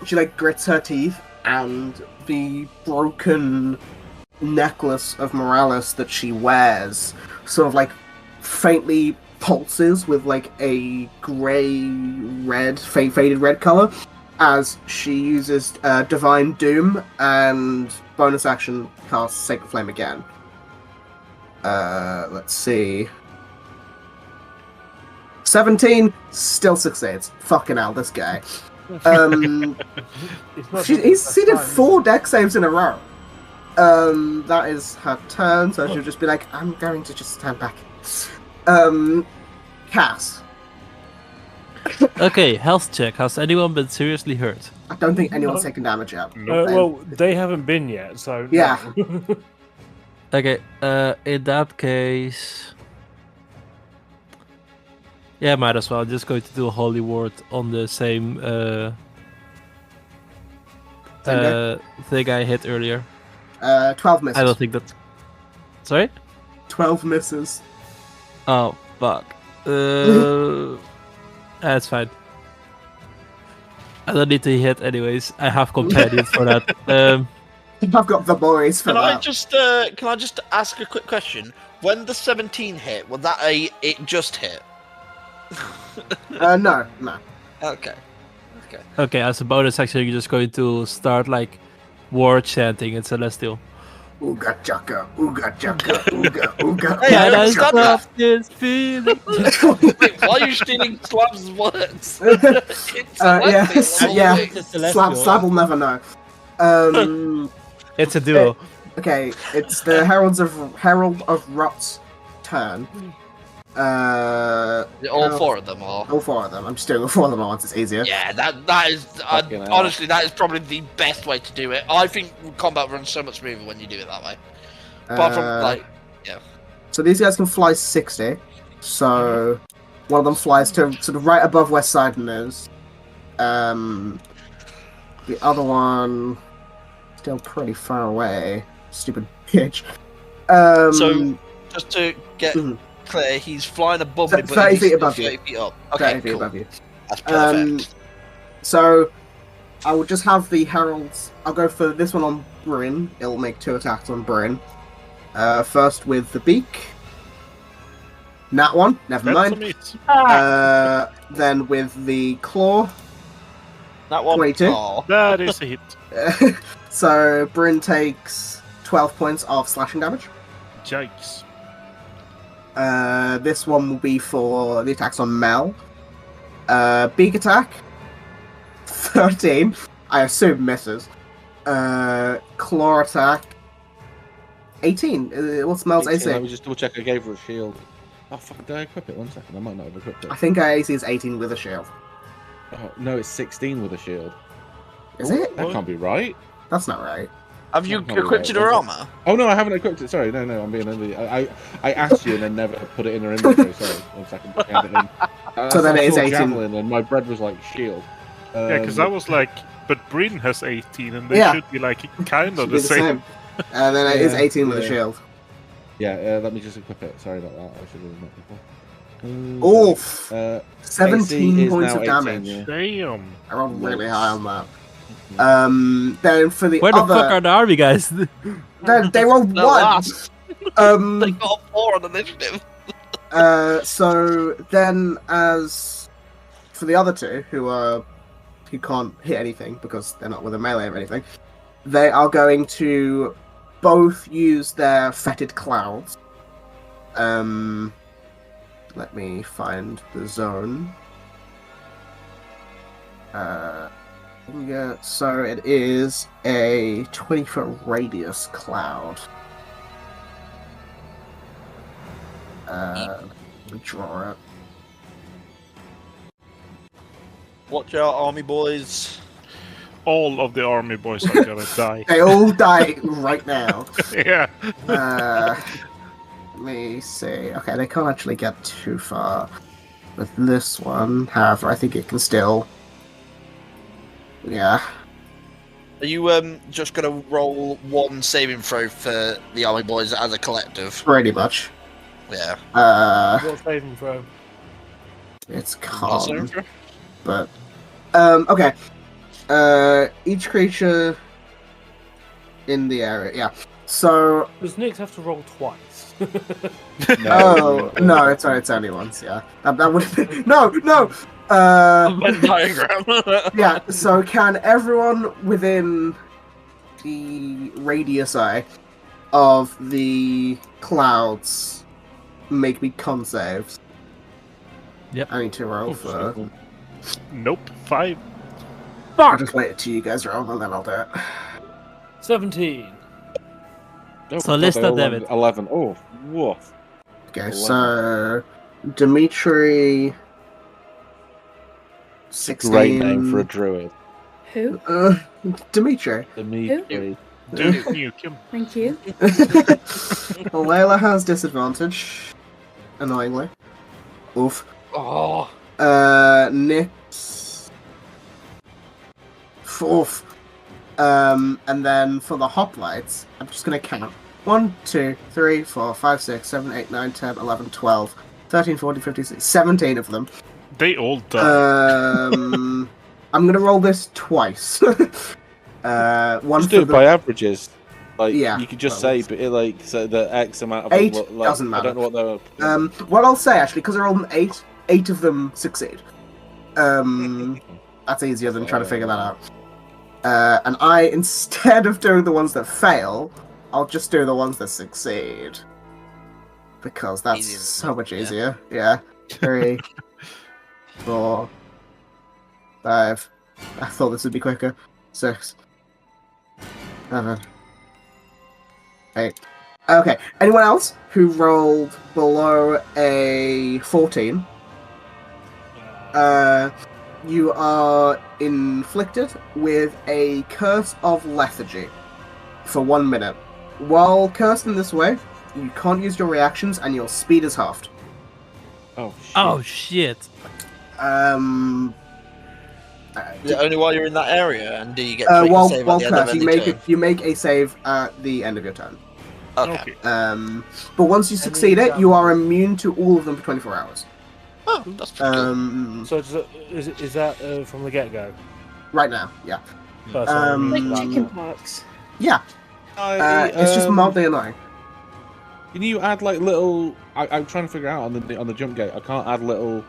she like grits her teeth, and the broken necklace of Morales that she wears sort of like faintly pulses with like a grey-red, faded red color, as she uses Divine Doom and bonus action casts Sacred Flame again. Let's see. 17 still succeeds. Fucking hell, this guy. He did 4 dex saves in a row. That is her turn, so she'll just be like, I'm going to just stand back. Cass. Okay, health check. Has anyone been seriously hurt? I don't think anyone's taken damage yet. Well, they haven't been yet, so yeah. No. Okay, in that case... Yeah, might as well. I'm just going to do a Holy Word on the same thing I hit earlier. 12 misses. I don't think that... Sorry? 12 misses. Oh, fuck. That's fine. I don't need to hit anyways. I have companions for that. I've got the boys for Can that. I just ask a quick question? When the 17 hit, was that it just hit? No. Okay. Okay, as a bonus action, you're just going to start like war chanting in Celestial. Ooga chaka, ooga chaka, ooga, ooga, Hey, I Can I understand stop this feeling? Wait, why are you stealing Slab's words? Slab will never know. It's a duo. Okay, it's the Herald of Rot's turn. All 4 of them are. All 4 of them. I'm just doing all 4 of them at once. It's easier. Yeah, that is honestly that is probably the best way to do it. I think combat runs so much smoother when you do it that way. Apart from So these guys can fly 60. So one of them flies to sort of right above where Sidon is. The other one still pretty far away. Stupid bitch. So just to get clear, he's flying above me, but 30 he's feet still above 30 you. feet up. Okay, 30 feet cool. above you. That's perfect. So I will just have the heralds. I'll go for this one on Bryn. It'll make 2 attacks on Bryn. First with the beak. Nat one. Never mind. Then with the claw. That one. 22. Oh. That is a hit. So Bryn takes 12 points of slashing damage. Yikes. This one will be for the attacks on Mel. Beak attack. 13. I assume misses. Claw attack. 18. What's Mel's AC? Let me just double check. I gave her a shield. Oh fuck! Did I equip it? 1 second. I might not have equipped it. I think our AC is 18 with a shield. Oh no, it's 16 with a shield. Is it? That can't be right. That's not right. Have you Probably equipped right. her armor? Oh no, I haven't equipped it. Sorry, no, I'm being I asked you and then never put it in her inventory. Sorry, 1 second. I had it in. So then it is saw 18. javelin, and my bread was like shield. Yeah, because I was like, but Bryn has 18, and they Yeah. should be like kind Should of be the same. And then it is Yeah, 18 with a yeah. shield. Yeah, let me just equip it. Sorry about that. I should have done that before. Oof. AC 17 is points now of 18, damage. yeah. Damn. I rolled really high on that. Mhm. Then for the Where the other, fuck are the army guys? they rolled No, 1. last. They got 4 on the initiative. So then, as for the other two who can't hit anything because they're not with a melee or anything, they are going to both use their fetid clouds. Let me find the zone. Yeah, so it is a 20-foot radius cloud. Let me draw it. Watch out, army boys. All of the army boys are gonna die. They all die right now. Yeah. Let me see. Okay, they can't actually get too far with this one. However, I think it can still. Yeah. Are you just gonna roll 1 saving throw for the army boys as a collective? Pretty much. Yeah. What saving throw? It's Not saving calm. throw? But okay. Each creature in the area. Yeah. So. Does Nyx have to roll twice? Oh no, it's only once. Yeah. That would have been no. Venn diagram. Yeah. So can everyone within the radius eye of the clouds make me con saves? Yep. I need to roll for. Nope. 5. I'll just wait till you guys roll and then I'll do it. 17. Oh, So God, list they that, all landed David. 11. Oh, woof. Okay, so Dimitri. 16. Great name for a druid. Who? Dimitri. Dimitri. Dude, nuke him. Thank you. Layla has disadvantage. Annoyingly. Oof. Oh. Nick's. Fourth. And then for the hoplites, I'm just gonna count. 1, 2, 3, 4, 5, 6, 7, 8, 9, 10, 11, 12, 13, 14, 15, 16, 17 of them. They all die. I'm gonna roll this twice. One Just for do it the by averages. Like, Yeah, you could just well, say, but it, like, so the X amount of 8 like, doesn't I don't know what they were. what I'll say actually, because I rolled an 8 of them succeed. That's easier than trying to figure that out. And I, instead of doing the ones that fail, I'll just do the ones that succeed. Because that's Easier. so much easier. Yeah. 3, 4, 5. I thought this would be quicker. 6, 7, 8. Okay. Anyone else who rolled below a 14? You are inflicted with a curse of lethargy for 1 minute. While cursed in this way, you can't use your reactions and your speed is halved. Oh, shit. Oh shit! Is it only while you're in that area, and do you get While save at the end of cursed, any turn? you make a save at the end of your turn. Okay. But once you succeed it, you are immune to all of them for 24 hours. Oh, that's pretty cool. So is that from the get-go? Right now, yeah. First Like time. chicken pox. Yeah. It's just mildly annoying. Can you add like little? I'm trying to figure out on the jump gate. I can't add little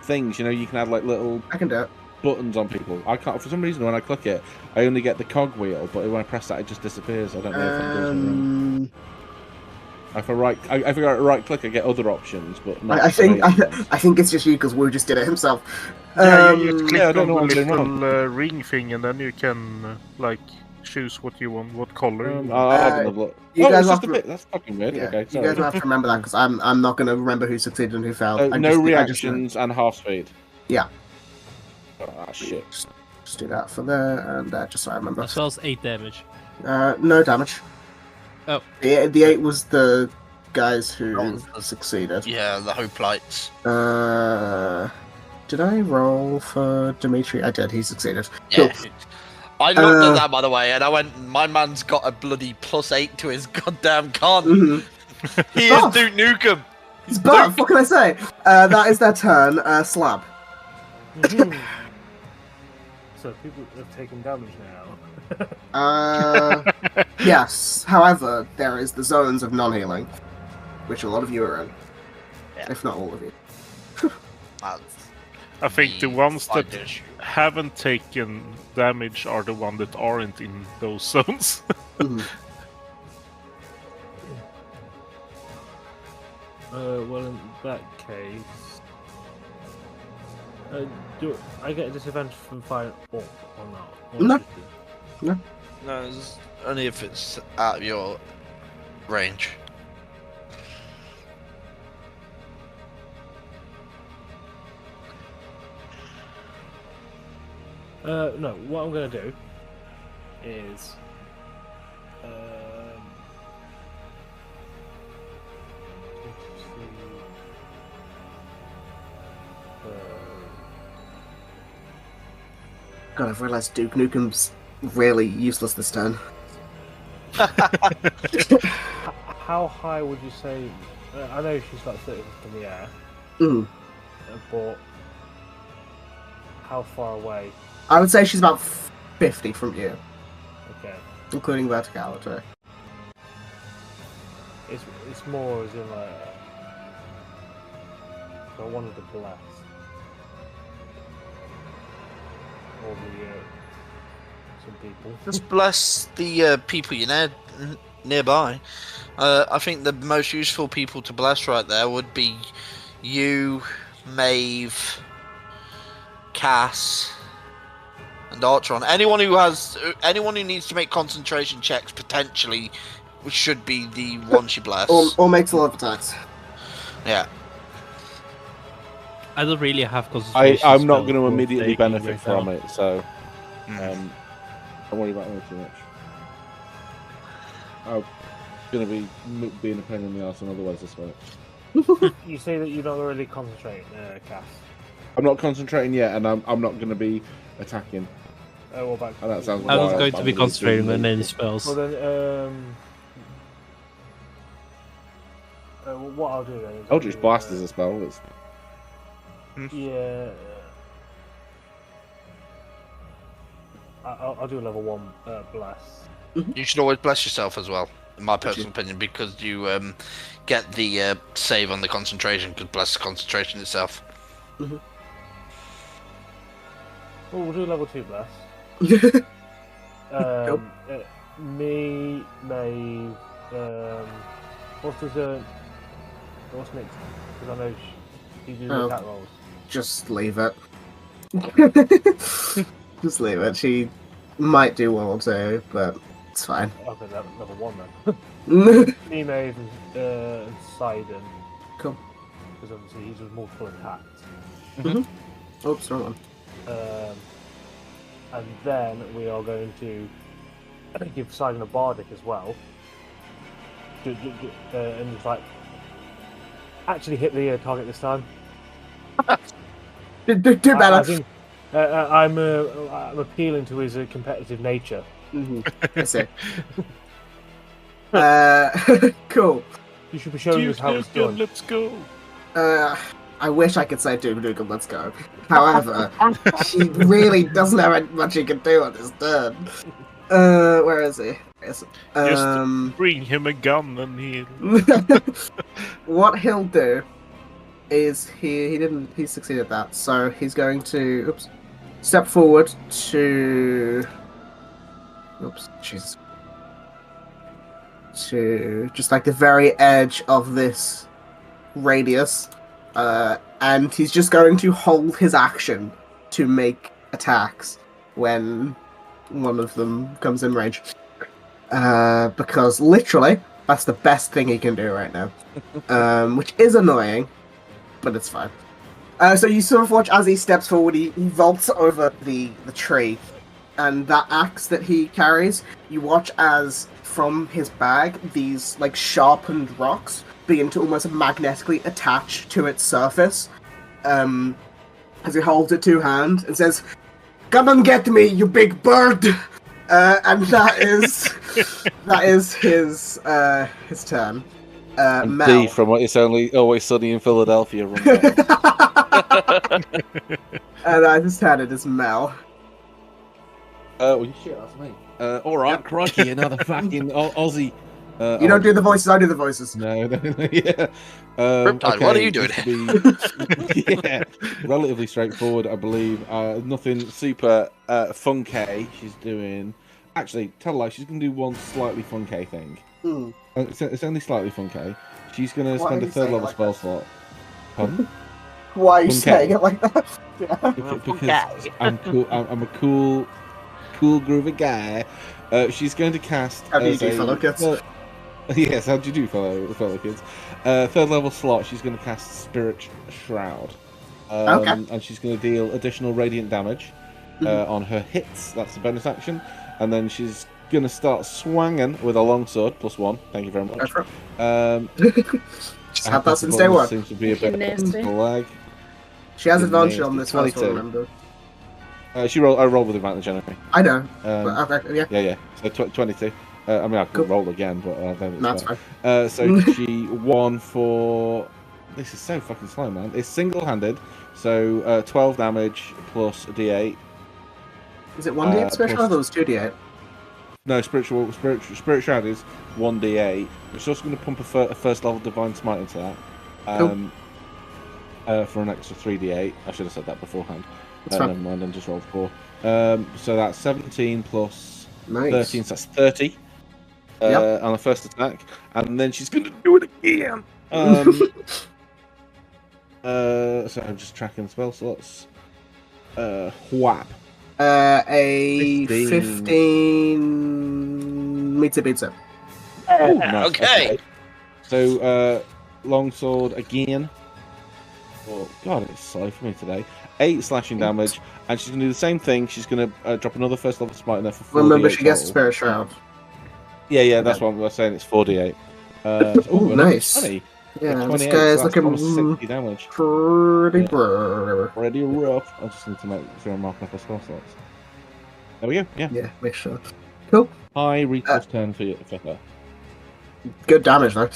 things. You know, you can add like little I can do it. buttons on people. I can't for some reason when I click it, I only get the cog wheel, but when I press that, it just disappears. I don't know if it does. If I figure out right click, I get other options, but not I think straight ones. I think it's just you because Wu just did it himself. Yeah, you just click yeah, I don't know on what the I'm doing little ring thing, and then you can like choose what you want, what color. I'll have another look. you Oh, guys it's just a have bit. That's fucking weird. Yeah, Okay, you sorry. guys will have to remember that because I'm not going to remember who succeeded and who failed. So I no just- I just- reactions and half speed. Yeah. Ah, shit. Just do that for there and just so I remember. As well as 8 damage. No damage. Oh. The 8 was the guys who Oh, succeeded. Yeah, the hoplites. Did I roll for Dimitri? I did. He succeeded. Yeah. Cool. I looked at that, by the way, and I went, my man's got a bloody +8 to his goddamn con. Mm-hmm. He is Duke Nukem. It's buff. What can I say? That is their turn. Slab. So people have taken damage now. Yes. However, there is the zones of non-healing, which a lot of you are in, if not all of you. I think the ones that haven't taken damage are the ones that aren't in those zones. Mm-hmm. Well, in that case, do I get a disadvantage from firing up or not? Or No. just- No, it's only if it's out of your range. No, what I'm going to do is let's see. God, I've realised Duke Nukem's really useless this turn. How high would you say? I know she's like 30 feet in the air, Mm. but how far away? I would say she's about 50 from you, Okay, including verticality. it's more as in like I wanted to blast all the some people. Just bless the people you know nearby. I think the most useful people to bless right there would be you, Maeve, Cass, and Archon. Anyone who needs to make concentration checks potentially should be the one she bless. Or makes a lot of attacks. Yeah. I don't really have concentration. I'm not spells going to worth immediately taking benefit right from now. it, so don't worry about it too much. I'm going to be being a pain in the arse on other ways this way. You say that you're not really concentrating, Cass. I'm not concentrating yet, and I'm not going to be attacking. What about? And that sounds I was wild, going but to I'm be gonna concentrating do on any it. spells. Well then, what I'll do then is Eldritch Blast is a spell. It's... Yeah. I'll do a level 1 blast. You should always bless yourself as well, in my personal opinion, because you get the save on the concentration, because bless the concentration itself. Well, we'll do a level 2 blast. Nope. Me, Maeve, what's next? Because I know she do the attack rolls. Just leave it. Just leave it. She might do one or two, but it's fine. Okay, level 1 then. Me, Maeve, and Sidon. Cool. Because obviously he's with multiple attacks. Oops, wrong one. And then we are going to give Sidon a bardic as well. And just like actually hit the target this time. Do better. I think I'm appealing to his competitive nature. I see. Cool. You should be showing us how it's done. Let's go. I wish I could say Duke Nukem, let's go. However, she really doesn't have much she can do on this turn. Where is he? Just bring him a gun and he. What he'll do is he succeeded that, so he's going to step forward to to just like the very edge of this radius, and he's just going to hold his action to make attacks when one of them comes in range, because literally that's the best thing he can do right now, which is annoying, but it's fine. So you sort of watch as he steps forward, he vaults over the tree, and that axe that he carries, you watch as from his bag these like sharpened rocks begin to almost magnetically attach to its surface. As he holds it two hands and says, "Come and get me, you big bird!" And that is his turn. And Mel. D from It's Only Always Sunny in Philadelphia. And I just had it as Mel. Well, shit, that's me. All right, crikey, another fucking Aussie. You don't do the voices, I do the voices. No, yeah. Riptide, what are you doing? Yeah, relatively straightforward, I believe. Nothing super funky. She's doing. Actually, tell a lie. She's going to do one slightly funky thing. It's only slightly funky. She's going to spend a third level spell slot. Pardon? Why are you saying it like that? Yeah. Because I'm cool. I'm a cool groovy guy. She's going to cast. How do you do, fellow kids? Yes, how do you do, fellow kids? Third level slot. She's going to cast Spirit Shroud. Okay. And she's going to deal additional radiant damage on her hits. That's the bonus action. And then she's going to start swanging with a longsword, +1. Thank you very much. Just have that since day one. Seems to be a bit of lag. She has advantage on this one, 22. remember. I rolled with advantage anyway. I know. Yeah. So 22. I mean, I could roll again, but I don't. That's fine. So she won for. This is so fucking slow, man. It's single-handed, so 12 damage plus D8. Is it 1d8 special? I thought it was 2d8. No, Spirit Shroud is 1d8. It's also going to pump a first level Divine Smite into that. For an extra 3d8. I should have said that beforehand. Never mind, and just rolled 4. So that's 17 plus 13, so that's 30 on the first attack. And then she's going to do it again. So I'm just tracking spell slots. Whap. A 15 meter beats Nice. Okay. So, longsword again. Oh, God, it's slow for me today. 8 slashing damage, and she's going to do the same thing. She's going to drop another first level smite in there for 4d8. Remember, she gets Spirit Shroud. Yeah, that's what I'm saying. It's 4d8. Nice. 20. Yeah, this 28, guy is so that's looking 60 damage. pretty Pretty rough. I just need to make sure I'm marking up the spell slots. There we go. Yeah, make sure. Cool. High Rita's turn for her. Good damage, though.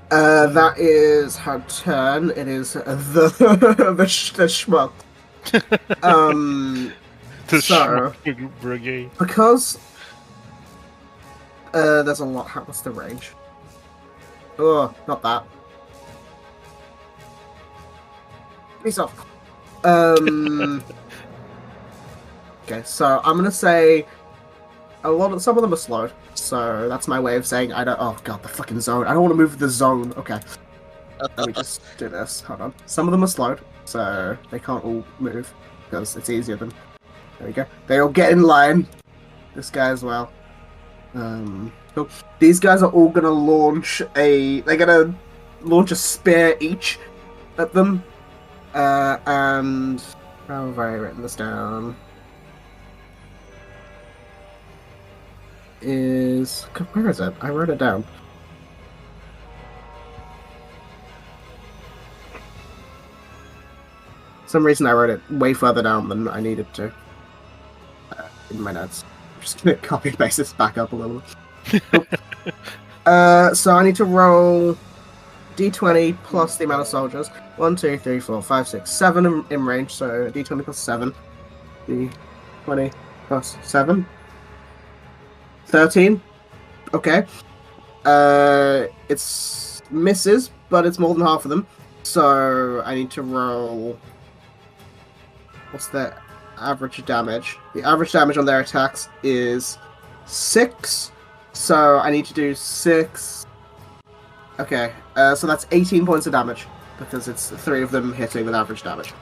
That is her turn. It is the schmuck. The So- Schmuck Brigade. Because there's a lot. What's the range? Oh, not that. Peace off. Okay, so I'm gonna say some of them are slowed. So that's my way of saying I don't. Oh god, the fucking zone. I don't want to move the zone. Okay. Let me just do this. Hold on. Some of them are slowed, so they can't all move because it's easier than. There we go. They all get in line. This guy as well. Cool. These guys are all gonna launch a. They're gonna launch a spear each at them. And how have I written this down? Where is it? I wrote it down. For some reason I wrote it way further down than I needed to. In my notes. I'm just gonna copy and paste this back up a little bit. So I need to roll d20 plus the amount of soldiers. 1, 2, 3, 4, 5, 6, 7 in range, so d20 plus 7. d20 plus 7. 13. Okay. It's misses, but it's more than half of them. So I need to roll. What's the average damage? The average damage on their attacks is 6. So I need to do 6. Okay. So that's 18 points of damage because it's 3 of them hitting with average damage.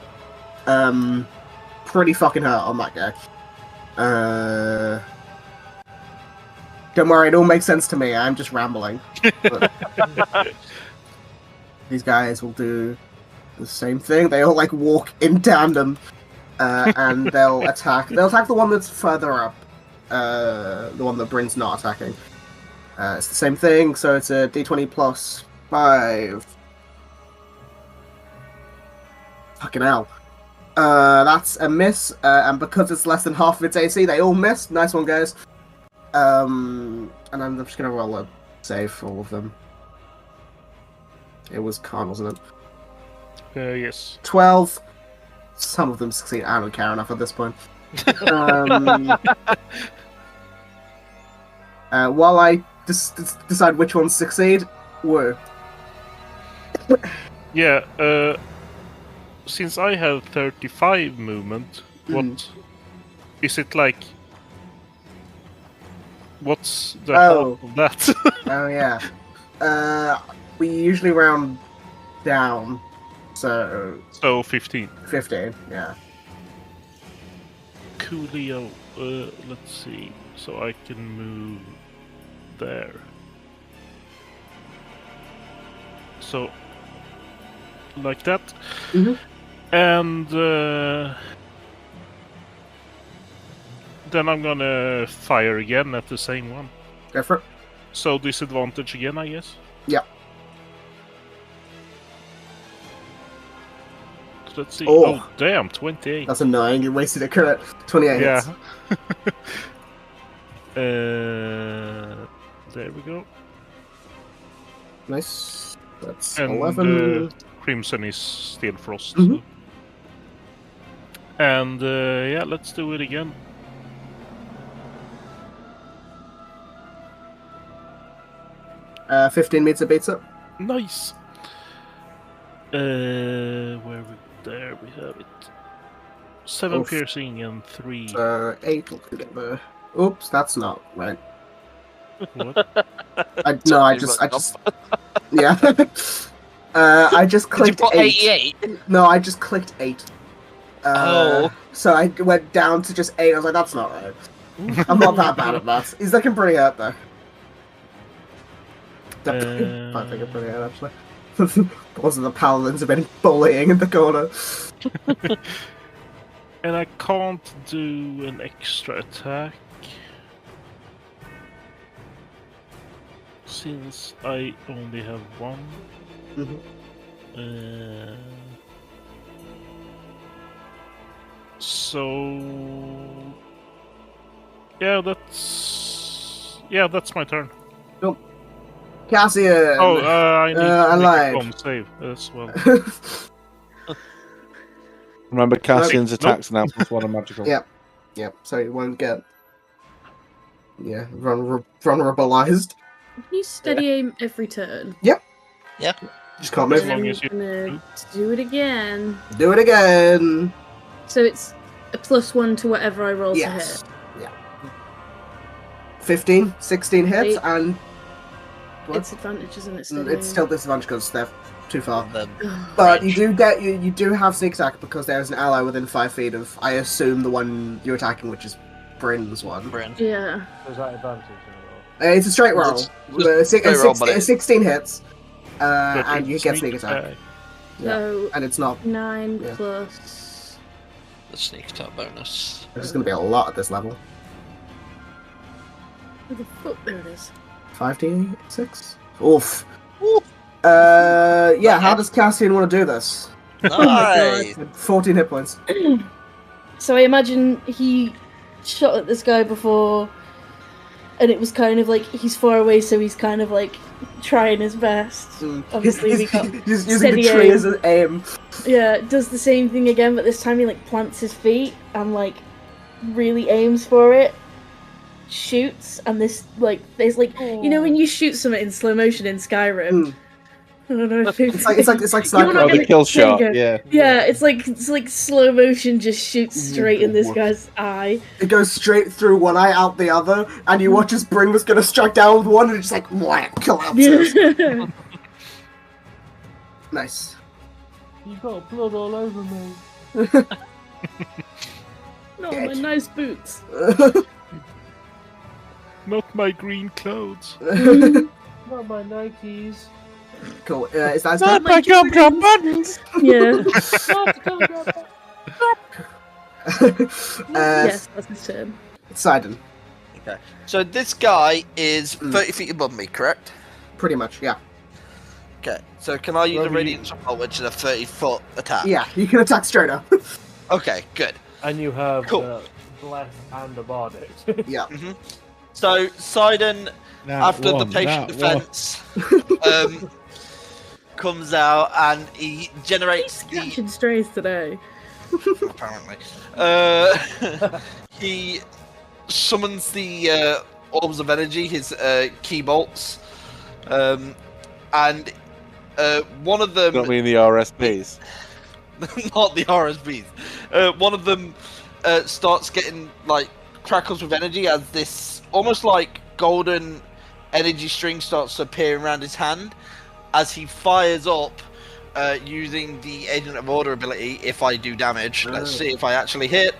Pretty fucking hurt on that guy. Don't worry, it all makes sense to me. I'm just rambling. These guys will do the same thing. They all like walk in tandem, and they'll attack. They'll attack the one that's further up the one that Bryn's not attacking. It's the same thing, so it's a d20 plus 5. Fucking hell. That's a miss, and because it's less than half of its AC, they all miss. Nice one, guys. And I'm just gonna roll a save for all of them. It was Khan, wasn't it? Yes. 12. Some of them succeed. I don't care enough at this point. While I decide which ones succeed, whoa. Yeah, since I have 35 movement, what is it like? What's the half of that? Oh yeah. We usually round down, so 15. 15. Yeah. Coolio. Let's see. So I can move there. So like that. Mhm. And then I'm gonna fire again at the same one. Go for it. So disadvantage again, I guess. Yeah. Let's see. Oh. Oh damn, 28. That's annoying. You wasted a crit. 28 hits. Yeah. There we go. Nice. That's And 11. Crimson is still frost. Mhm. And yeah, let's do it again. Uh, 15 meter beats it. Nice. There we have it. 7 Oof. piercing and 3. 8 altogether. Oops, that's not right. What? I just yeah. I just Did you clicked put 8. 88? No, I just clicked 8. So I went down to just 8. I was like, that's not right. I'm not that bad at that. He's looking pretty hurt though. I think I'm pretty hurt actually. Because of the paladins have been bullying in the corner. And I can't do an extra attack. Since I only have 1. Mhm. So yeah, that's my turn. Cassian! Oh, I need to alive. make a con save as well. Remember, Cassian's Nope. attacks now plus 1 are magical. Yep. Yep, so you won't get vulnerabilized. Can you steady aim every turn? Just can't As move. long I'm as you gonna do it again. Do it again! So it's a +1 to whatever I roll Yes. to hit. Yeah. 15, 16 hits, Eight. and what? It's advantage, isn't it? Steady It's aim? still disadvantage because they're too far. Then But range. you do have sneak attack because there's an ally within 5 feet of, I assume, the one you're attacking, which is Bryn's one. Bryn. Yeah. Is that advantage? Or... It's a straight roll. It's straight roll, but 16 hits, but and you it's get sneak attack. Yeah. So And it's not. 9 Yeah. plus. The sneak attack bonus. There's going to be a lot at this level. Where the fuck? There it is. 5d6? Oof. Yeah, how does Cassian want to do this? Nice. 14 hit points. So I imagine he shot at this guy before, and it was kind of like he's far away, so he's kind of like trying his best. Obviously, we got He's using steady the tree aim. as an aim. Yeah, does the same thing again, but this time he like plants his feet and like really aims for it, shoots, and this like there's like you know when you shoot something in slow motion in Skyrim. I don't know if It's like You sniper. wanna Oh, the get- kill there you shot, go. yeah. Yeah, it's like slow motion just shoots straight in this guy's eye. It goes straight through one eye, out the other, and you watch as Bryn was going to strike down with one, and it's just like, whack, collapses. Yeah. Nice. You've got blood all over me. No, my nice boots. Not my green clothes. Not my Nikes. Cool. Is that his Not turn? my gumdrop buttons! Yeah. uh, Yes, that's his turn. Sidon. Okay. So this guy is 30 feet above me, correct? Pretty much, yeah. Okay. So can I use a Wherever you- radiant support, which is a 30-foot attack? Yeah, you can attack straight up. Okay, good. And you have Cool. Bless and a Bardic. Yeah. So Sidon, after the patient defense, comes out and he generates the Catching strays today. apparently. He summons the orbs of energy, his key bolts, and one of them. Don't mean the RSPs. Not the RSPs. One of them starts getting like crackles with energy as this almost like golden energy string starts appearing around his hand as he fires up using the Agent of Order ability. If I do damage, let's see if I actually hit.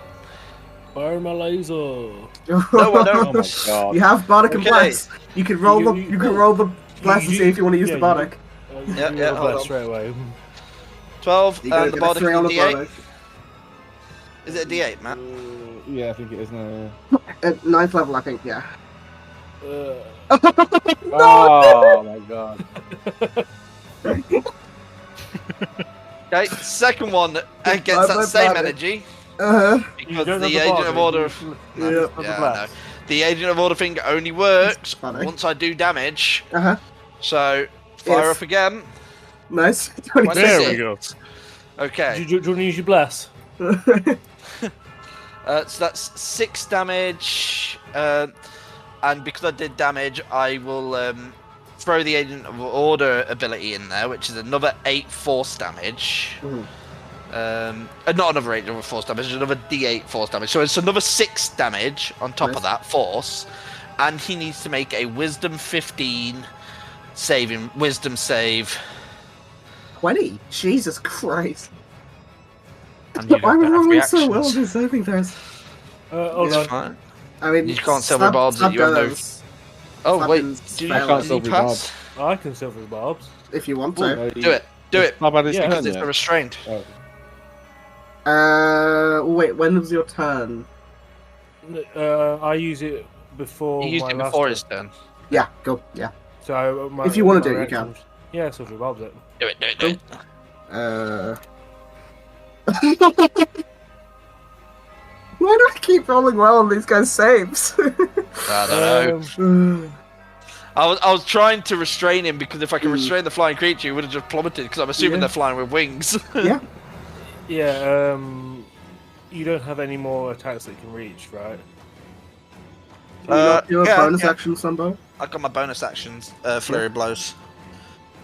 Fire my laser. No, I don't. Oh my god. You have Bardic and Okay. Bless. You can roll the You- can roll the Bless and see if you want to use the Bardic. Yeah, hold on. Straight away. 12 You gotta and the get a Bardic 3 is on a the D8. Bardic. Is it a D8, Matt? Yeah, I think it is now. At 9th level, I think. Yeah. Oh my god. Okay, second one gets that same energy. Because don't the have Agent of Bardic, Order. you No, have the yeah, Bless. no. The Agent of Order thing only works Funny. once I do damage. Uh-huh. So fire Yes. up again. Nice. There we go. Okay, Do you want to use your Bless? so that's 6 damage. And because I did damage, I will throw the Agent of Order ability in there, which is another 8 force damage. Not another 8 force damage, another D8 force damage. So it's another 6 damage on top Nice. of that force, and he needs to make a Wisdom 15 Wisdom save. 20? Jesus Christ. And you I'm don't have rolling so well reactions. on these saving throws. Hold It's on. fine. I mean, You can't silver barbs it, you have no- Oh wait, did you, I can't did you silver pass? I can silver the barbs. if you want to. Do it. Do it. How about his Yeah, turn Because it's yet? a restrained. Wait, when was your turn? I use it before. He used my it last before turn. his turn. Yeah, go. Yeah. So If you wanna my do it, you can. reactions- Yeah, silver barbs it. Do it, do it, do it. Why do I keep rolling well on these guys' saves? I don't know. I was trying to restrain him because if I can restrain the flying creature, he would have just plummeted because I'm assuming Yeah. they're flying with wings. Yeah. Yeah. You don't have any more attacks that can reach, right? Do you not do a yeah, bonus yeah. action, Sunbow? I got my bonus actions, flurry of blows.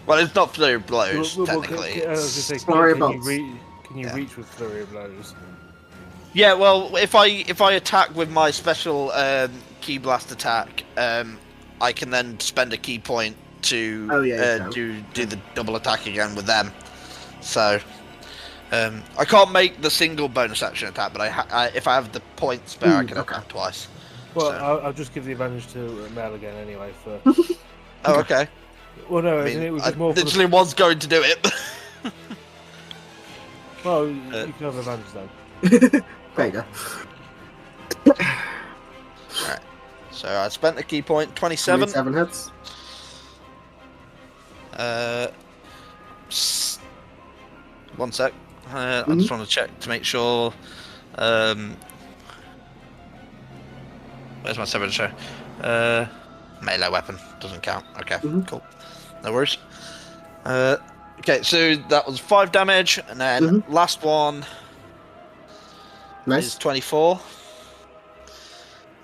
Well, it's not flurry of blows technically. I was gonna say, Flurry of can you, bolts. can you Yeah. reach with flurry of blows? Yeah, well, if I attack with my special key blast attack, I can then spend a key point to Oh, yeah, you do the double attack again with them. So I can't make the single bonus action attack, but if I have the point spare, I can okay. attack twice. Well, So- I'll just give the advantage to Mel again anyway. For Oh, okay. well, no, I isn't mean, it was I just more for the... literally was going to do it. Well, you can have advantage then. There you go. Alright. So I spent a key point, 27. 27 hits. One sec. I just want to check to make sure. Where's my seven show? Melee weapon doesn't count. Okay, cool. No worries. Okay, so that was 5 damage, and then last one is Nice. 24.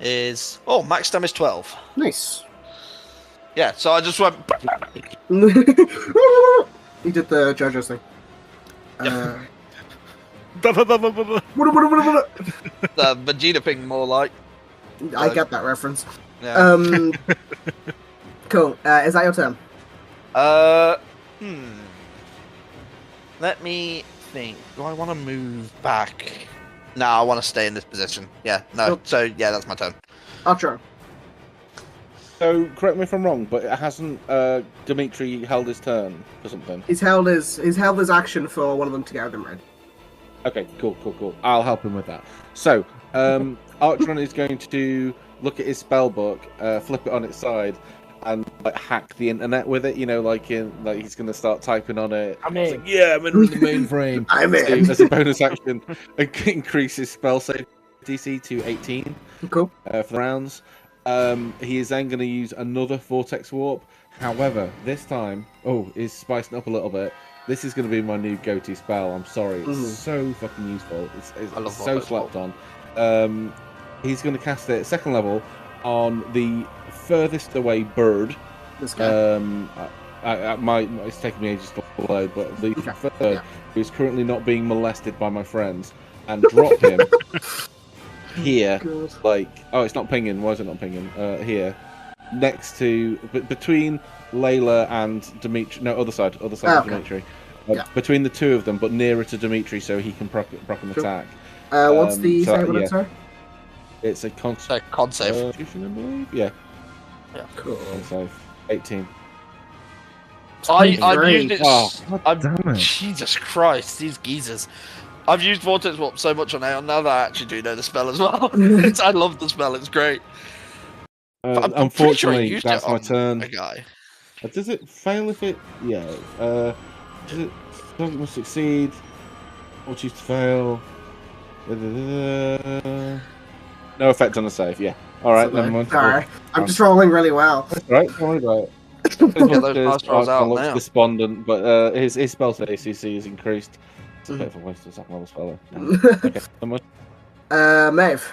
Is max damage 12. Nice. Yeah, so I just went. You did the JoJo's thing. The Vegeta thing, more like. I get that reference. Yeah. Cool. Is that your turn? Let me think. Do I want to move back? No, I want to stay in this position. Yeah, no. Cool. So, yeah, that's my turn. Archer. So, correct me if I'm wrong, but hasn't Dimitri held his turn for something? He's held his action for one of them to get him red. Okay, cool. I'll help him with that. So, Archron is going to look at his spell book, flip it on its side, and like hack the internet with it. You know, like he's going to start typing on it. I'm It's in. like, yeah, I'm in the mainframe. I'm So, in. as a bonus action, increase his spell save DC to 18 Cool. for the rounds. He is then going to use another Vortex Warp. However, this time, he's spicing up a little bit. This is going to be my new go-to spell. I'm sorry, it's so fucking useful. It's I love so Vortex slapped on. He's going to cast it second level on the furthest away bird. This guy. It's taking me ages to load, but the third who is currently not being molested by my friends, and drop him here. God. Like, it's not pinging. Why is it not pinging? Here, next to between Layla and Dimitri. No, other side of Dimitri. Between the two of them, but nearer to Dimitri, so he can proc an attack. What's the save on it, sorry? It's a con So con save. Constitution, I believe. Yeah. Cool. Con save 18. I've used it. Damn it. Jesus Christ, these geezers. I've used Vortex Warp so much on Aeon now that I actually do know the spell as well. I love the spell, it's great. I'm Unfortunately, pretty sure I used that's it my on turn. A guy. Does it fail if it? Yeah. Does it? Target must succeed. Or choose to fail. No effect on the save. Yeah. All right. Never mind. Sorry, I'm just rolling really well. That's all right. Don't worry about it. Get those last rolls out looks now. despondent, but his spell save ACC is increased. It's a bit of a waste of second level spell. Okay. So much. Maeve.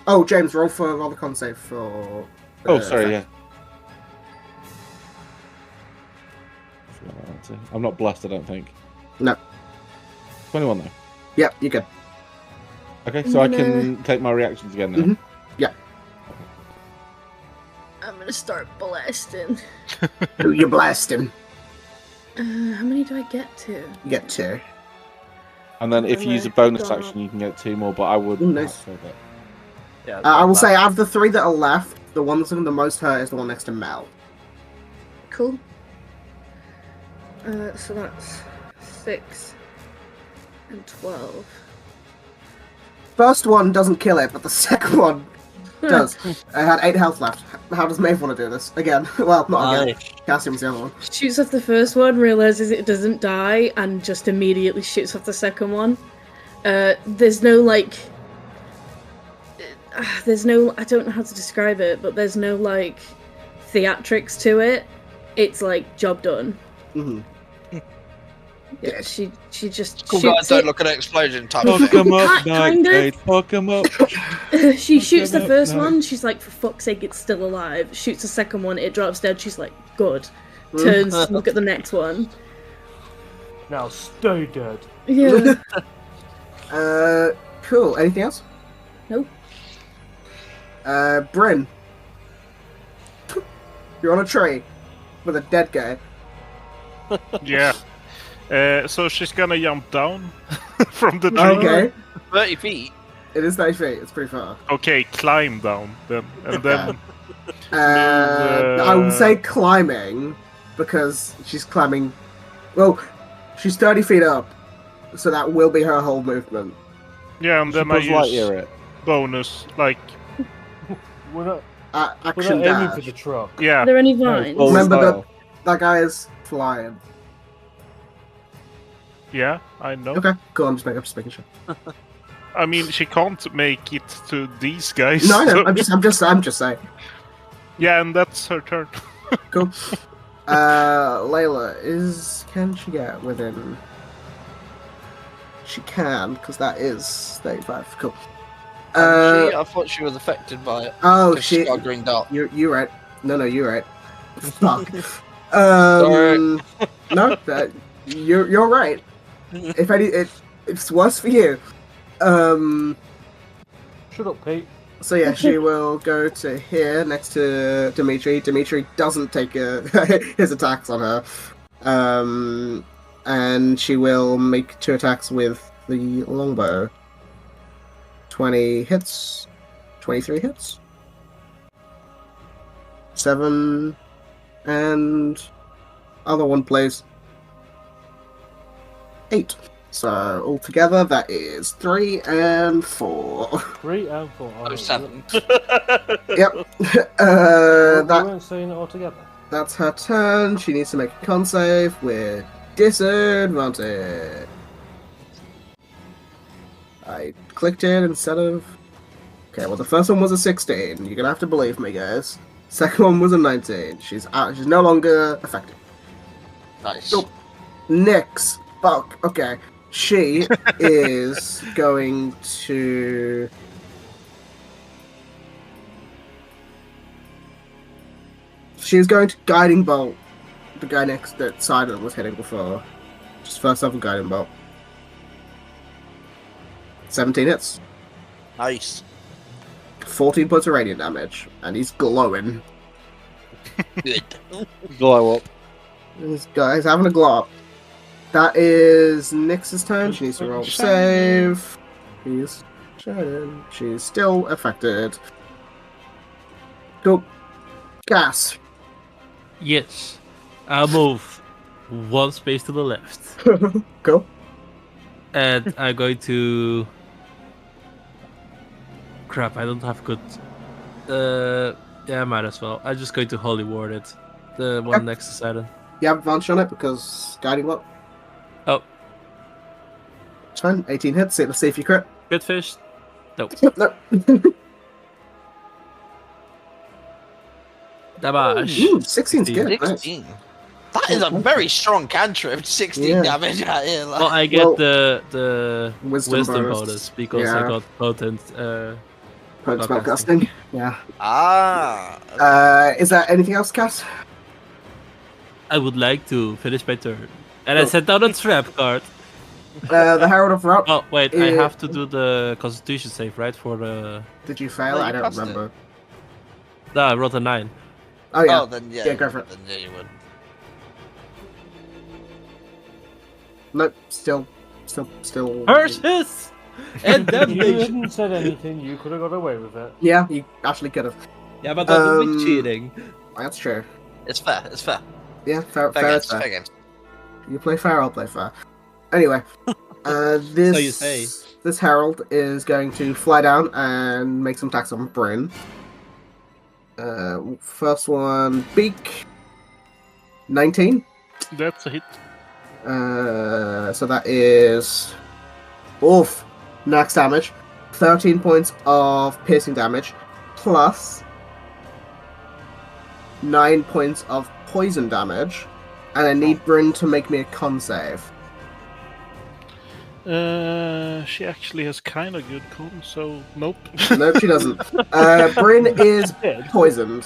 Oh, James, roll the con save for. Sorry. Yeah. I'm not blessed, I don't think. No. 21 though. Yep, you're good. Okay, so I can take my reactions again now. Mhm. Yeah. I'm gonna start blasting. Who you blasting? How many do I get to? You get 2. And then if you use a bonus action, you can get 2 more, but I would. Nice. say that. Yeah, I will say, out of the 3 that are left, the one that's doing the most hurt is the one next to Mel. Cool. So that's 6 and 12. First one doesn't kill it, but the second one does. I had 8 health left. How does Maeve want to do this? Again. Well, not again. Cassium's the other one. Shoots off the first one, realizes it doesn't die, and just immediately shoots off the second one. There's no, like... I don't know how to describe it, but there's no, like, theatrics to it. It's, like, job done. Mm-hmm. Yeah, she just Cool shoots guys don't it. look at an explosion type Fuck of thing. him up, Kind of. Nightblade. Fuck him up. She shoots the up, first no. one, she's like, for fuck's sake, it's still alive. Shoots the second one, it drops dead, she's like, good. Turns to look at the next one. Now stay dead. Yeah. Cool. Anything else? Nope. Bryn. You're on a tree with a dead guy. Yeah. So she's gonna jump down from the tree. Okay. 30 feet. It is 30 feet. It's pretty far. Okay, climb down then, and then I would say climbing, because she's climbing. Well, she's 30 feet up, so that will be her whole movement. yeah, and then I Buzz Lightyear use it. bonus like We're not Action aiming dash. for the truck. Are yeah. there any vines? Full Remember style. that guy is flying. Yeah, I know. Okay, cool. I'm just making sure. I mean, she can't make it to these guys. No, I know. so- I'm just saying. Yeah, and that's her turn. Cool. Layla, can she get within? She can, because that is 35. Cool. I thought she was affected by it. Oh 'cause she's shit! got a green dot. You're right. No, you're right. Fuck. Sorry. No, you're right. If it's worse for you. Shut up, Pete. So yeah, she will go to here next to Dimitri. Dimitri doesn't take his attacks on her. And she will make 2 attacks with the longbow. 20 hits. 23 hits. 7 and other one, please. 8. So altogether, that is 3 and 4. 3 and 4. Oh, 7. Yep. You That weren't saying it all together. that's her turn. She needs to make a con save with disadvantage. I clicked it instead of. Okay, well the first one was a 16. You're gonna have to believe me, guys. Second one was a 19. She's out. She's no longer affected. Nice. Nope. Nyx. Fuck. Okay. She is going to. She's going to guiding bolt the guy next that Silent was hitting before. Just first level guiding bolt. 17 hits. Nice. 14 points of radiant damage, and he's glowing. Good. Glow up. This guy's having a glow up. That is Nyx's turn. She needs to roll a save. She's still affected. Cool. Gas. Yes. I'll move 1 space to the left. Cool. And I'm going to... Crap, I don't have good... yeah, I might as well. I'm just going to Holy Ward it. The one Yep. next to Sidon. You have advantage on it because guiding bolt. Oh. It's fine. 18 hits. Let's see if you crit. Good fish. Nope. No. Damage. Ooh, 16's good. Nice. 16. That is a very strong cantrip. 16 Yeah. damage out here. Like. Well, I get Well, the Wisdom bonus. bonus because Yeah. I got potent. Potent spell spellcasting. casting. Yeah. Ah. Is there anything else, Cass? I would like to finish my turn, and I set down a trap card. The Herald of Rot. Oh wait, I Uh, have to do the Constitution save, right? For the Did you fail? No, I you don't passed it. remember. no, I rolled a 9. Oh yeah. Oh, then yeah. Yeah, go for it. Then yeah, you would. Nope. Still. Curses and You damnation. hadn't said anything, you could have got away with it. Yeah, you actually could have. Yeah, but that would Um, be cheating. That's true. It's fair. It's fair. Yeah, fair. Fair Fair. games. is fair. Fair games. You play fair, I'll play fair. Anyway, this So you say. this Herald is going to fly down and make some attacks on Bryn. First one, beak. 19. That's a hit. So that is max damage. 13 points of piercing damage, plus 9 points of poison damage. And I need Bryn to make me a con save. She actually has kind of good con, so nope. Nope, she doesn't. Bryn is poisoned.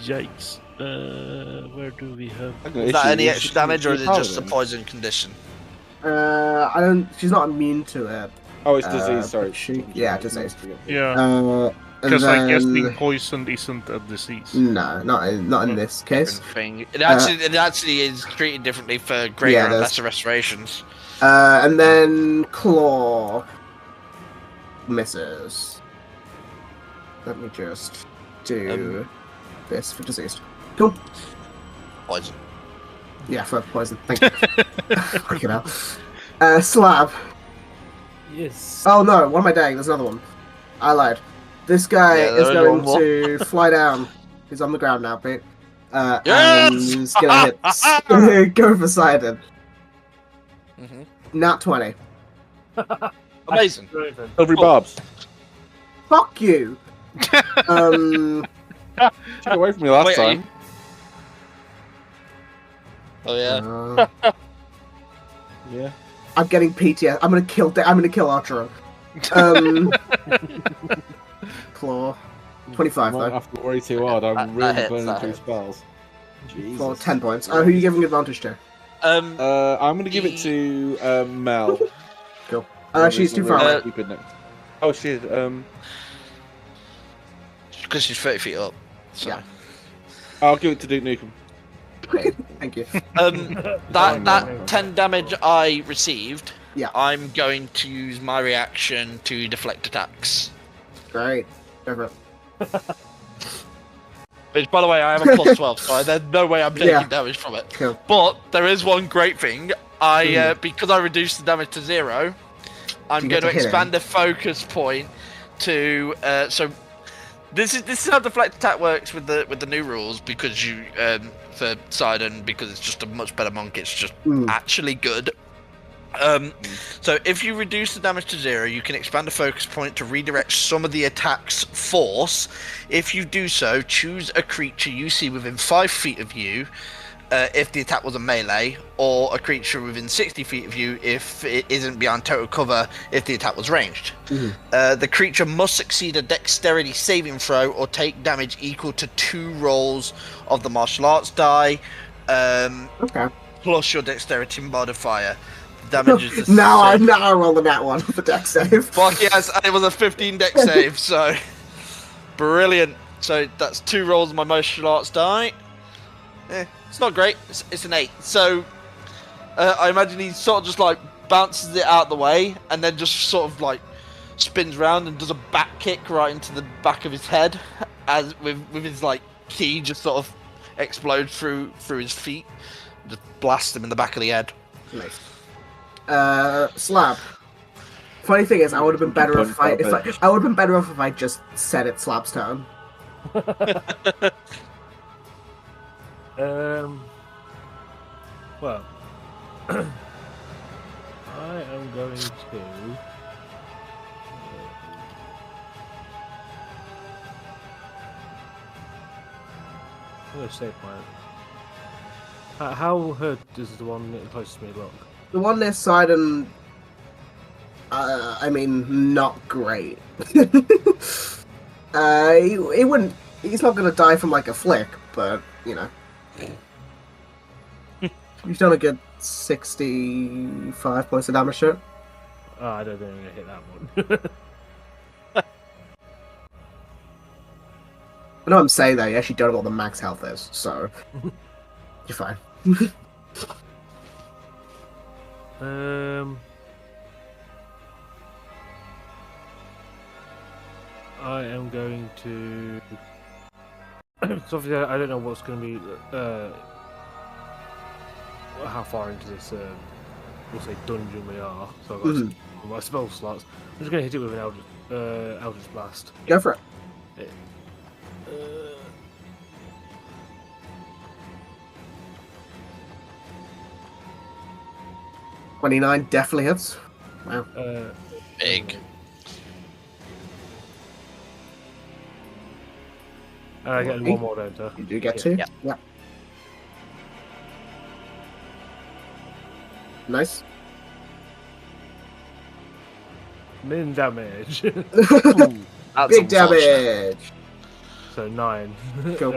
Yikes. Where do we have? Is that any extra damage or is it just a poison condition? I don't. She's not immune to it. Oh, it's disease. Sorry. Yeah, disease. Yeah, And because I guess then- being poisoned isn't a disease. No, not in this case. Thing. It actually is treated differently for greater Yeah, and there's- lesser restorations. And then claw misses. Let me just do this for disease. Cool. Poison. Yeah, for poison. Thank you. Freaking hell. Slab. Yes. Oh no, what am I doing? There's another one. I lied. This guy Yeah, is there is going one more. to fly down. He's on the ground now, Pete. Yes! And he's gonna hit. Go for Sidon. Mhm. Nat 20. Amazing. Silvery barbs. Fuck you! Took it away from me last Wait, time. Oh yeah. Yeah. I'm getting PTS. I'm gonna kill Archer. Claw. 25 Might though. have to worry too hard. I'm That really hits, burning that through hits. spells. Jesus. For 10 points. Who are you giving advantage to? Um. I'm gonna give it to Mel. Cool. She's too far away. Keep it next. Oh shit. Because she's 30 feet up. So. Yeah. I'll give it to Duke Nukem. Thank you. That 10 damage I received. Yeah. I'm going to use my reaction to deflect attacks. Great. Go for it. Which, by the way, I have a plus 12, so there's no way I'm taking Yeah. damage from it. Cool. But there is one great thing. Because I reduced the damage to 0, I'm You going get to to hit expand him. the focus point to so. This is how deflect attack works with the new rules, because you for Sidon, because it's just a much better monk. It's just actually good. So if you reduce the damage to 0, you can expand the focus point to redirect some of the attack's force. If you do so, choose a creature you see within 5 feet of you, if the attack was a melee, or a creature within 60 feet of you if it isn't beyond total cover if the attack was ranged. The creature must succeed a dexterity saving throw or take damage equal to 2 rolls of the martial arts die, plus your dexterity modifier. Damage is the now I same. rolled that one for dex save. Fuck yes, and it was a 15 dex save, so brilliant. So that's 2 rolls of my martial arts die. It's not great. It's an 8. So I imagine he sort of just like bounces it out the way and then just sort of like spins round and does a back kick right into the back of his head, as with his like key just sort of explodes through his feet, just blast him in the back of the head. Nice. Slab. Funny thing is, I would have been better off if I just said it Slab's turn. Well, I am going to. I'm going to save mine. How hurt is the one closest to me look? The one this side and I mean, not great. He wouldn't. He's not going to die from like a flick, but you know, you've done a good 65 points of damage to it. Oh, I don't think I'm going to hit that one. I know I'm saying that you actually don't know what the max health is, so you're fine. I am going to. So obviously, I don't know what's going to be. How far into this, we'll say, dungeon we are. So I've got my spell slots. I'm just going to hit it with an Eldritch Blast. Go for it. 29 definitely hits. Wow. Big. I get one more, don't I? You do get two? Yeah. Nice. Min damage. That's Big damage. So 9. Cool.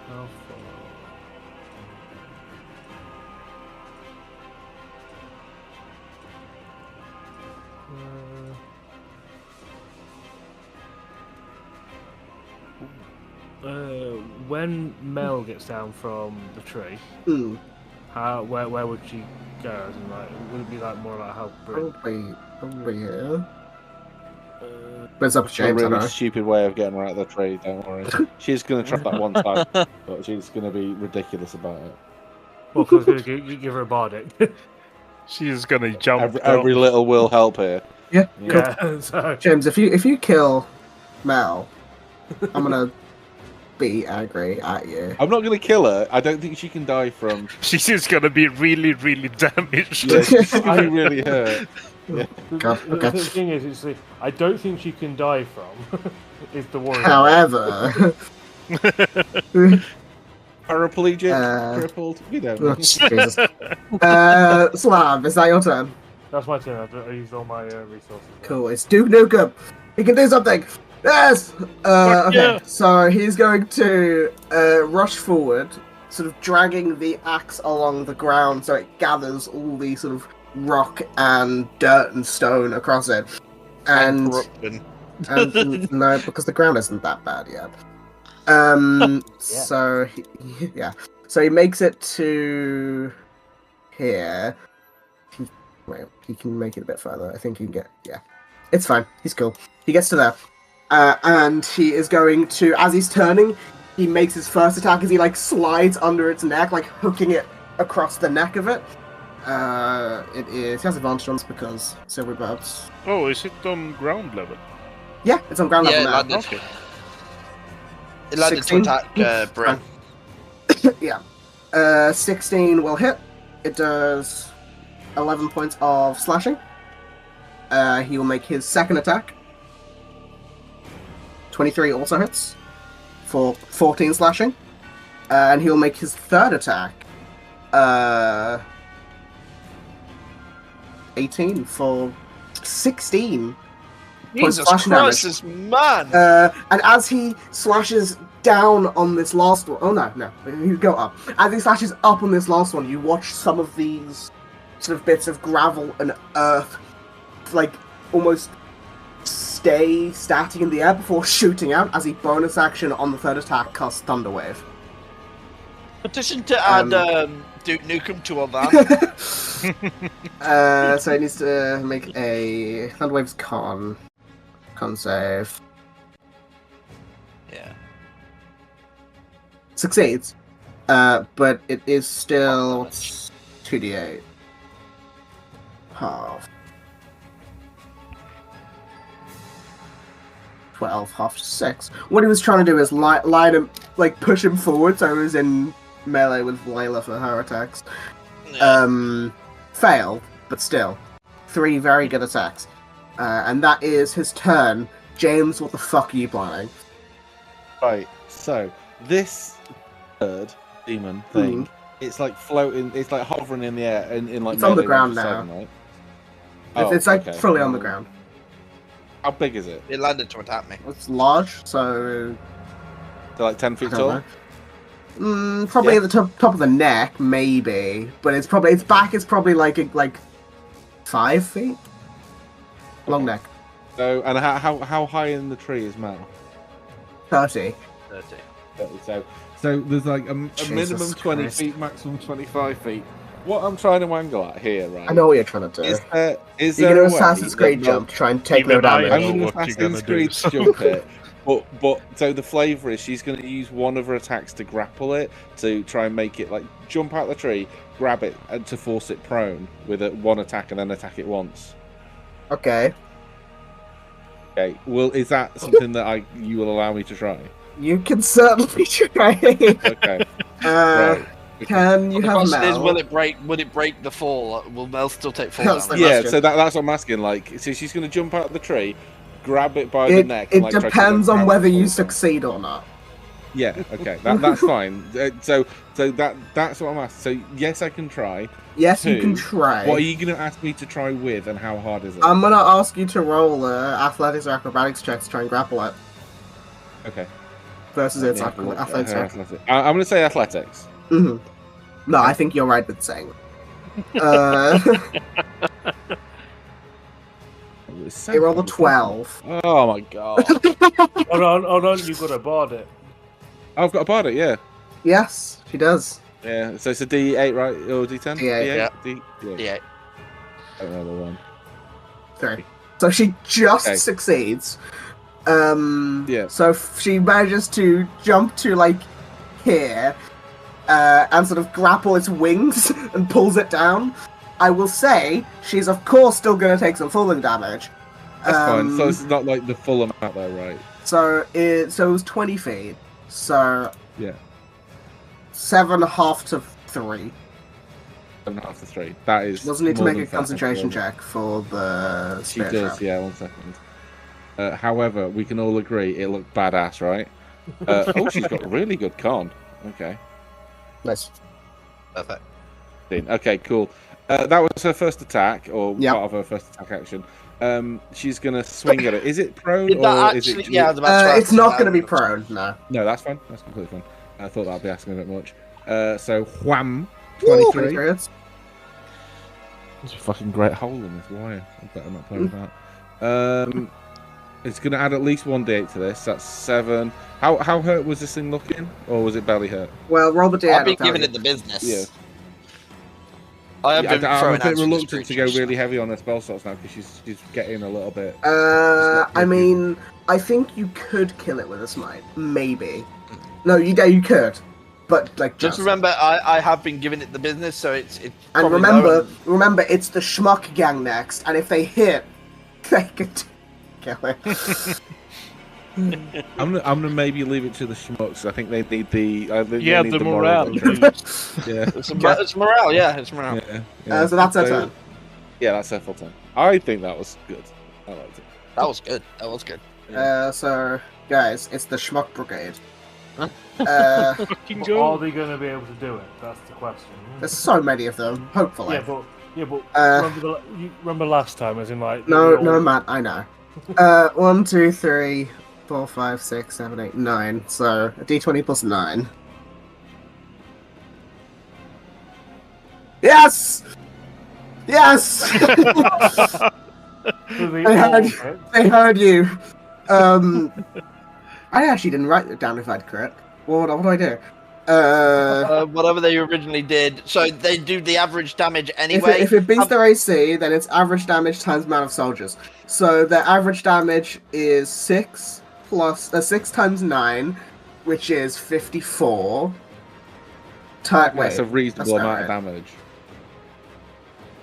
How far? When Mel gets down from the tree, where would she go? As in, like, would it be like more like how Probably here. But it's up to It's a James, I don't really know. stupid way of getting her out of the tree, don't worry. She's going to try that one time, but she's going to be ridiculous about it. Well, because I was going to give her a bardic. She's gonna jump. Every little will help here. Yeah, Yeah, so James, if you kill Mel, I'm gonna be angry at you. I'm not going to kill her. I don't think she can die from... She's just gonna be really, really damaged. Yeah, she's going to be really hurt. Yeah. God, okay. The thing is, I don't think she can die from. Is the worry. However, Paraplegic, crippled, you know. oh, Jesus. Slav, is that your turn? That's my turn. I used all my resources. Cool. It's Duke Nukem. He can do something. Yes. Okay. yeah. So he's going to rush forward, sort of dragging the axe along the ground, so it gathers all the sort of rock and dirt and stone across it. And no, because the ground isn't that bad yet. So so he makes it to here. Wait, he can make it a bit further. I think he can get. Yeah, it's fine. He's cool. He gets to there. And he is going to, as he's turning, he makes his first attack as he like slides under its neck, like hooking it across the neck of it. He has advantage on this because silver birds. Oh, is it on ground level? Yeah, it's on ground Yeah, level now. landed. Okay. It landed 16. to attack Bryn. Yeah. 16 will hit. It does 11 points of slashing. He will make his second attack. 23 also hits for 14 slashing. And he'll make his third attack. 18 for 16. Jesus slashing Christ, damage. this man! And as he slashes down on this last one, no, you go up. As he slashes up on this last one, you watch some of these sort of bits of gravel and earth, like almost stay static in the air before shooting out. As he bonus action on the third attack, casts Thunderwave. Petition to add Duke Nukem to our van. So he needs to make a Thunderwave's con save. Yeah. Succeeds, but it is still 2d8 half 12 half 6. What he was trying to do is line him, like push him forward, so he was in melee with Layla for her attacks. Yeah. Failed, but still 3 very good attacks, and that is his turn. James, what the fuck are you planning? Right, so this third demon thing, it's like floating, it's like hovering in the air, in like It's on the melee ground range of now. 7, right? It's like okay. fully on the ground. How big is it? It landed to attack me. It's large, so So like 10 feet I tall? don't know. Probably Yeah. at the top of the neck, maybe, but its back is probably like 5 feet. Long neck, So, and how high in the tree is Mel? 30. 30. So there's like a minimum Jesus 20 Christ. feet, maximum 25 feet. What I'm trying to wangle at here, right? I know what you're trying to do. Is You're there gonna a way Assassin's that Creed Mel- jump, try and take Even no I damage. I'm know going what to you're Assassin's gonna Creed do. jump it, but so the flavour is she's going to use one of her attacks to grapple it to try and make it like jump out the tree, grab it, and to force it prone with one attack and then attack it once. Okay, Okay, well, is that something that you will allow me to try? you can certainly try. Okay, right. Can you The have question is, Mel? will it break the fall? Will Mel still take fall That's damage? the Yeah, question. so that's what I'm asking. Like, so she's going to jump out the tree, grab it by the neck. It and, like, try to depends grab on it whether you full time. succeed or not. Yeah, okay, that's fine. So that's what I'm asking. So yes, I can try. Yes, you can 2, try. What are you going to ask me to try with, and how hard is it? I'm gonna ask you to roll athletics or acrobatics check to try and grapple it Okay. versus Let its me have a look at athletics. her athletics. I'm going to say athletics. Mm-hmm. No, I think you're right with saying. Uh, they rolled a 12. Oh my god! Hold on, you got to bard it. I've got a bard it, yeah. Yes, she does. Yeah, so it's a D8, right? Or D10? D8, yeah. Yeah. Yeah. I don't know the one. 3. So she just Okay. succeeds. Yeah. So she manages to jump to like here and sort of grapple its wings and pulls it down. I will say she's of course still going to take some falling damage. That's fine. So it's not like the full amount though, right? So it was 20 feet. So Yeah. 7.5 to 3. 7.5 to 3. That is. She doesn't need to more make a than fair. concentration check for the She spirit does, trap. yeah, 1 second. However, we can all agree it looked badass, right? Oh, she's got really good con. Okay. Nice. Perfect. Okay, cool. That was her first attack, or Yep. part of her first attack action. She's gonna swing at it. Is it prone Did that or is actually? it? Yeah, I was about to ask It's not that. going to be prone, no. No, that's fine. That's completely fine. I thought that'd be asking a bit much. So wham, Woo, 23. hits. There's a fucking great hole in this wire. I better not play with that. It's gonna add at least 1d8 to this. That's 7. How hurt was this thing looking, or was it barely hurt? Well, roll the d8. I've been I'll tell giving you. it the business. Yeah. I have been I'm a throwing bit answers reluctant to go creatures. really heavy on her spell slots now because she's getting a little bit. I mean, I think you could kill it with a smite, maybe. No, you could, but like Just remember, I have been giving it the business, so it's And probably remember, it's the schmuck gang next, and if they hit, they could kill it. I'm gonna maybe leave it to the schmucks. I think they need the Yeah, they need the moral morale. victory. Yeah. it's morale. Yeah, it's morale. Yeah. So that's our turn. Yeah, that's her full turn. I think that was good. I liked it. That was good. That was good. So guys, it's the schmuck brigade. Fucking But go. are they going to be able to do it? That's the question. There's so many of them. Hopefully. Yeah, but Uh, you remember last time, as in like no, Matt. I know. 1, 2, 3, 4, 5, 6, 7, 8, 9. So a d20 plus 9. Yes. Yes. They heard you. I actually didn't write it down if I'd crit. What do I do? Whatever they originally did. So they do the average damage anyway. If it beats their AC, then it's average damage times amount of soldiers. So their average damage is 6 times 9, which is 54. That's a reasonable amount of damage.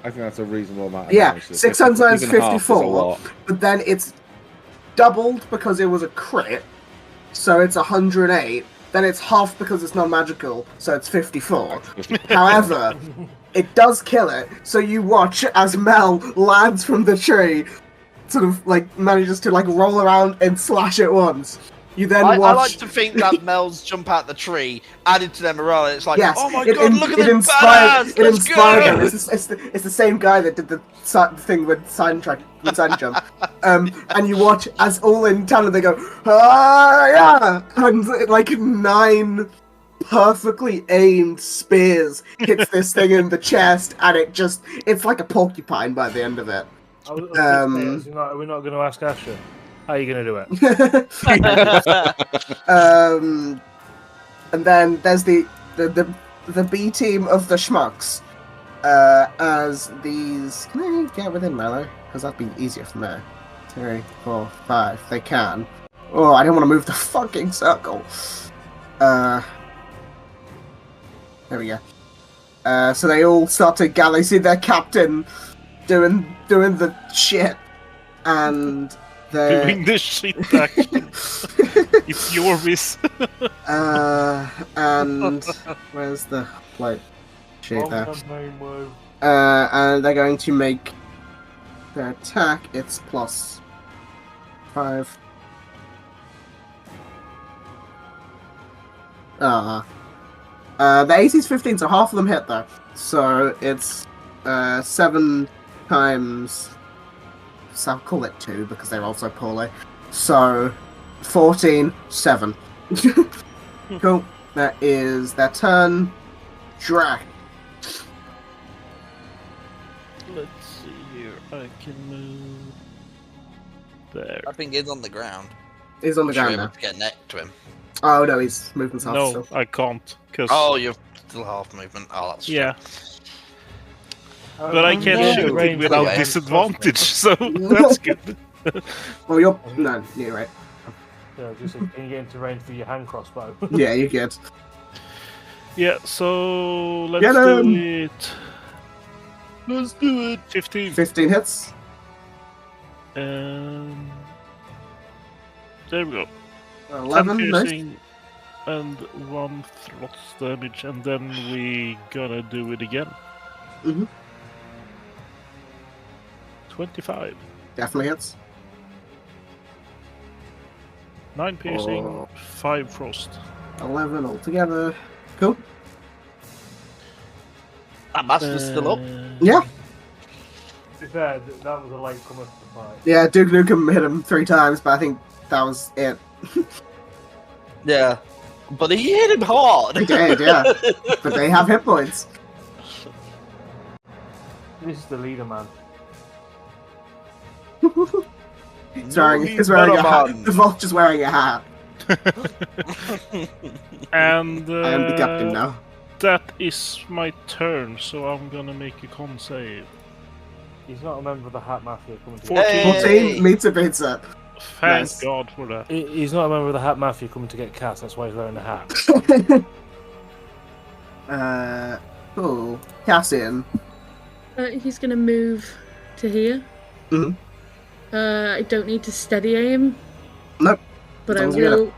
I think that's a reasonable amount of damage. 6 times 9 is Even half a 54, lot. but then it's doubled because it was a crit, so it's 108. Then it's half because it's non-magical, so it's 54. However, it does kill it, so you watch as Mel lands from the tree, sort of like manages to like roll around and slash it once. You then I watch. like to think that Mel's jump out the tree added to their morale. It's like, Yes, oh my god, look at this inspired, badass! It Let's inspired go! him. It's the same guy that did the thing with sign jump. And you watch as all in town they go, ah, yeah, and like 9 perfectly aimed spears hits this thing in the chest, and it's like a porcupine by the end of it. We're not going to ask Asher. How are you going to do it? And then there's the B team of the schmucks. As these, can I get within melee? Because that'd be easier from there. 3, 4, 5. They can. Oh, I don't want to move the fucking circle. There we go. So they all start to gather. You see their captain doing the shit, and they're Doing the shit action. It's your miss. and where's the like sheet there? And they're going to make their attack. It's plus 5. The AC's 15, so half of them hit though. So it's 7 times. So I'll call it 2 because they're also poorly. So 14, 7. Cool. That is their turn. Drag. Let's see here. I can move there. I think he's on the ground. He's on the Should be ground able now. to get next to him. Oh no, he's moving fast. No, Still. I can't. Cause Oh, you're still half movement. Oh, that's true. yeah, but I can't no. shoot it Range without away. disadvantage, so that's good. Well, you're no, you're right. Yeah, just can you get into range for your hand crossbow? Yeah, you're good. Yeah, so let's Get do him! it. Let's do it. 15. 15 hits. There we go. 11. 10 Nice. piercing and 1 thrust damage, and then we gonna do it again. Mhm. 25. Definitely hits. 9 piercing, Oh. 5 frost. 11 altogether. Cool. That master's still up. Yeah. To be fair, that was a late comer to the fight. Yeah, Duke Nukem hit him 3 times, but I think that was it. Yeah. But he hit him hard. He did, yeah. But they have hit points. This is the leader, man. He's wearing a hat. The vulture's wearing a hat. And I am the captain now. That is my turn, so I'm gonna make a con save. He's not a member of the Hat Mafia coming to 14. 14 meets a pizza. Thank Nice. God for that. He's not a member of the Hat Mafia coming to get Cass, that's why he's wearing the hat. Cool. Cassian. He's gonna move to here. Mhm. I don't need to steady aim. Nope. But As I long as you get will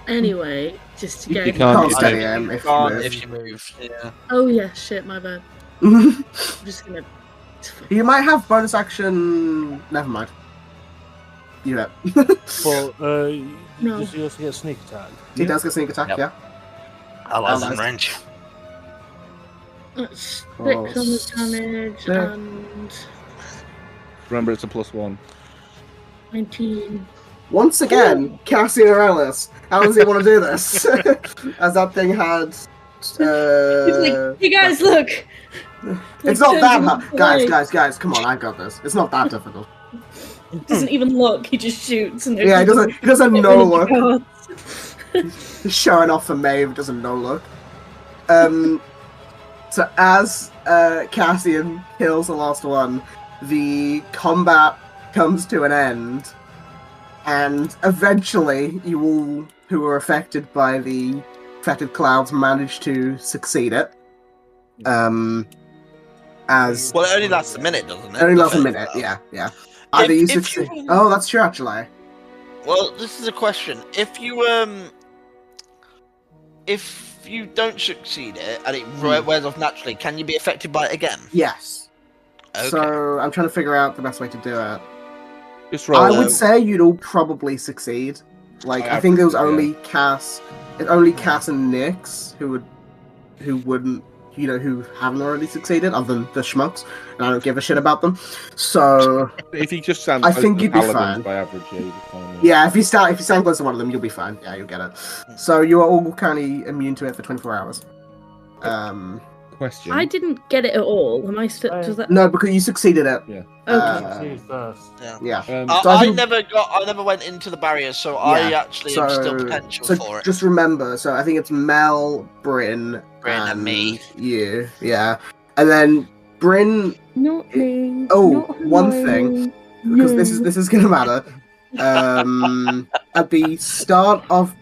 anyway, just to You get. You can't can't do steady that. him if you Can't move. if you move. Yeah. Oh yeah, shit, my bad. I'm just gonna. You might have bonus action. Never mind. You know. But No. does he also get sneak attack? He does get sneak attack, Yep. yeah. Allies Allies. in range. That's 6 on the damage Yeah. and Remember, it's a +1. 19. Once again, Cassian Aurelius. How does he want to do this? As that thing had. He's like, hey guys, look! It's Like, not that turns hard. into Guys, light. guys, come on, I got this. It's not that difficult. Doesn't even look, he just shoots. And Yeah, he doesn't get know rid of the look. cards. He's showing off for Maeve, doesn't know look. So as Cassian kills the last one, the combat comes to an end, and eventually you all who were affected by the affected clouds manage to succeed it. As Well, it only lasts a minute, doesn't it? it only lasts a The minute, phase cloud. yeah. Either you If you- succeed. Oh, that's true, actually. Well, this is a question. If you don't succeed it and it wears off naturally, can you be affected by it again? Yes. Okay. So I'm trying to figure out the best way to do it. Just roll. I would say you'd all probably succeed. Like, I think there was only Cass, Cass and Nyx who wouldn't, who haven't already succeeded, other than the schmucks, and I don't give a shit about them. So If you just stand, I close think to you'd be paladins fine. by average, yeah, you'd be fine. yeah, if you stand close to one of them, you'll be fine. Yeah, you'll get it. So you are all currently immune to it for 24 hours. Question. I didn't get it at all. Am I still? Does that? No, because you succeeded it. Yeah. Okay. Succeed first. Yeah. I, So I I think- never went into the barrier, so I actually am still potential so for it. just remember, so I think it's Mel, Bryn, And me. You, yeah. And then Bryn, Not me. Oh, not one Hermione. thing, because No. this is gonna matter. At the start of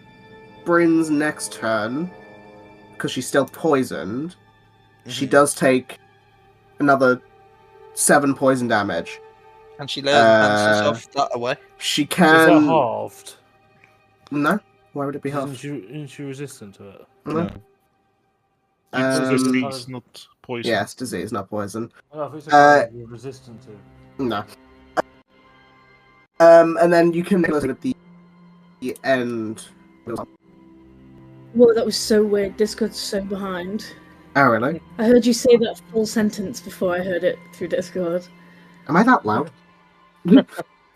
Bryn's next turn, because she's still poisoned, she does take another 7 poison damage. And she learns herself that away. She Is that can. halved? No, why would it be half? Isn't she resistant to it? No. It's Um, disease, not poison. Yes, disease, not poison. Oh, if it's a you're resistant to. No. And then you can look at the end. Whoa, that was so weird. Discord's so behind. Oh, really? I heard you say that full sentence before I heard it through Discord. Am I that loud? You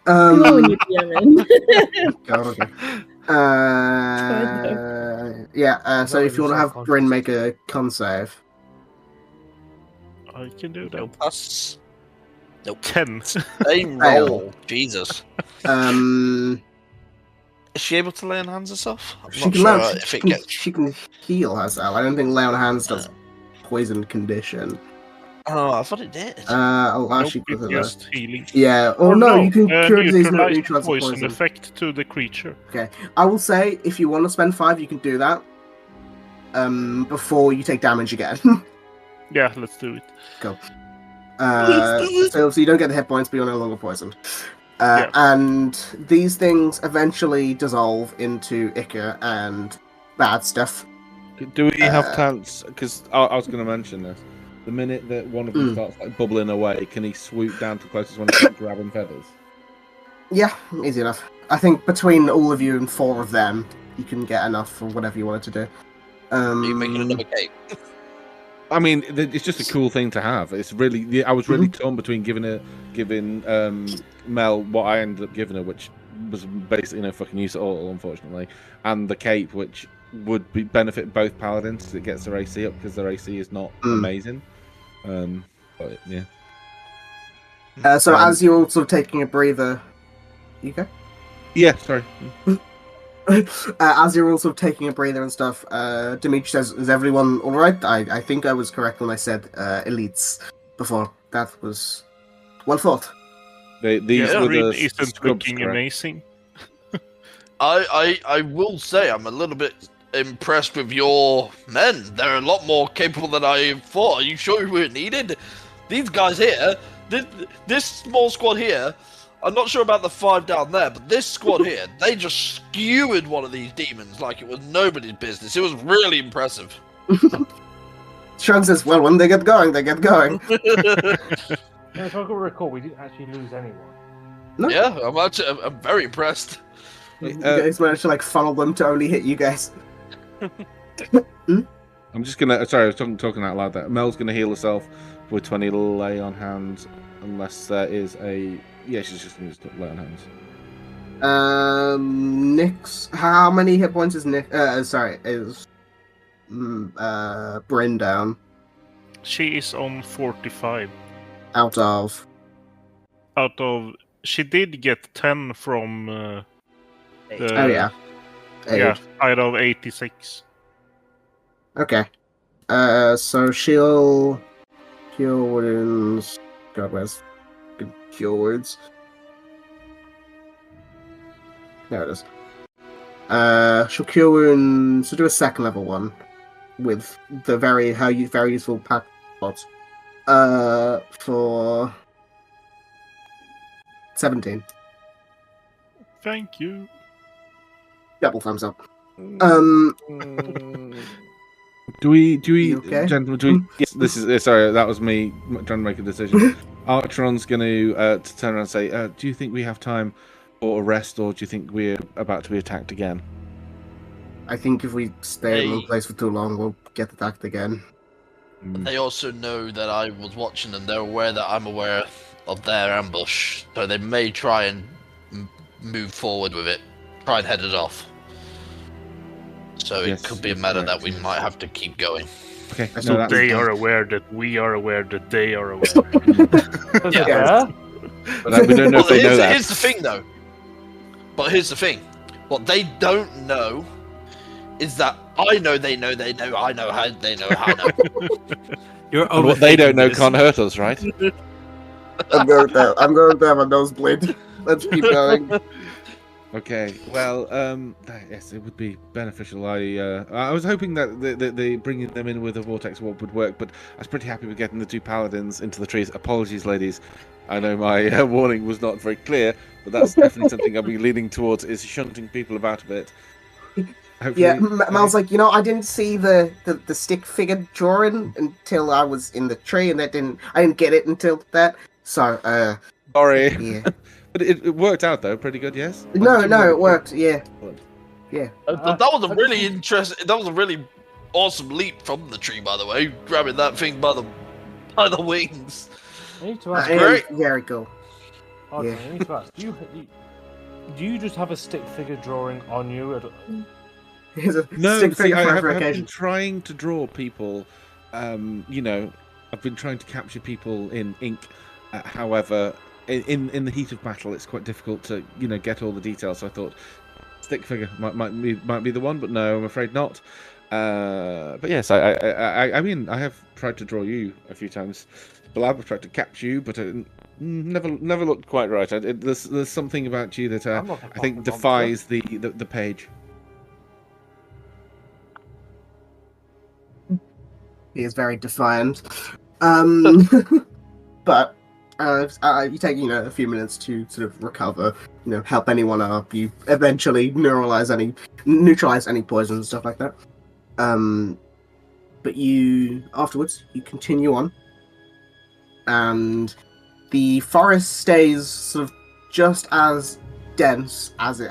are when you DM in. God, okay. fine, Yeah, so Not if you want to really have Bryn make a con save. I can do No that. plus. Nope. 10. Same roll. Jesus. Um, Is she able to lay on hands herself? I'm she not can sure learn, if she, it can, gets. she can heal herself. I don't think lay on hands does poison condition. Oh, I thought it did. I'll Nope, actually put it's it there. just healing. Yeah, or no, you can cure disease and neutralize neutralize the poison poison. effect to the creature. I will say, if you want to spend 5, you can do that. Before you take damage again. Yeah, let's do it. So you don't get the hit points, but you're no longer poisoned. Yeah. And these things eventually dissolve into ichor and bad stuff. Do we have chance? Because I was going to mention this. The minute that one of them starts like bubbling away, can he swoop down to the closest one and start grabbing feathers? Yeah, easy enough. I think between all of you and 4 of them, you can get enough for whatever you wanted to do. Are you making another cake? I mean, it's just a cool thing to have. It's really. I was really torn between giving Mel what I ended up giving her, which was basically no fucking use at all, unfortunately, and the cape, which would benefit both paladins because it gets their AC up because their AC is not amazing. But yeah. So as you're sort of taking a breather, you go. Yeah, sorry. As you're also taking a breather and stuff, Dimitri says, "Is everyone all right?" I think I was correct when I said elites before. That was well thought. These Yeah, were Rin the isn't scrubs, looking correct? amazing. I will say I'm a little bit impressed with your men. They're a lot more capable than I thought. Are you sure we were needed? These guys here, this small squad here, I'm not sure about the 5 down there, but this squad here, they just skewered one of these demons like it was nobody's business. It was really impressive. Shrug says, "Well, when they get going, they get going." Yeah, if I can recall, we didn't actually lose anyone. No. Yeah, I'm very impressed. You guys managed to funnel them to only hit you guys. I'm just gonna. Sorry, I was talking out loud there. Mel's gonna heal herself with 20 lay on hands, unless there is a. Yeah, she's just gonna lay on hands. Nick's. How many hit points is Nick? Is Bryn down She is on 45. out of? She did get 10 from. Oh yeah. Yeah, out of 86. Okay. So she'll cure wounds. God, where's good cure words? There it is. She'll cure wounds. So do a second level one with the very useful pack spots. For 17. Thank you. Double thumbs up. Do we, You okay? gentlemen? Yes, this is. Sorry, that was me trying to make a decision. Archeron's going to turn around and say, "Do you think we have time for a rest, or do you think we're about to be attacked again?" I think if we stay in one Hey. place for too long, we'll get attacked again. They also know that I was watching them. They're aware that I'm aware of their ambush, so they may try and move forward with it, try and head it off. So Yes, it could be a that's matter correct, that we yes. might have to keep going. Okay, So no, that's They fine. are aware that we are aware that they are aware. Yeah. Yeah. But we don't know if they know that. Here's the thing, though. But here's the thing. What they don't know is that I know they know they know I know how they know how I know. You're And what they don't know overthinking this. can't hurt us, right? I'm going to have a nosebleed. Let's keep going. Okay. Well, yes, it would be beneficial. I was hoping that the bringing them in with a vortex warp would work, but I was pretty happy with getting the 2 paladins into the trees. Apologies, ladies. I know my warning was not very clear, but that's definitely something I'll be leaning towards, is shunting people about a bit. Hopefully, Yeah, Mel's like, I didn't see the stick figure drawing until I was in the tree, and I didn't get it until that. So, sorry. yeah. But it worked out though, pretty good, yes. No, it worked. Yeah. That was a really interesting. That was a really awesome leap from the tree, by the way, grabbing that thing by the wings. I need to ask. And great. very cool. Okay, Yeah. I need to ask. Do you just have a stick figure drawing on you? Here's a No, stick see, figure I for have every been occasion. trying to draw people. I've been trying to capture people in ink. However, in the heat of battle, it's quite difficult to get all the details. So I thought stick figure might be the one, but no, I'm afraid not. But yes, I mean, I have tried to draw you a few times. Blab, I've tried to capture you, but it never looked quite right. There's something about you that I'm not a I think fucking defies the page. He is very defiant. But you take a few minutes to sort of recover, help anyone up. You eventually neutralize any poison and stuff like that. But afterwards you continue on, and the forest stays sort of just as dense as it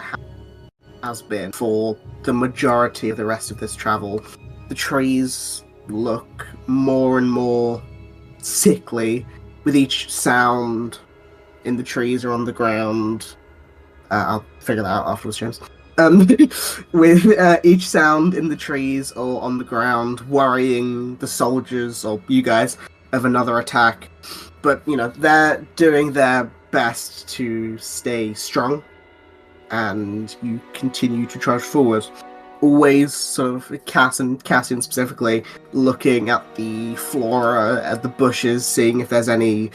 has been for the majority of the rest of this travel. The trees look more and more sickly with each sound in the trees or on the ground. I'll figure that out afterwards, James. With each sound in the trees or on the ground worrying the soldiers or you guys of another attack. But, they're doing their best to stay strong and you continue to trudge forward. Always sort of Cassian specifically looking at the flora, at the bushes, seeing if there's any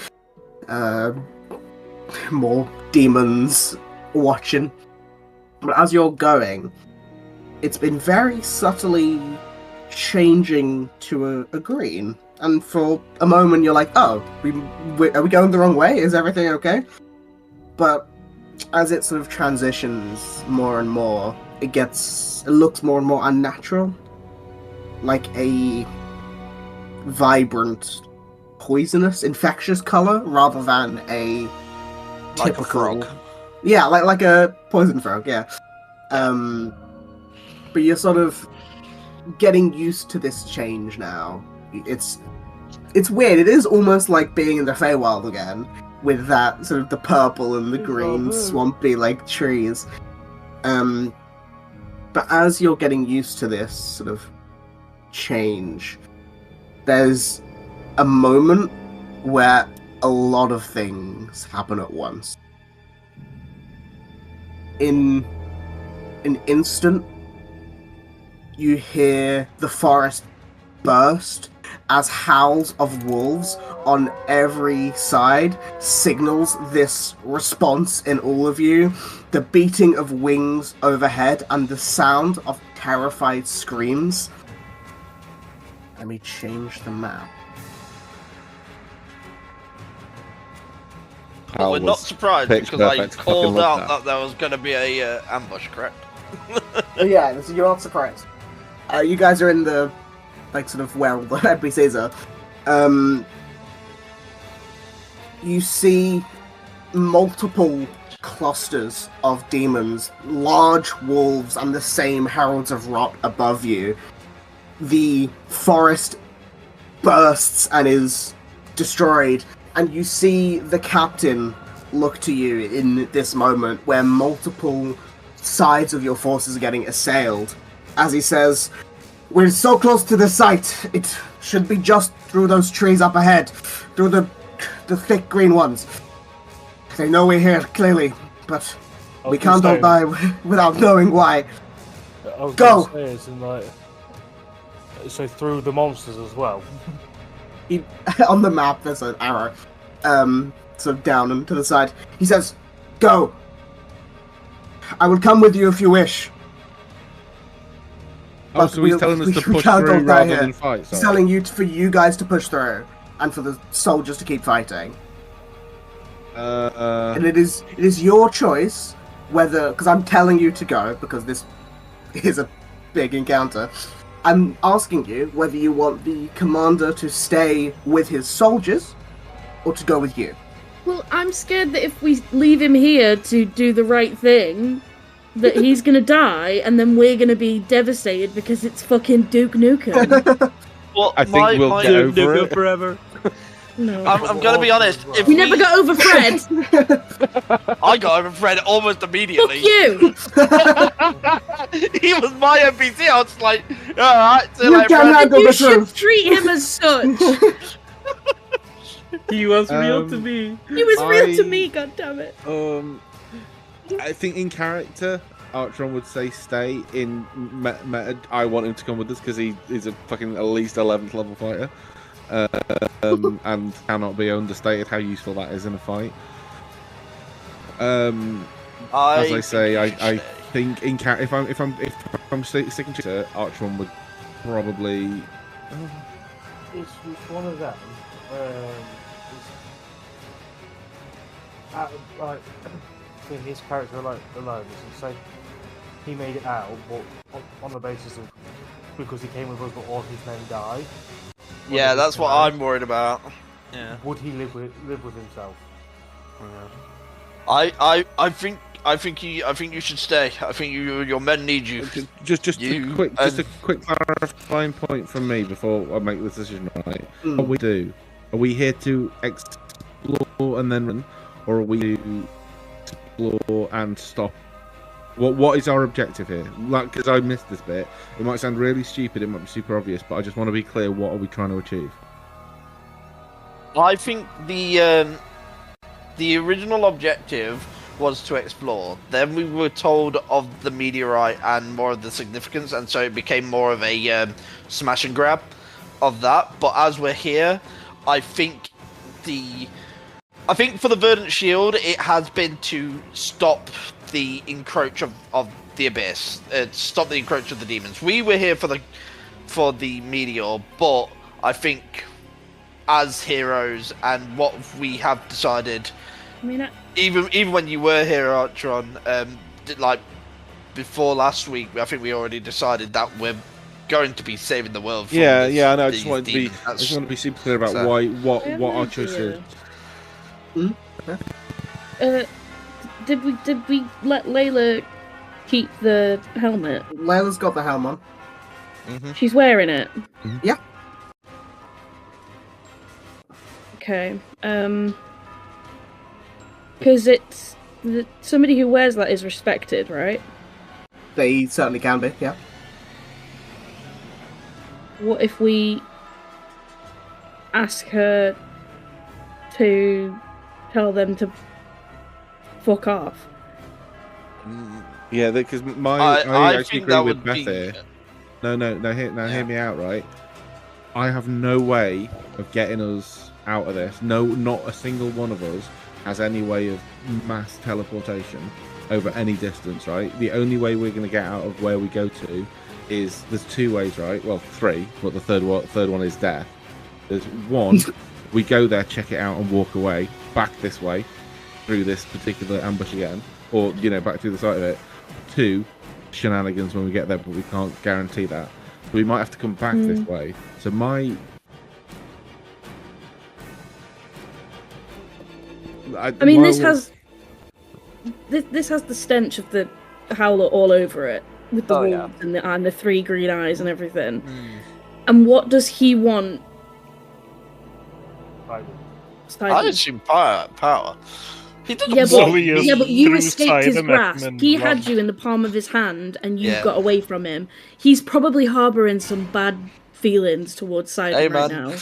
more demons watching. But as you're going, it's been very subtly changing to a green. And for a moment you're like, oh, are we going the wrong way? Is everything okay? But as it sort of transitions more and more, it looks more and more unnatural. Like a vibrant, poisonous, infectious color rather than a typical... Like a frog. Yeah, like a poison frog, yeah. But you're sort of getting used to this change now. It's weird. It is almost like being in the Feywild again, with that sort of the purple and the green swampy like trees. But as you're getting used to this sort of change, there's a moment where a lot of things happen at once. In an instant, you hear the forest burst as howls of wolves on every side signals this response in all of you. The beating of wings overhead and the sound of terrified screams. Let me change the map. But we're not surprised because I called out that there was going to be a ambush, correct? Yeah, so you're not surprised. You guys are in the, like, sort of where all the NPCs are. You see multiple clusters of demons, large wolves, and the same heralds of rot above you. The forest bursts and is destroyed, and you see the captain look to you in this moment where multiple sides of your forces are getting assailed. As he says, "We're so close to the site. It should be just through those trees up ahead, through the thick green ones. They know we're here, clearly, but we can't all die without knowing why. Go!" Say, it's in, like, so through the monsters as well. On the map, there's an arrow, sort of down and to the side. He says, "Go! I will come with you if you wish." Oh, so he's telling us to push through rather than fight. He's telling you for you guys to push through, and for the soldiers to keep fighting. And it is your choice whether, because I'm telling you to go because this is a big encounter. I'm asking you whether you want the commander to stay with his soldiers or to go with you. Well, I'm scared that if we leave him here to do the right thing, that he's gonna die, and then we're gonna be devastated because it's fucking Duke Nukem. Well, I think we'll get over it forever. No. I'm gonna be honest. If we never got over Fred. I got over Fred almost immediately. Fuck you! He was my NPC. I was like, alright, see you You later, cannot Fred. go You the should truth. treat him as such. He was real to me. He was real to me, goddammit. I think in character, Archon would say stay. In meta, I want him to come with us because he is a fucking at least 11th level fighter. And cannot be understated how useful that is in a fight. As I say, I think in if I'm sticking to it, Archon would probably. It's one of them. Like, in his character alone, so he made it out, but on the basis of because he came with us, but all his men died. Yeah, that's what I'm worried about. Yeah. Would he live with himself? Yeah. I think you should stay. I think your men need you. Just a quick clarifying point from me before I make the decision. Right? What we do? Are we here to explore and then run, or are we to explore and stop? What is our objective here? Like, because I missed this bit. It might sound really stupid. It might be super obvious, but I just want to be clear. What are we trying to achieve? I think the original objective was to explore. Then we were told of the meteorite and more of the significance, and so it became more of a smash and grab of that. But as we're here, I think for the Verdant Shield, it has been to stop the encroach of the Abyss, stop the encroach of the demons. We were here for the meteor, but I think as heroes and what we have decided, I mean, even when you were here, Artron, like before last week, I think we already decided that we're going to be saving the world. From Yeah, this, yeah, I know. I these just want to be, demons. I just want to be super clear about so- what our choice is. Did we let Layla keep the helmet? Layla's got the helm on. She's wearing it. Yeah. Okay. Because it's somebody who wears that is respected, right? They certainly can be, yeah. What if we ask her to tell them to fuck off? Yeah, because I I actually think agree that with would Beth be- here. Hear me out, right? I have no way of getting us out of this. No, not a single one of us has any way of mass teleportation over any distance, right? The only way we're going to get out of where we go to is there's two ways, right? Well, three, but the third one is death. There's one, we go there, check it out, and walk away back this way through this particular ambush again, or back through the side of it. Two, shenanigans when we get there, but we can't guarantee that. So we might have to come back this way. So this has the stench of the Howler all over it, with the wolves yeah. and the three green eyes and everything. And what does he want? Right. I assume power. He doesn't Yeah, want but you through escaped his Cybermen grasp. and He love. had you in the palm of his hand, and you Yeah. got away from him. He's probably harboring some bad feelings towards Cyber Hey, right man. now.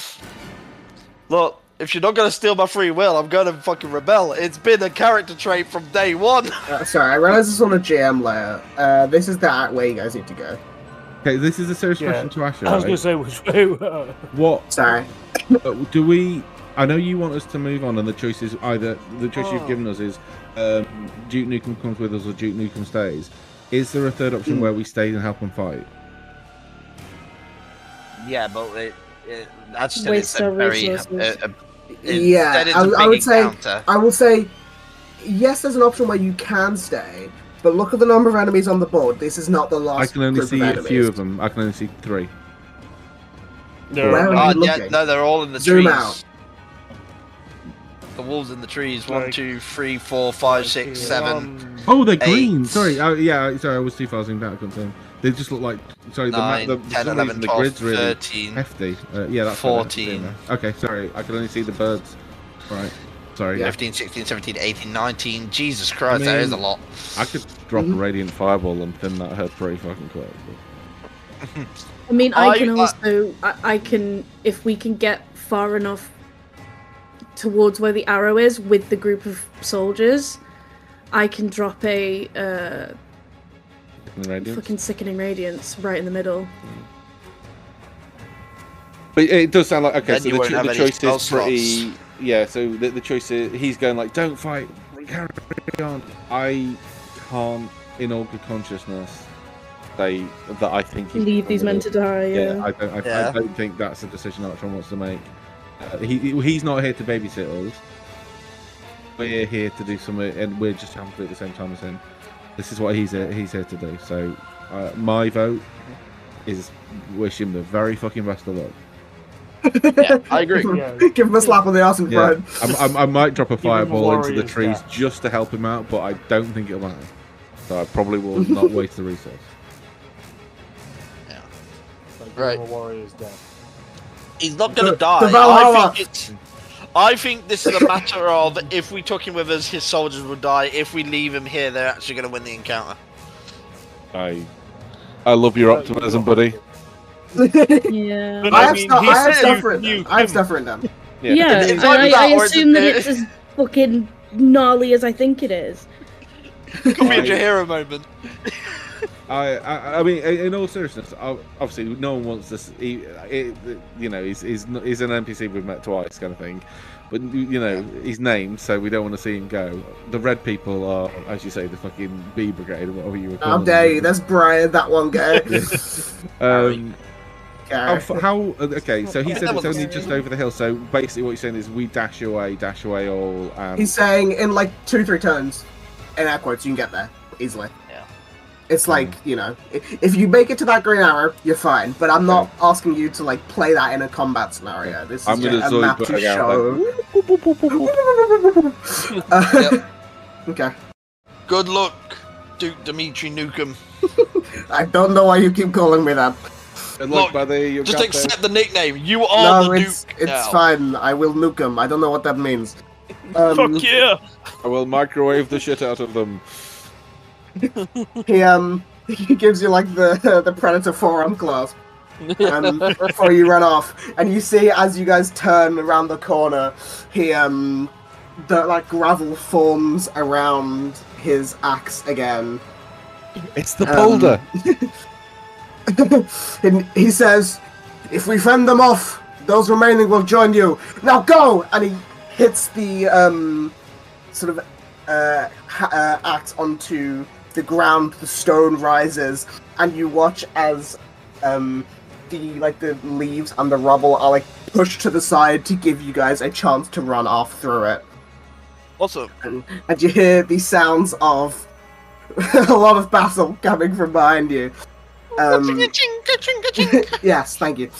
Look, if you're not going to steal my free will, I'm going to fucking rebel. It's been a character trait from day one. Sorry, I realize this is on a GM layer. This is the way you guys need to go. Okay, this is a serious Yeah. question to ask you. I was right? going to say which way. What Sorry. do we? I know you want us to move on, and the choice is either the choice you've given us is Duke Nukem comes with us or Duke Nukem stays. Is there a third option where we stay and help them fight? Yeah, but that's still Waste our resources. Yeah, I would say. I will say, yes, there's an option where you can stay, but look at the number of enemies on the board. This is not the last. I can only group see of a few enemies. of them. I can only see 3. Where are you Yeah, looking? no, they're all in the Zoom trees. out. The wolves in the trees. 1, Like- 2, 3, 4, 5, 6, 7. Oh, they're green. 8. Sorry. Oh, yeah. Sorry, I was too far zoomed out. I couldn't see them. They just look like. Sorry, 9, for 10, some 11, reason, the 12, grid's really 13. hefty. Yeah, that's 14. Okay, sorry. I can only see the birds. Right. Sorry. 15, 16, 17, 18, 19. Jesus Christ, that is a lot. I could drop a radiant fireball and thin that hurt pretty fucking quick. But... I mean, I I- can also, I can, if we can get far enough towards where the arrow is with the group of soldiers, I can drop a Radiant. fucking sickening radiance right in the middle. But it does sound like okay. Then So you won't have the any choice spell is pretty. Yeah. So the choice is he's going like, don't fight, carry on. I can't, in all good consciousness, say that I think he's Leave these men to die. Yeah, I Yeah. don't think that's a decision Archon wants to make. He's not here to babysit us. We're here to do something, and we're just having to do it at the same time as him. This is what he's here to do. So my vote is wish him the very fucking best of luck. Yeah, I agree. Give him a slap on the arse in Yeah, front. I might drop a him the fireball into the warrior's trees death. just to help him out, but I don't think it'll matter. So I probably will not waste the resource. Right. Warrior's dead. He's not going to The die. Valhalla. I think this is a matter of if we took him with us, his soldiers would die. If we leave him here, they're actually going to win the encounter. I love your optimism, buddy. Yeah. But I I have, mean, stuff, he I have said stuff you written knew down. I have him. stuff written down. Yeah, It's and either I that or assume that it's- it's as fucking gnarly as I think it is. Could be a Jahira moment. I mean, in all seriousness, obviously, no one wants this. He's an NPC we've met twice, kind of thing. But he's named, so we don't want to see him go. The red people are, as you say, the fucking B brigade, or whatever you were calling How dare you? That's Brian, that one guy. Okay, so he said it's only just over the hill. So basically, what you're saying is we dash away all. He's saying in like 2-3 turns, in air quotes, you can get there easily. Yeah. It's like, if you make it to that green arrow, you're fine. But I'm not asking you to like play that in a combat scenario. This is I'm gonna a map to show. Okay. Good luck, Duke Dimitri Nukem. I don't know why you keep calling me that. Good luck, Look, buddy. You just got accept the nickname. You are No, the it's Duke now. fine. I will nuke him. I don't know what that means. Fuck yeah! I will microwave the shit out of them. He gives you like the Predator forearm clasp before you run off, and you see as you guys turn around the corner, the like gravel forms around his axe again. It's the boulder. And he says, "If we fend them off, those remaining will join you. Now go!" And he hits the sort of axe onto the ground. The stone rises, and you watch as the leaves and the rubble are like pushed to the side to give you guys a chance to run off through it. Also, And you hear the sounds of a lot of battle coming from behind you. Yes, thank you.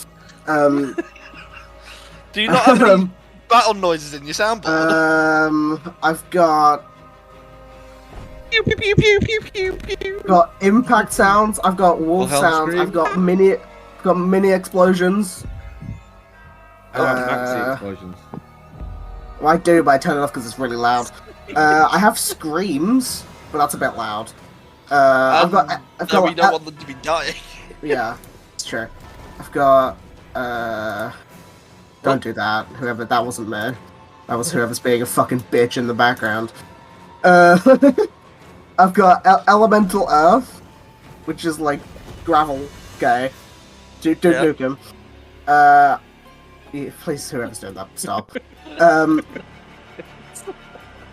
do you not have any battle noises in your soundboard? I've got Pew, pew, pew, pew, pew, pew, pew. got impact sounds. I've got wolf Wilhelm sounds. scream? I've got mini explosions. I like maxi explosions. Well, I do, but I turn it off because it's really loud. I have screams, but that's a bit loud. I've got we don't want them to be dying. Yeah, it's true. I've got don't do that. Whoever that wasn't me. That was whoever's being a fucking bitch in the background. I've got elemental earth, which is like gravel guy. Duke him. Yeah, please, whoever's doing that, stop.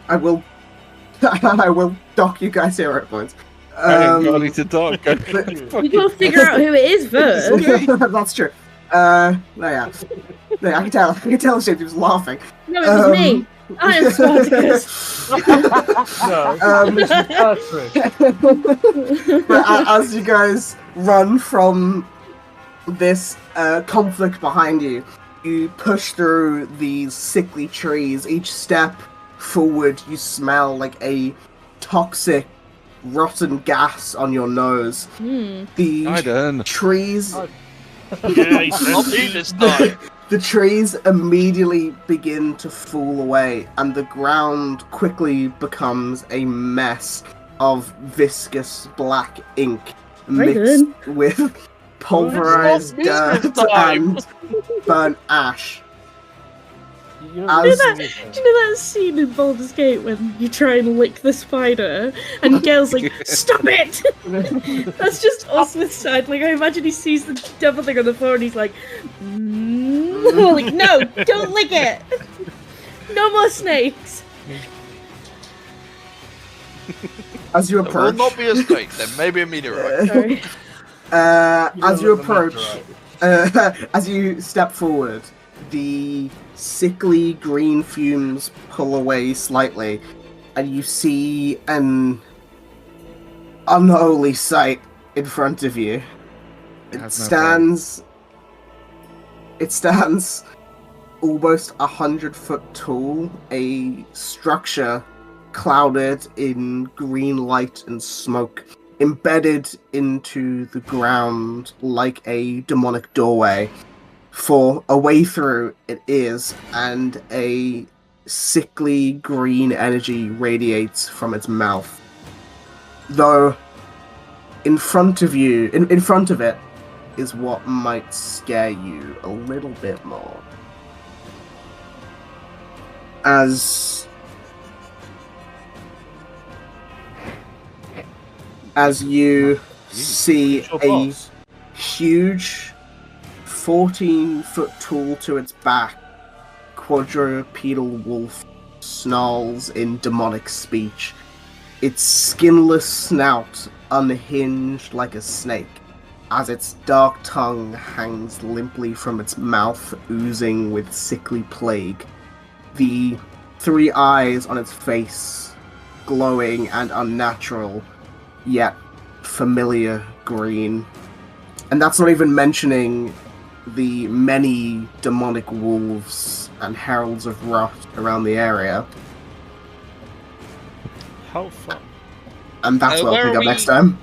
I will dock you guys hero points. I ain't got any to talk. We gotta figure out who it is first. That's true. Yeah. I can tell the shape he was laughing. No, it was me. I am Spartacus. But as you guys run from this conflict behind you, you push through these sickly trees. Each step forward, you smell like a toxic, rotten gas on your nose. The trees... The trees immediately begin to fall away, and the ground quickly becomes a mess of viscous black ink mixed with pulverized dirt and burnt ash. Do you know that scene in Baldur's Gate when you try and lick the spider and Gale's like, "Stop it!" That's just us with side. Like, I imagine he sees the devil thing on the floor and he's like, like, "No, don't lick it! No more snakes!" As you There will approach, not be a snake, there may be a meteorite. Sorry. as you approach, as you step forward, the sickly green fumes pull away slightly, and you see an unholy sight in front of you. It stands almost 100 foot tall, a structure clouded in green light and smoke, embedded into the ground like a demonic doorway. For a way through it is, and a sickly green energy radiates from its mouth. Though, in front of you, in front of it, is what might scare you a little bit more. as you see Sure, a boss. huge 14-foot tall to its back quadrupedal wolf snarls in demonic speech, its skinless snout unhinged like a snake, as its dark tongue hangs limply from its mouth, oozing with sickly plague. The 3 eyes on its face glowing and unnatural, yet familiar green. And that's not even mentioning the many demonic wolves and heralds of rot around the area. How fun. And that's what Where I'll are pick up we- next time.